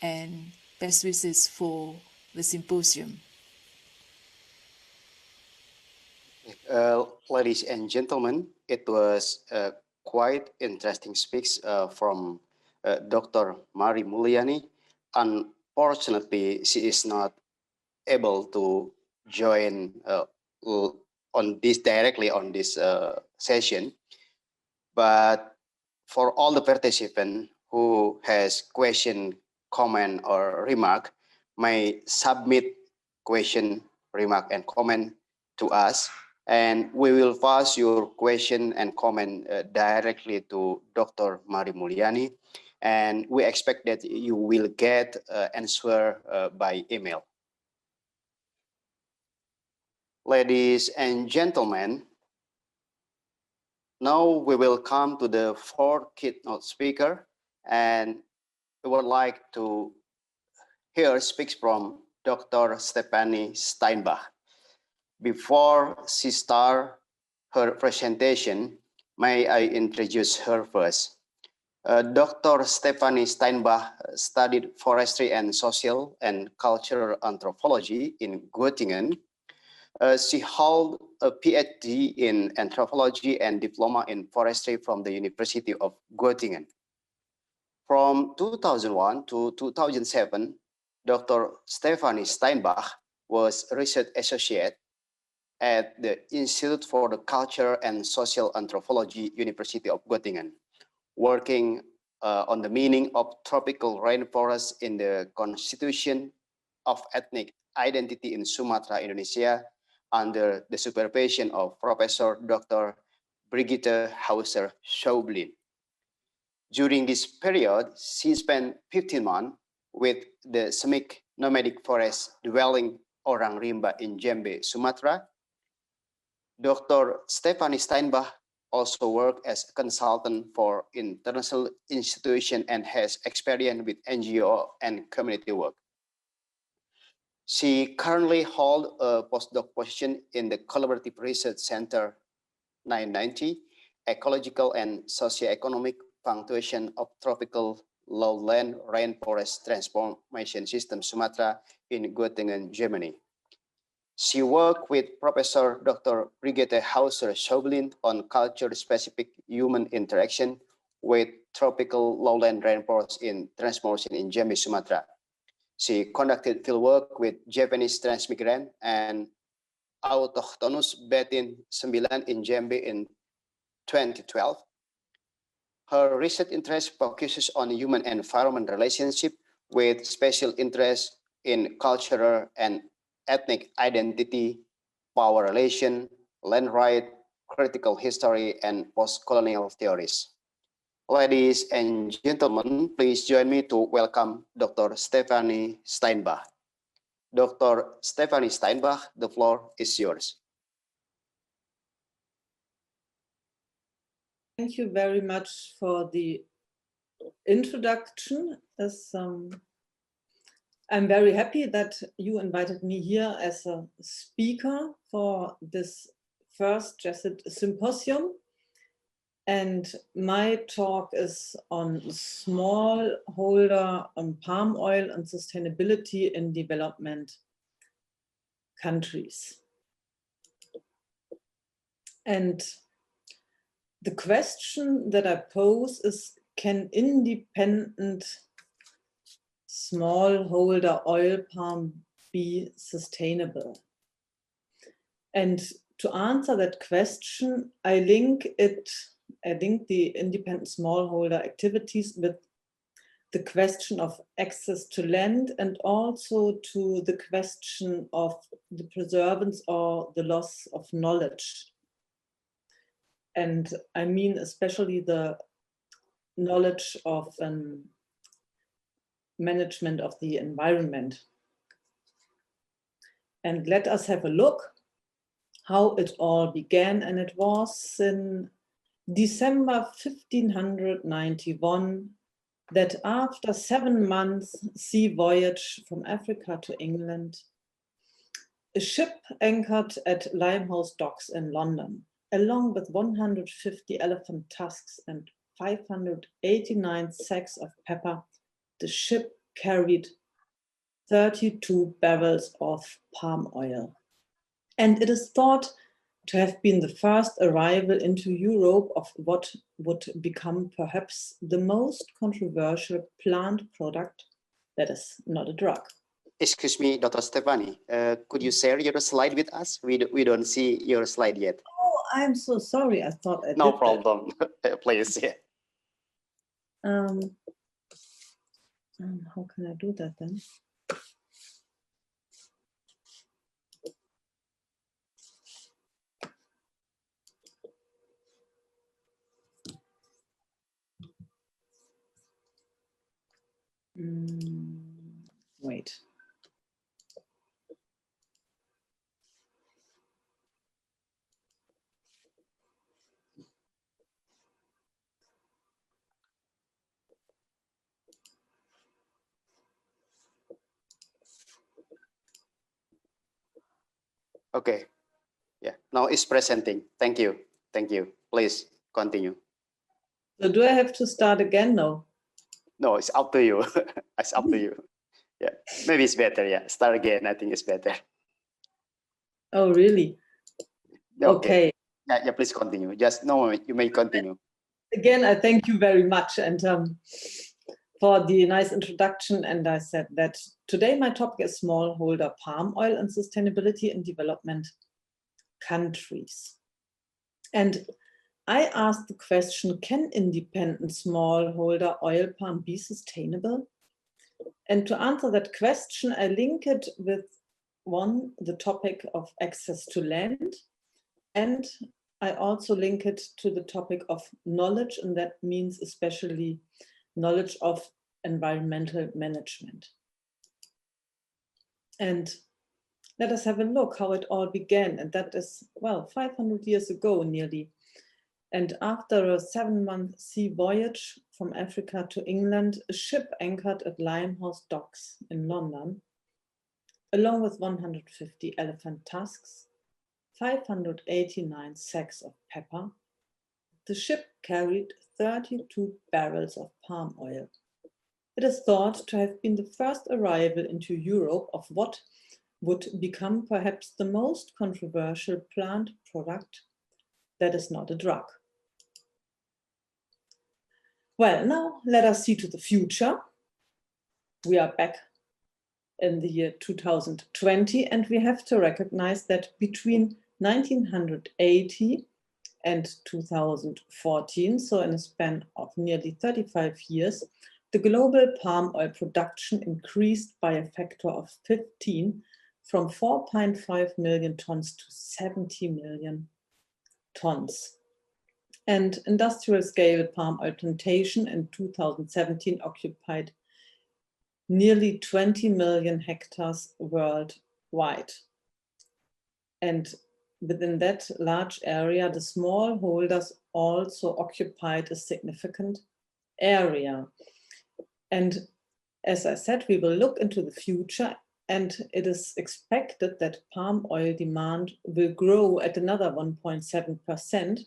S6: and best wishes for the symposium.
S3: Ladies and gentlemen, it was a quite interesting speech from Dr. Mari Mulyani. Unfortunately, she is not able to join directly on this session. But for all the participants who has question, comment, or remark, may submit question, remark, and comment to us, and we will pass your question and comment directly to Dr. Mari Mulyani, and we expect that you will get answer by email. Ladies and gentlemen, now we will come to the fourth keynote speaker, and we would like to hear speaks from Dr. Stephanie Steinbach. Before she starts her presentation, may I introduce her first. Dr. Stephanie Steinbach studied forestry and social and cultural anthropology in Göttingen. She held a PhD in anthropology and diploma in forestry from the University of Göttingen. From 2001 to 2007, Dr. Stephanie Steinbach was research associate at the Institute for the Culture and Social Anthropology, University of Göttingen, working on the meaning of tropical rainforests in the constitution of ethnic identity in Sumatra, Indonesia, under the supervision of Professor Dr. Brigitte Hauser-Schaublin. During this period, she spent 15 months with the Semik nomadic forest dwelling Orang Rimba in Jambe, Sumatra. Dr. Stephanie Steinbach also worked as a consultant for international institutions and has experience with NGO and community work. She currently holds a postdoc position in the Collaborative Research Center 990, Ecological and Socioeconomic Punctuation of Tropical Lowland Rainforest Transformation System Sumatra in Göttingen, Germany. She worked with Professor Dr. Brigitte Hauser-Schaublin on culture-specific human interaction with tropical lowland rainforests in transformation in Jambi, Sumatra. She conducted fieldwork with Japanese transmigrant and Autochthonous Betin 9 in Jambi in 2012. Her research interest focuses on human-environment relationship with special interest in cultural and ethnic identity, power relation, land right, critical history, and post-colonial theories. Ladies and gentlemen, please join me to welcome Dr. Stephanie Steinbach. Dr. Stephanie Steinbach, the floor is yours.
S7: Thank you very much for the introduction. I'm very happy that you invited me here as a speaker for this first JESSD Symposium. And my talk is on smallholder on palm oil and sustainability in development countries. And the question that I pose is, can independent smallholder oil palm be sustainable? And to answer that question, I link the independent smallholder activities with the question of access to land and also to the question of the preservance or the loss of knowledge. And I mean especially the knowledge of management of the environment. And let us have a look how it all began. And it was in December 1591 that after 7 months sea voyage from Africa to England, a ship anchored at Limehouse docks in London, along with 150 elephant tusks and 589 sacks of pepper. The ship carried 32 barrels of palm oil. And it is thought to have been the first arrival into Europe of what would become perhaps the most controversial plant product that is not a drug.
S3: Excuse me, Dr. Stephanie, could you share your slide with us? We don't see your slide yet.
S7: Oh, I'm so sorry. I thought I
S3: No
S7: did
S3: problem, please. Yeah.
S7: How can I do that then? Wait.
S3: Okay. Yeah, now it's presenting. Thank you. Thank you. Please continue.
S7: So do I have to start again? No.
S3: No, it's up to you. It's up to you. Yeah, maybe it's better. Yeah, start again. I think it's better.
S7: Oh, really? Okay.
S3: Yeah, please continue. Just no, you may continue.
S7: Again, I thank you very much and for the nice introduction. And I said that today my topic is smallholder palm oil and sustainability in development countries. And I asked the question, can independent smallholder oil palm be sustainable? And to answer that question, I link it with the topic of access to land, and I also link it to the topic of knowledge, and that means especially knowledge of environmental management. And let us have a look how it all began, and that is, well, 500 years ago nearly. And after a 7-month sea voyage from Africa to England, a ship anchored at Limehouse docks in London, along with 150 elephant tusks, 589 sacks of pepper. The ship carried 32 barrels of palm oil. It is thought to have been the first arrival into Europe of what would become perhaps the most controversial plant product that is not a drug. Well, now let us see to the future. We are back in the year 2020, and we have to recognize that between 1980 and 2014, so in a span of nearly 35 years, the global palm oil production increased by a factor of 15, from 4.5 million tons to 70 million tons. And industrial scale palm oil plantation in 2017 occupied nearly 20 million hectares worldwide. And within that large area, the smallholders also occupied a significant area. And as I said, we will look into the future, and it is expected that palm oil demand will grow at another 1.7%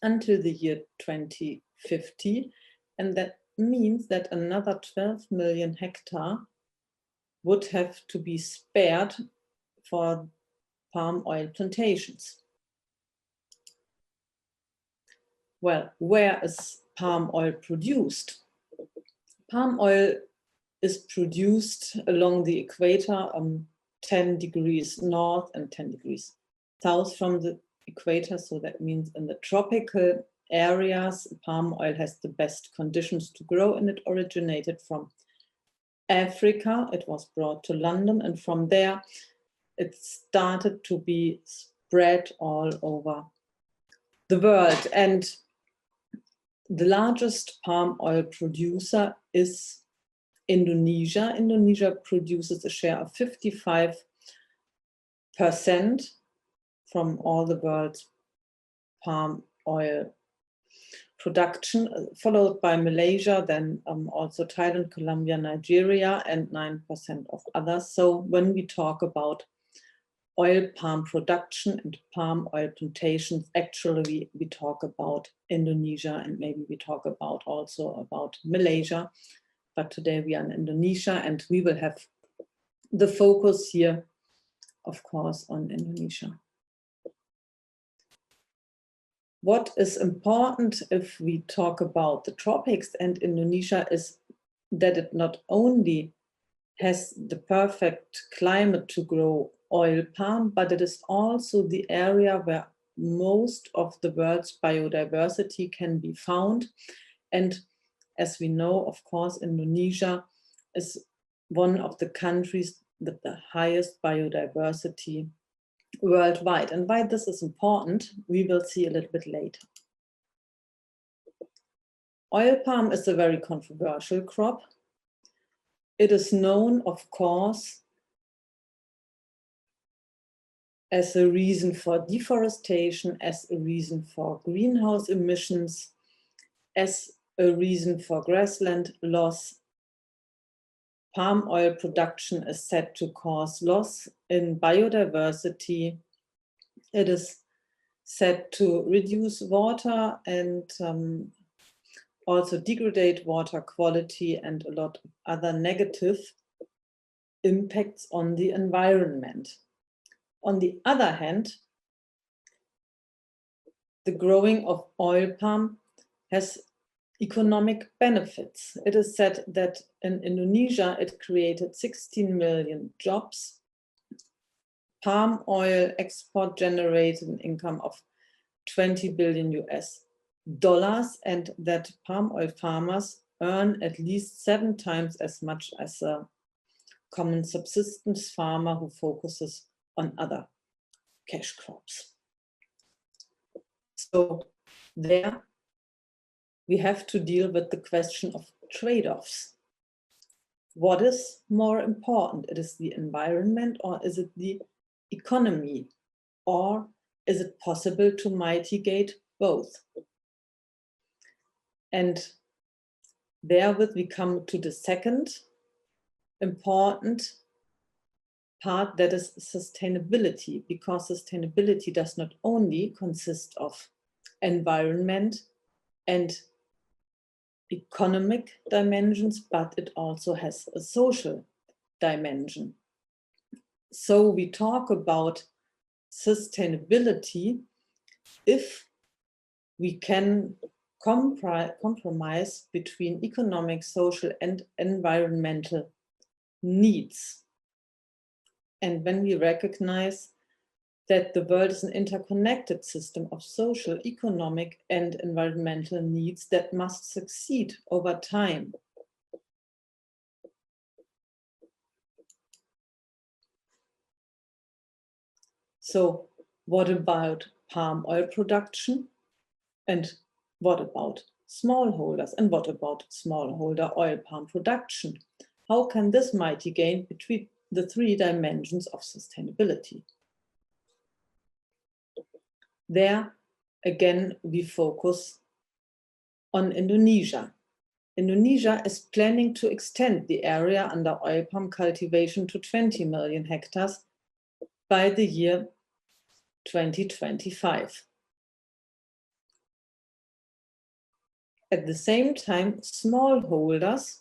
S7: until the year 2050. And that means that another 12 million hectares would have to be spared for palm oil plantations. Well, where is palm oil produced? Palm oil is produced along the equator, 10 degrees north and 10 degrees south from the equator. So that means in the tropical areas, palm oil has the best conditions to grow, and it originated from Africa. It was brought to London, and from there it started to be spread all over the world. And the largest palm oil producer is Indonesia. Indonesia produces a share of 55% from all the world's palm oil production, followed by Malaysia, then also Thailand, Colombia, Nigeria, and 9% of others. So when we talk about oil palm production and palm oil plantations, actually we talk about Indonesia, and maybe we talk about also about Malaysia. But today we are in Indonesia, and we will have the focus here, of course, on Indonesia. What is important if we talk about the tropics and Indonesia is that it not only has the perfect climate to grow oil palm, but it is also the area where most of the world's biodiversity can be found. And as we know, of course, Indonesia is one of the countries with the highest biodiversity worldwide. And why this is important, we will see a little bit later. Oil palm is a very controversial crop. It is known, of course, as a reason for deforestation, as a reason for greenhouse emissions, as a reason for grassland loss. Palm oil production is said to cause loss in biodiversity. It is said to reduce water and also degrade water quality and a lot of other negative impacts on the environment. On the other hand, the growing of oil palm has economic benefits. It is said that in Indonesia, it created 16 million jobs. Palm oil export generated an income of 20 billion US dollars, and that palm oil farmers earn at least 7 times as much as a common subsistence farmer who focuses on other cash crops. So there we have to deal with the question of trade-offs. What is more important? It is the environment, or is it the economy? Or is it possible to mitigate both? And therewith we come to the second important part, that is sustainability, because sustainability does not only consist of environment and economic dimensions, but it also has a social dimension. So we talk about sustainability if we can compromise between economic, social, and environmental needs. And when we recognize that the world is an interconnected system of social, economic, and environmental needs that must succeed over time. So what about palm oil production? And what about smallholders? And what about smallholder oil palm production? How can this mitigate between the 3 dimensions of sustainability? There, again, we focus on Indonesia. Indonesia is planning to extend the area under oil palm cultivation to 20 million hectares by the year 2025. At the same time, smallholders,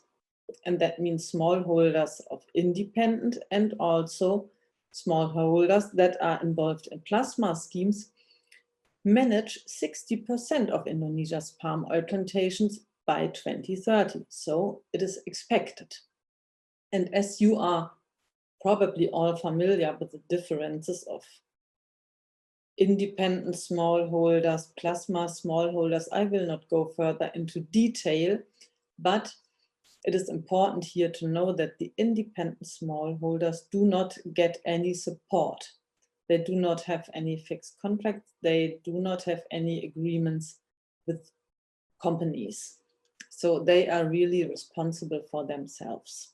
S7: and that means smallholders of independent and also smallholders that are involved in plasma schemes, manage 60% of Indonesia's palm oil plantations by 2030. So it is expected. And as you are probably all familiar with the differences of independent smallholders, plasma smallholders, I will not go further into detail, but it is important here to know that the independent smallholders do not get any support. They do not have any fixed contracts. They do not have any agreements with companies. So they are really responsible for themselves.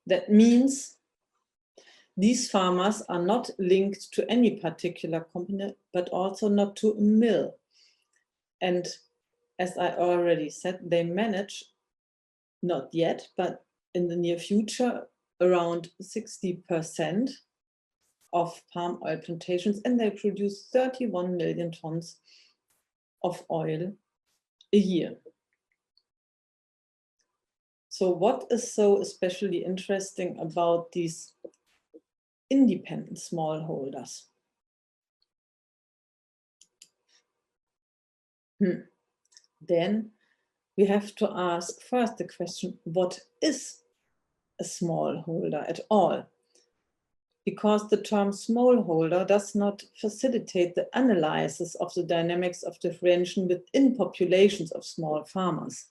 S7: That means these farmers are not linked to any particular company, but also not to a mill. And as I already said, they manage, not yet, but in the near future, around 60% of palm oil plantations, and they produce 31 million tons of oil a year. So what is so especially interesting about these independent smallholders? Then we have to ask first the question, what is a smallholder at all? Because the term smallholder does not facilitate the analysis of the dynamics of differentiation within populations of small farmers.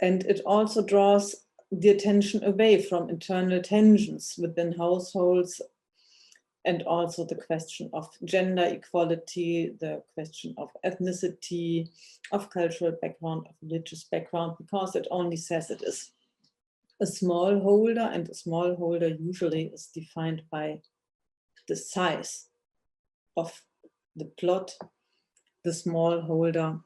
S7: And it also draws the attention away from internal tensions within households, and also the question of gender equality, the question of ethnicity, of cultural background, of religious background, because it only says it is a smallholder, and a smallholder usually is defined by the size of the plot the smallholder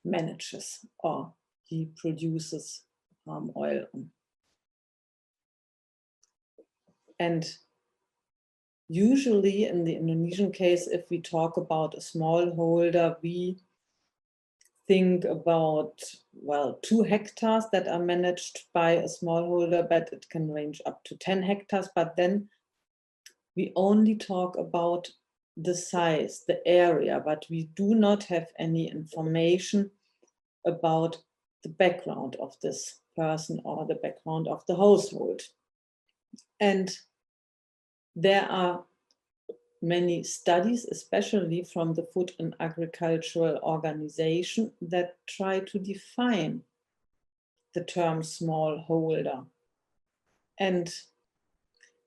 S7: manages or he produces palm oil on. And usually in the Indonesian case, if we talk about a smallholder, we think about, well, 2 hectares that are managed by a smallholder, but it can range up to 10 hectares. But then we only talk about the size, the area, but we do not have any information about the background of this person or the background of the household. And there are many studies, especially from the Food and Agricultural Organization, that try to define the term smallholder. And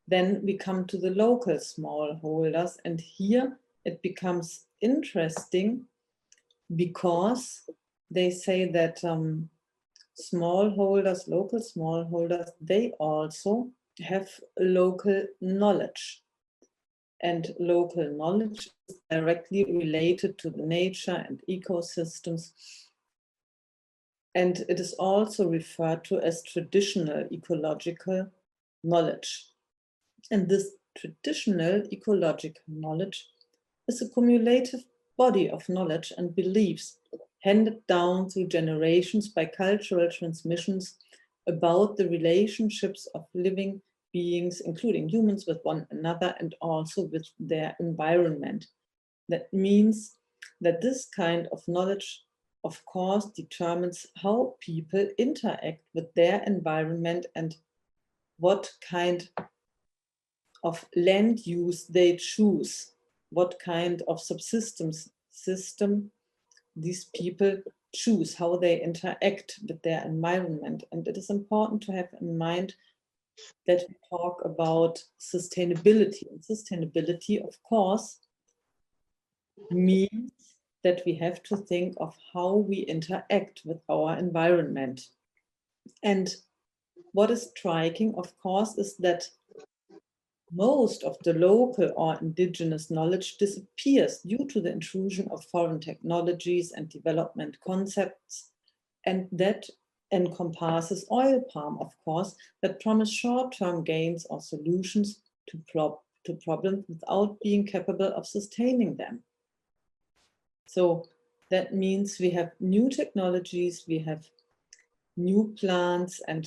S7: then we come to the local smallholders, and here it becomes interesting because they say that smallholders, local smallholders, they also have local knowledge. And local knowledge is directly related to the nature and ecosystems. And it is also referred to as traditional ecological knowledge. And this traditional ecological knowledge is a cumulative body of knowledge and beliefs handed down through generations by cultural transmissions about the relationships of living beings, including humans, with one another and also with their environment. That means that this kind of knowledge, of course, determines how people interact with their environment and what kind of land use they choose, what kind of subsistence system these people choose, how they interact with their environment. And it is important to have in mind that we talk about sustainability. And sustainability, of course, means that we have to think of how we interact with our environment. And what is striking, of course, is that most of the local or indigenous knowledge disappears due to the intrusion of foreign technologies and development concepts, and that encompasses oil palm, of course, that promise short-term gains or solutions to problems without being capable of sustaining them. So that means we have new technologies, we have new plants, and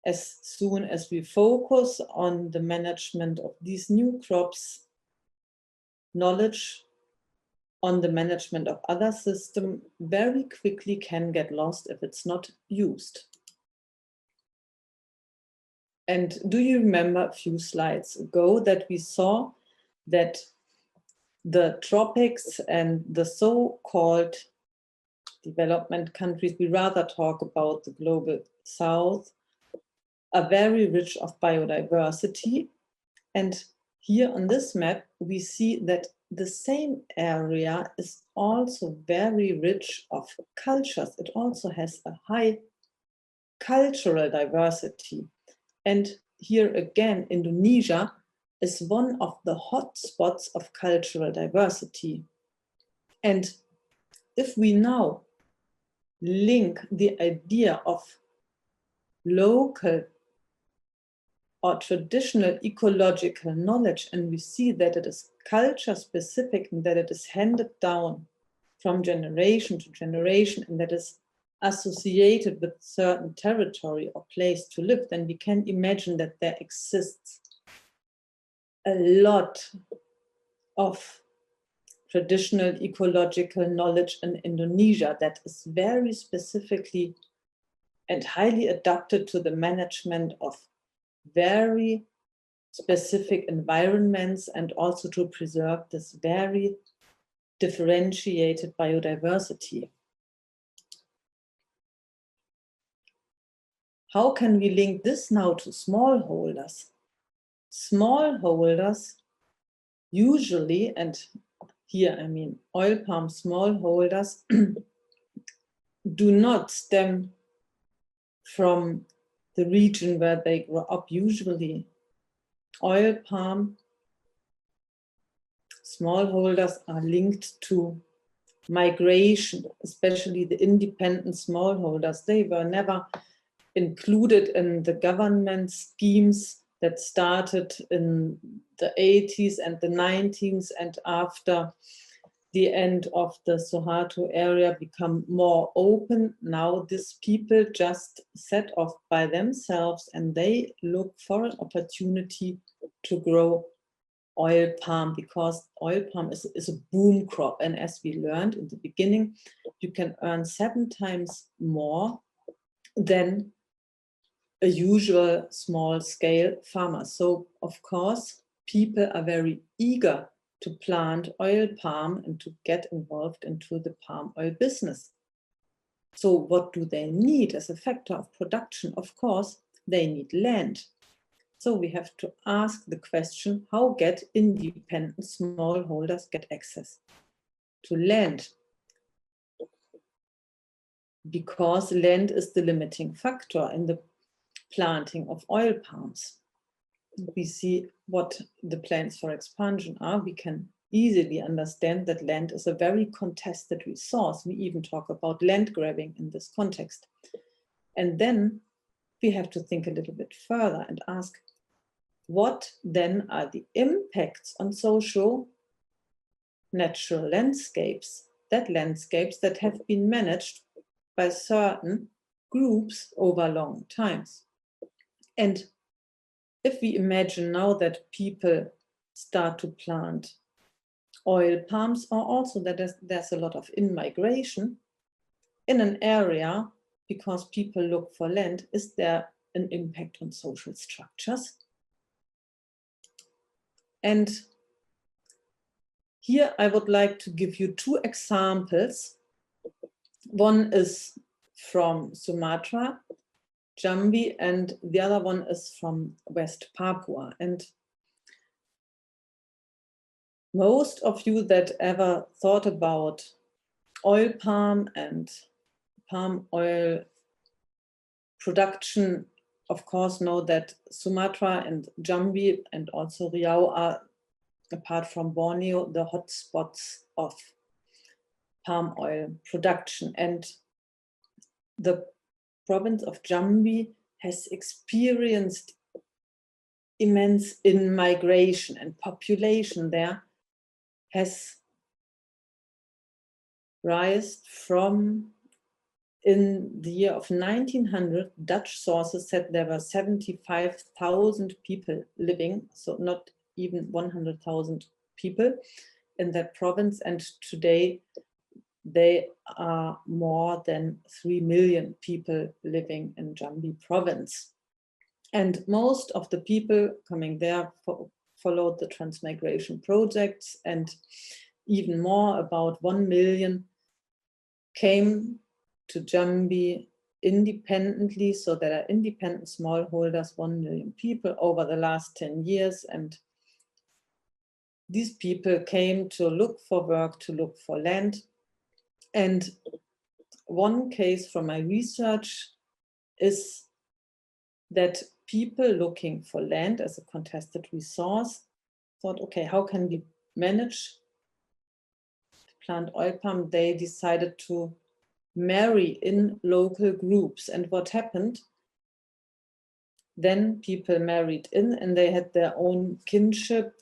S7: as soon as we focus on the management of these new crops, knowledge on the management of other systems very quickly can get lost if it's not used. And do you remember a few slides ago that we saw that the tropics and the so-called development countries, we rather talk about the global south, are very rich of biodiversity. And here on this map, we see that the same area is also very rich of cultures. It also has a high cultural diversity. And here again, Indonesia is one of the hotspots of cultural diversity. And if we now link the idea of local or traditional ecological knowledge, and we see that it is culture specific and that it is handed down from generation to generation and that is associated with certain territory or place to live, then we can imagine that there exists a lot of traditional ecological knowledge in Indonesia that is very specifically and highly adapted to the management of very specific environments and also to preserve this very differentiated biodiversity. How can we link this now to smallholders? Smallholders usually, and here I mean oil palm smallholders, do not stem from the region where they grow up. Usually oil palm smallholders are linked to migration, especially the independent smallholders. They were never included in the government schemes that started in the 80s and the 90s and after the end of the Suharto area become more open. Now these people just set off by themselves and they look for an opportunity to grow oil palm, because oil palm is a boom crop. And as we learned in the beginning, you can earn 7 times more than a usual small scale farmer. So of course, people are very eager to plant oil palm and to get involved into the palm oil business. So what do they need as a factor of production? Of course, they need land. So we have to ask the question, how get independent smallholders get access to land? Because land is the limiting factor in the planting of oil palms. We see what the plans for expansion are. We can easily understand that land is a very contested resource. We even talk about land grabbing in this context. And then we have to think a little bit further and ask, what then are the impacts on social natural landscapes that have been managed by certain groups over long times? And if we imagine now that people start to plant oil palms, or also that there's a lot of in-migration in an area because people look for land, is there an impact on social structures? And here I would like to give you 2 examples. One is from Sumatra, Jambi, and the other one is from West Papua. And most of you that ever thought about oil palm and palm oil production, of course, know that Sumatra and Jambi and also Riau are, apart from Borneo, the hotspots of palm oil production. And the province of Jambi has experienced immense in-migration, and population there has risen from, in the year of 1900, Dutch sources said there were 75,000 people living, so not even 100,000 people in that province. And today they are more than 3 million people living in Jambi province. And most of the people coming there followed the transmigration projects, and even more, about 1 million came to Jambi independently. So there are independent smallholders, 1 million people over the last 10 years. And these people came to look for work, to look for land. And one case from my research is that people looking for land as a contested resource thought, okay, how can we manage to plant oil palm? They decided to marry in local groups. And what happened? Then people married in, and they had their own kinship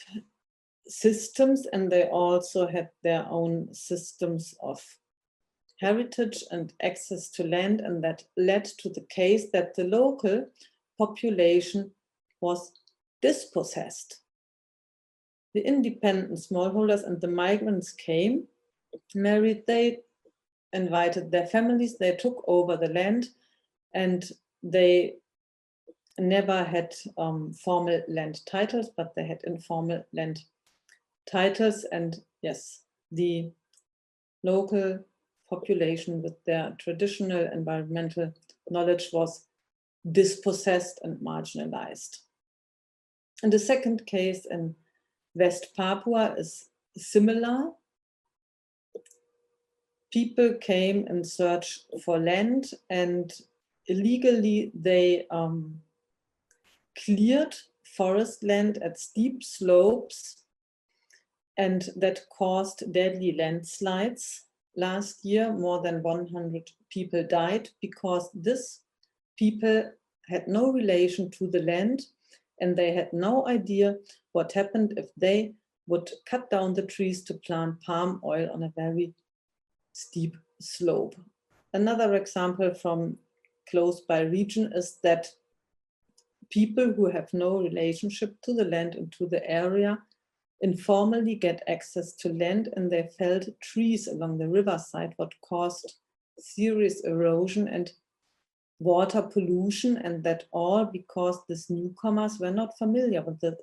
S7: systems, and they also had their own systems of heritage and access to land. And that led to the case that the local population was dispossessed. The independent smallholders and the migrants came, married, they invited their families, they took over the land, and they never had formal land titles, but they had informal land titles. And yes, the local population with their traditional environmental knowledge was dispossessed and marginalized. And the second case in West Papua is similar. People came in search for land, and illegally they cleared forest land at steep slopes, and that caused deadly landslides. Last year, more than 100 people died because these people had no relation to the land, and they had no idea what happened if they would cut down the trees to plant palm oil on a very steep slope. Another example from close by region is that people who have no relationship to the land and to the area informally get access to land, and they felled trees along the riverside, what caused serious erosion and water pollution, and that all because these newcomers were not familiar with the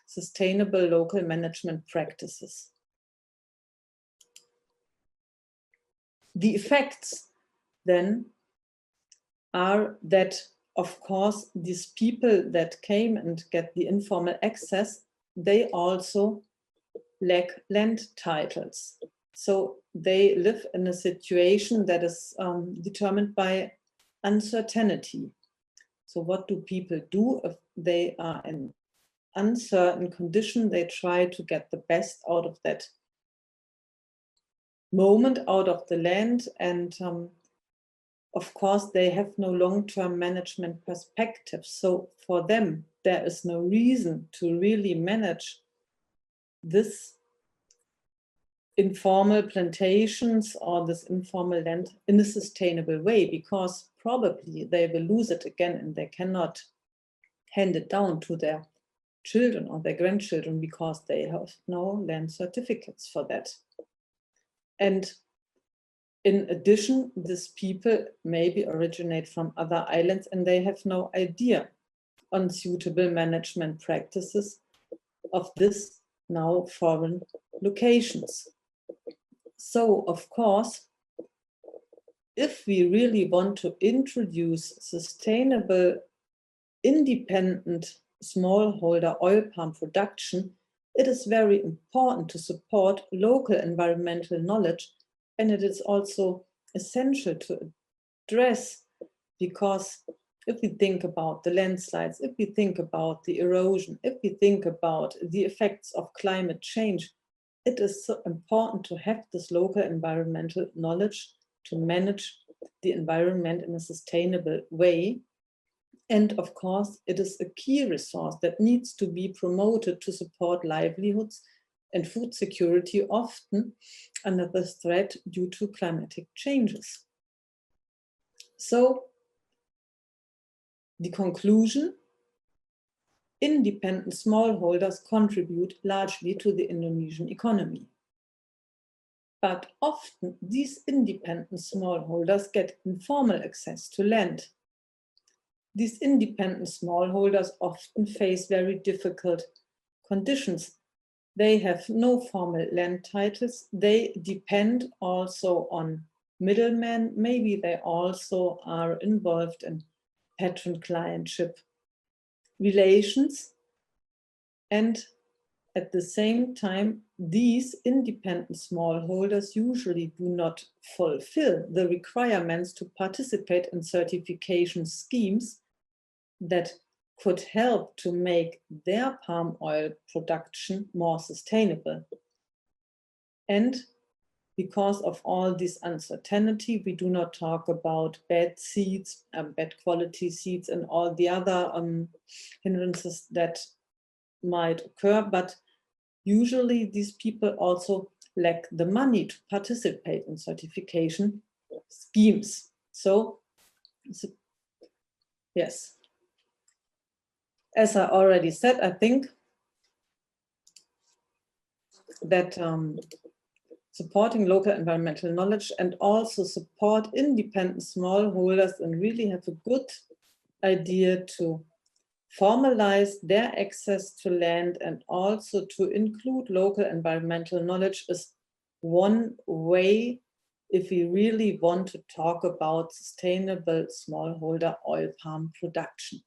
S7: sustainable local management practices. The effects then are that, of course, these people that came and get the informal access, they also lack land titles. So they live in a situation that is determined by uncertainty. So what do people do if they are in uncertain condition? They try to get the best out of that moment, out of the land, and of course they have no long-term management perspective. So for them, there is no reason to really manage this informal plantations or this informal land in a sustainable way, because probably they will lose it again and they cannot hand it down to their children or their grandchildren because they have no land certificates for that. And in addition, these people maybe originate from other islands and they have no idea on suitable management practices of this now foreign locations. So, of course, if we really want to introduce sustainable, independent smallholder oil palm production, it is very important to support local environmental knowledge, and it is also essential to address, because if we think about the landslides, if we think about the erosion, if we think about the effects of climate change, it is so important to have this local environmental knowledge to manage the environment in a sustainable way. And of course, it is a key resource that needs to be promoted to support livelihoods and food security, often under the threat due to climatic changes. So, the conclusion: independent smallholders contribute largely to the Indonesian economy. But often these independent smallholders get informal access to land. These independent smallholders often face very difficult conditions. They have no formal land titles. They depend also on middlemen. Maybe they also are involved in patron-clientship relations. And at the same time, these independent smallholders usually do not fulfill the requirements to participate in certification schemes that could help to make their palm oil production more sustainable. And because of all this uncertainty, we do not talk about bad seeds, bad quality seeds, and all the other hindrances that might occur, but usually these people also lack the money to participate in certification schemes. So, yes. As I already said, I think that supporting local environmental knowledge and also support independent smallholders and really have a good idea to formalize their access to land and also to include local environmental knowledge is one way if we really want to talk about sustainable smallholder oil palm production.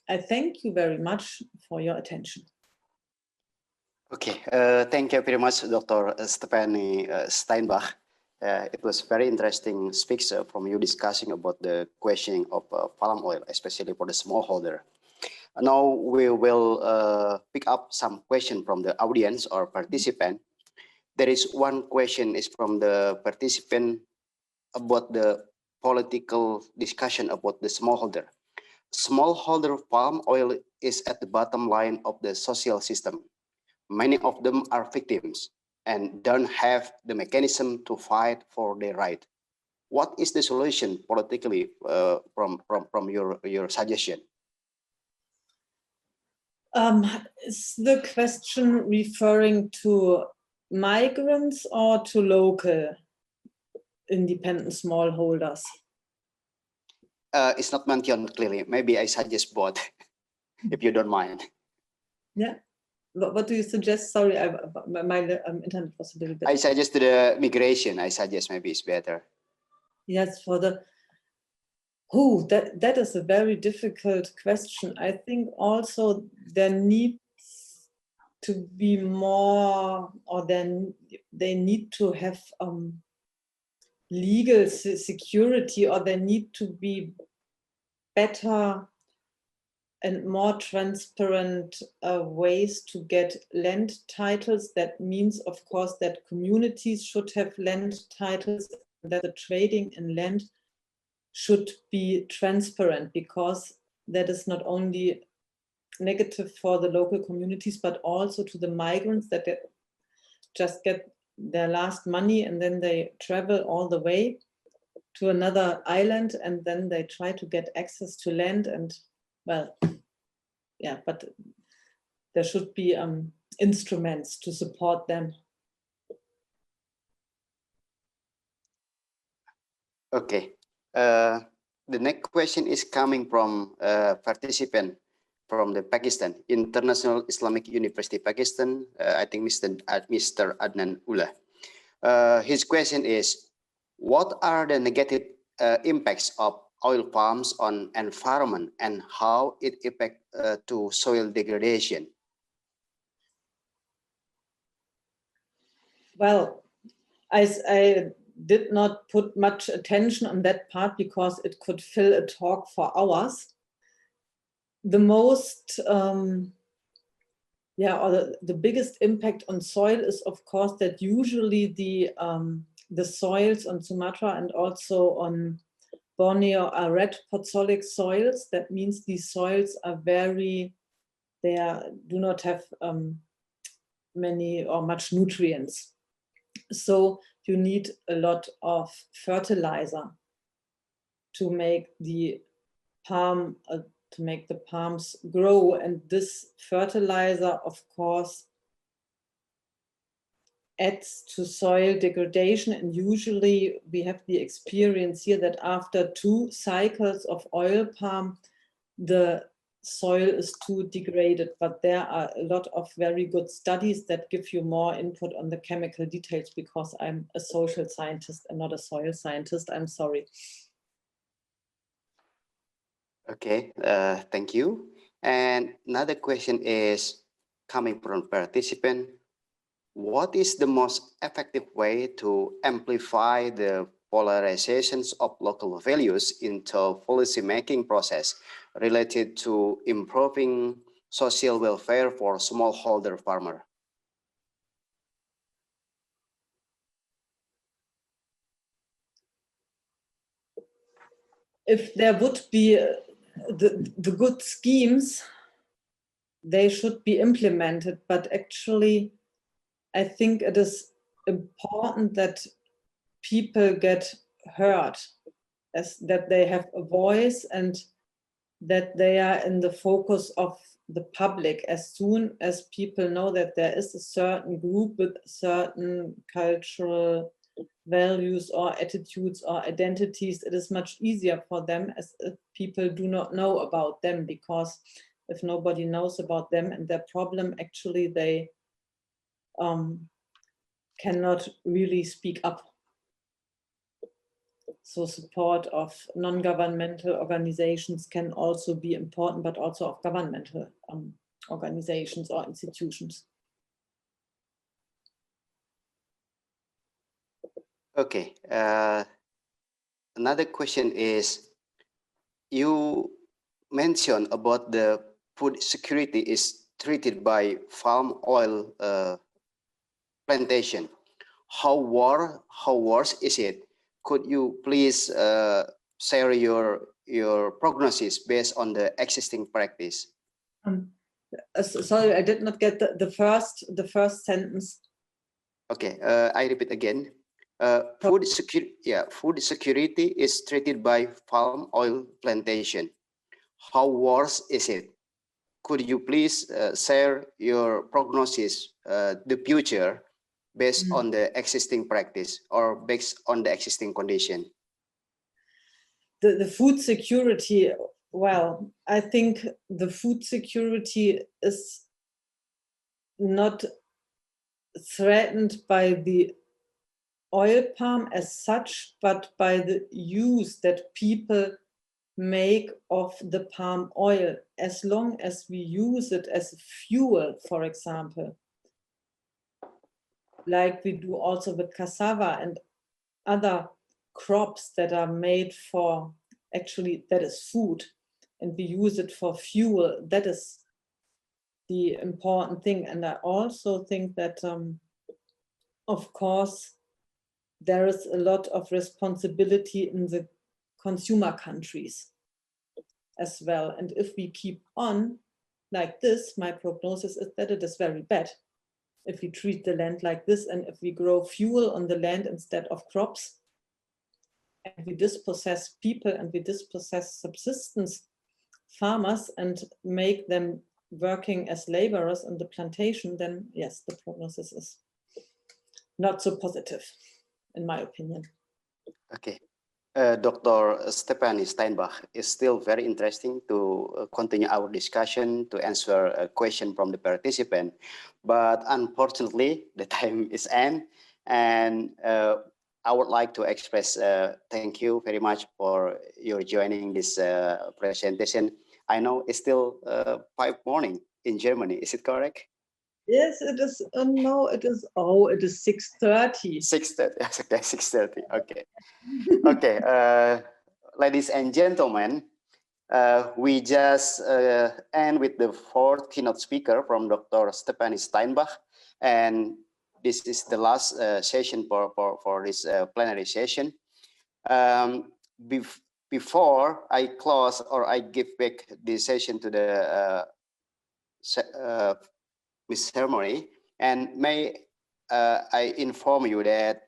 S7: I thank you very much for your attention.
S3: Okay, thank you very much, Dr. Stephanie Steinbach. It was very interesting speech from you discussing about the questioning of palm oil, especially for the smallholder. Now we will pick up some question from the audience or participant. There is one question is from the participant about the political discussion about the smallholder. Smallholder palm oil is at the bottom line of the social system. Many of them are victims and don't have the mechanism to fight for their right. What is the solution politically from your suggestion?
S7: Is the question referring to migrants or to local independent smallholders?
S3: It's not mentioned clearly. Maybe I suggest both, if you don't mind.
S7: Yeah. What do you suggest? Sorry, my internet was a little bit.
S3: I suggest the migration. I suggest maybe it's better.
S7: Yes, for the. Oh, that is a very difficult question. I think also there needs to be more, or then they need to have legal security, or there need to be better and more transparent ways to get land titles. That means, of course, that communities should have land titles, that the trading in land should be transparent, because that is not only negative for the local communities, but also to the migrants, that they just get their last money and then they travel all the way to another island and then they try to get access to land. And well, yeah, but there should be instruments to support them.
S3: Okay. The next question is coming from a participant from the Pakistan, International Islamic University, Pakistan. I think Mr. Adnan Ullah. His question is, what are the negative impacts of oil palms on environment and how it affects to soil degradation?
S7: Well, I did not put much attention on that part because it could fill a talk for hours. The most, or the biggest impact on soil is, of course, that usually the soils on Sumatra and also on Borneo are red pozzolic soils. That means these soils are do not have many or much nutrients. So you need a lot of fertilizer to make the palms grow, and this fertilizer, of course, adds to soil degradation. And usually we have the experience here that after 2 cycles of oil palm, the soil is too degraded. But there are a lot of very good studies that give you more input on the chemical details, because I'm a social scientist and not a soil scientist. I'm sorry.
S3: Okay, thank you. And another question is coming from participant. What is the most effective way to amplify the polarizations of local values into policy-making process related to improving social welfare for smallholder farmer?
S7: If there would be the good schemes, they should be implemented, but actually I think it is important that people get heard, as that they have a voice and that they are in the focus of the public. As soon as people know that there is a certain group with certain cultural values or attitudes or identities, it is much easier for them, as if people do not know about them, because if nobody knows about them and their problem, actually they cannot really speak up. So support of non-governmental organizations can also be important, but also of governmental organizations or institutions.
S3: Okay, another question is, you mentioned about the food security is treated by palm oil plantation. How worse is it? Could you please share your prognosis based on the existing practice?
S7: Sorry, I did not get the first sentence.
S3: Okay, I repeat again. Food security is treated by palm oil plantation. How worse is it? Could you please share your prognosis, the future, based on the existing practice or based on the existing condition?
S7: The food security, well, I think the food security is not threatened by the oil palm as such, but by the use that people make of the palm oil. As long as we use it as fuel, for example, like we do also with cassava and other crops that are made for, actually that is food, and we use it for fuel, that is the important thing. And I also think that of course there is a lot of responsibility in the consumer countries as well. And if we keep on like this, my prognosis is that it is very bad. If we treat the land like this, and if we grow fuel on the land instead of crops, and we dispossess people and we dispossess subsistence farmers and make them working as laborers in the plantation, then yes, the prognosis is not so positive, in my opinion.
S3: Okay. Dr. Stephanie Steinbach, is still very interesting to continue our discussion, to answer a question from the participant. But unfortunately, the time is end. And I would like to express thank you very much for your joining this presentation. I know it's still 5 morning in Germany. Is it correct?
S7: Yes, it is. No, it is. Oh, it is 6:30.
S3: 6:30. Okay, 6:30. Okay. Okay. Ladies and gentlemen, we just end with the fourth keynote speaker from Dr. Stephanie Steinbach, and this is the last session for this plenary session. Before I close or I give back the session to the Ms. Ceremony, and may I inform you that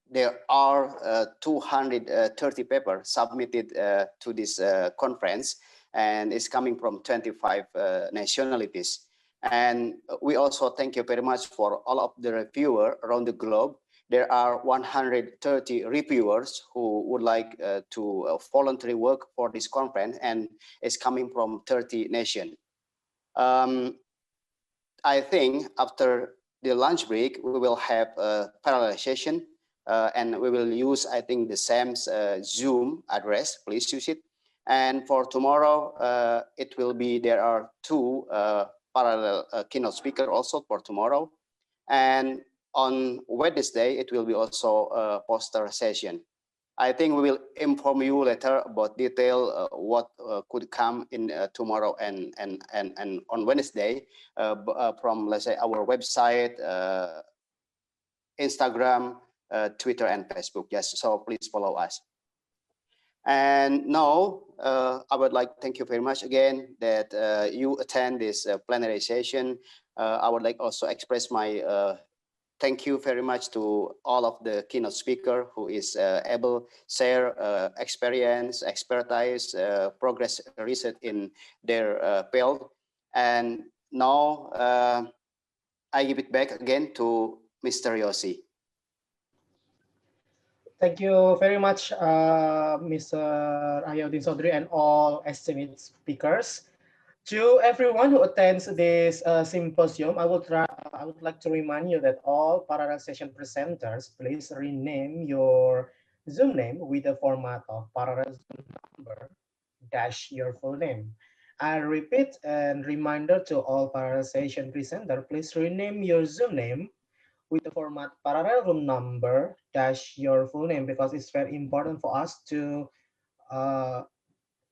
S3: there are 230 papers submitted to this conference, and it's coming from 25 nationalities. And we also thank you very much for all of the reviewers around the globe. There are 130 reviewers who would like to voluntarily work for this conference, and it's coming from 30 nations. I think after the lunch break, we will have a parallel session, and we will use, I think, the same Zoom address. Please use it. And for tomorrow, it will be, there are 2 parallel keynote speakers also for tomorrow. And on Wednesday, it will be also a poster session. I think we will inform you later about detail what could come in tomorrow and on Wednesday from, let's say, our website, Instagram, Twitter, and Facebook. Yes, so please follow us. And now I would like to thank you very much again that you attend this plenary session. I would like also express my thank you very much to all of the keynote speaker who is able to share experience, expertise, progress research in their field. And now I give it back again to Mr. Yossi.
S1: Thank you very much, Mr. Ayodin Sodri and all esteemed speakers. To everyone who attends this symposium, I would like to remind you that all parallel session presenters, please rename your Zoom name with the format of parallel Zoom number dash your full name. I repeat and reminder to all parallel session presenter, please rename your Zoom name with the format parallel room number dash your full name, because it's very important for us to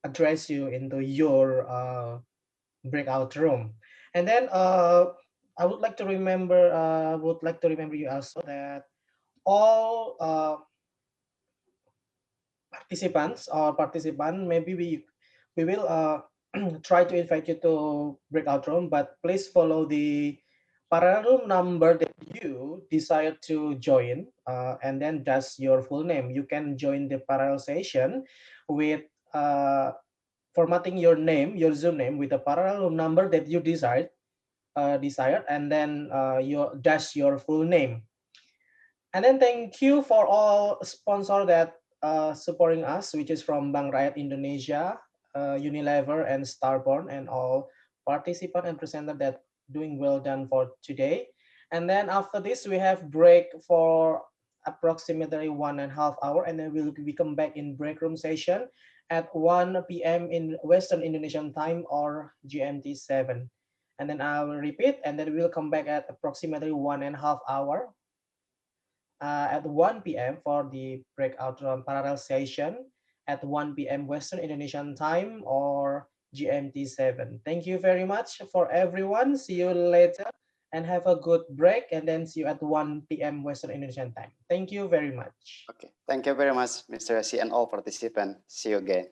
S1: address you into your breakout room. And then I would like to remember you also that all participants maybe we will try to invite you to breakout room, but please follow the parallel room number that you decide to join, and then that's your full name. You can join the parallel session with formatting your name, your Zoom name, with a parallel room number that you desired, and then your full name. And then thank you for all sponsor that supporting us, which is from Bank Rakyat Indonesia, Unilever, and Starborn, and all participant and presenter that doing well done for today. And then after this, we have break for approximately 1.5 hours, and then we come back in break room session at 1 p.m. in Western Indonesian time or GMT 7. And then I will repeat, and then we'll come back at approximately 1.5 hours at 1 p.m. for the breakout room parallel session at 1 p.m. Western Indonesian time or GMT 7. Thank you very much for everyone. See you later and have a good break, and then see you at 1 p.m. Western Indonesian time. Thank you very much.
S3: Okay, thank you very much, Mr. Yassi, and all participants. See you again.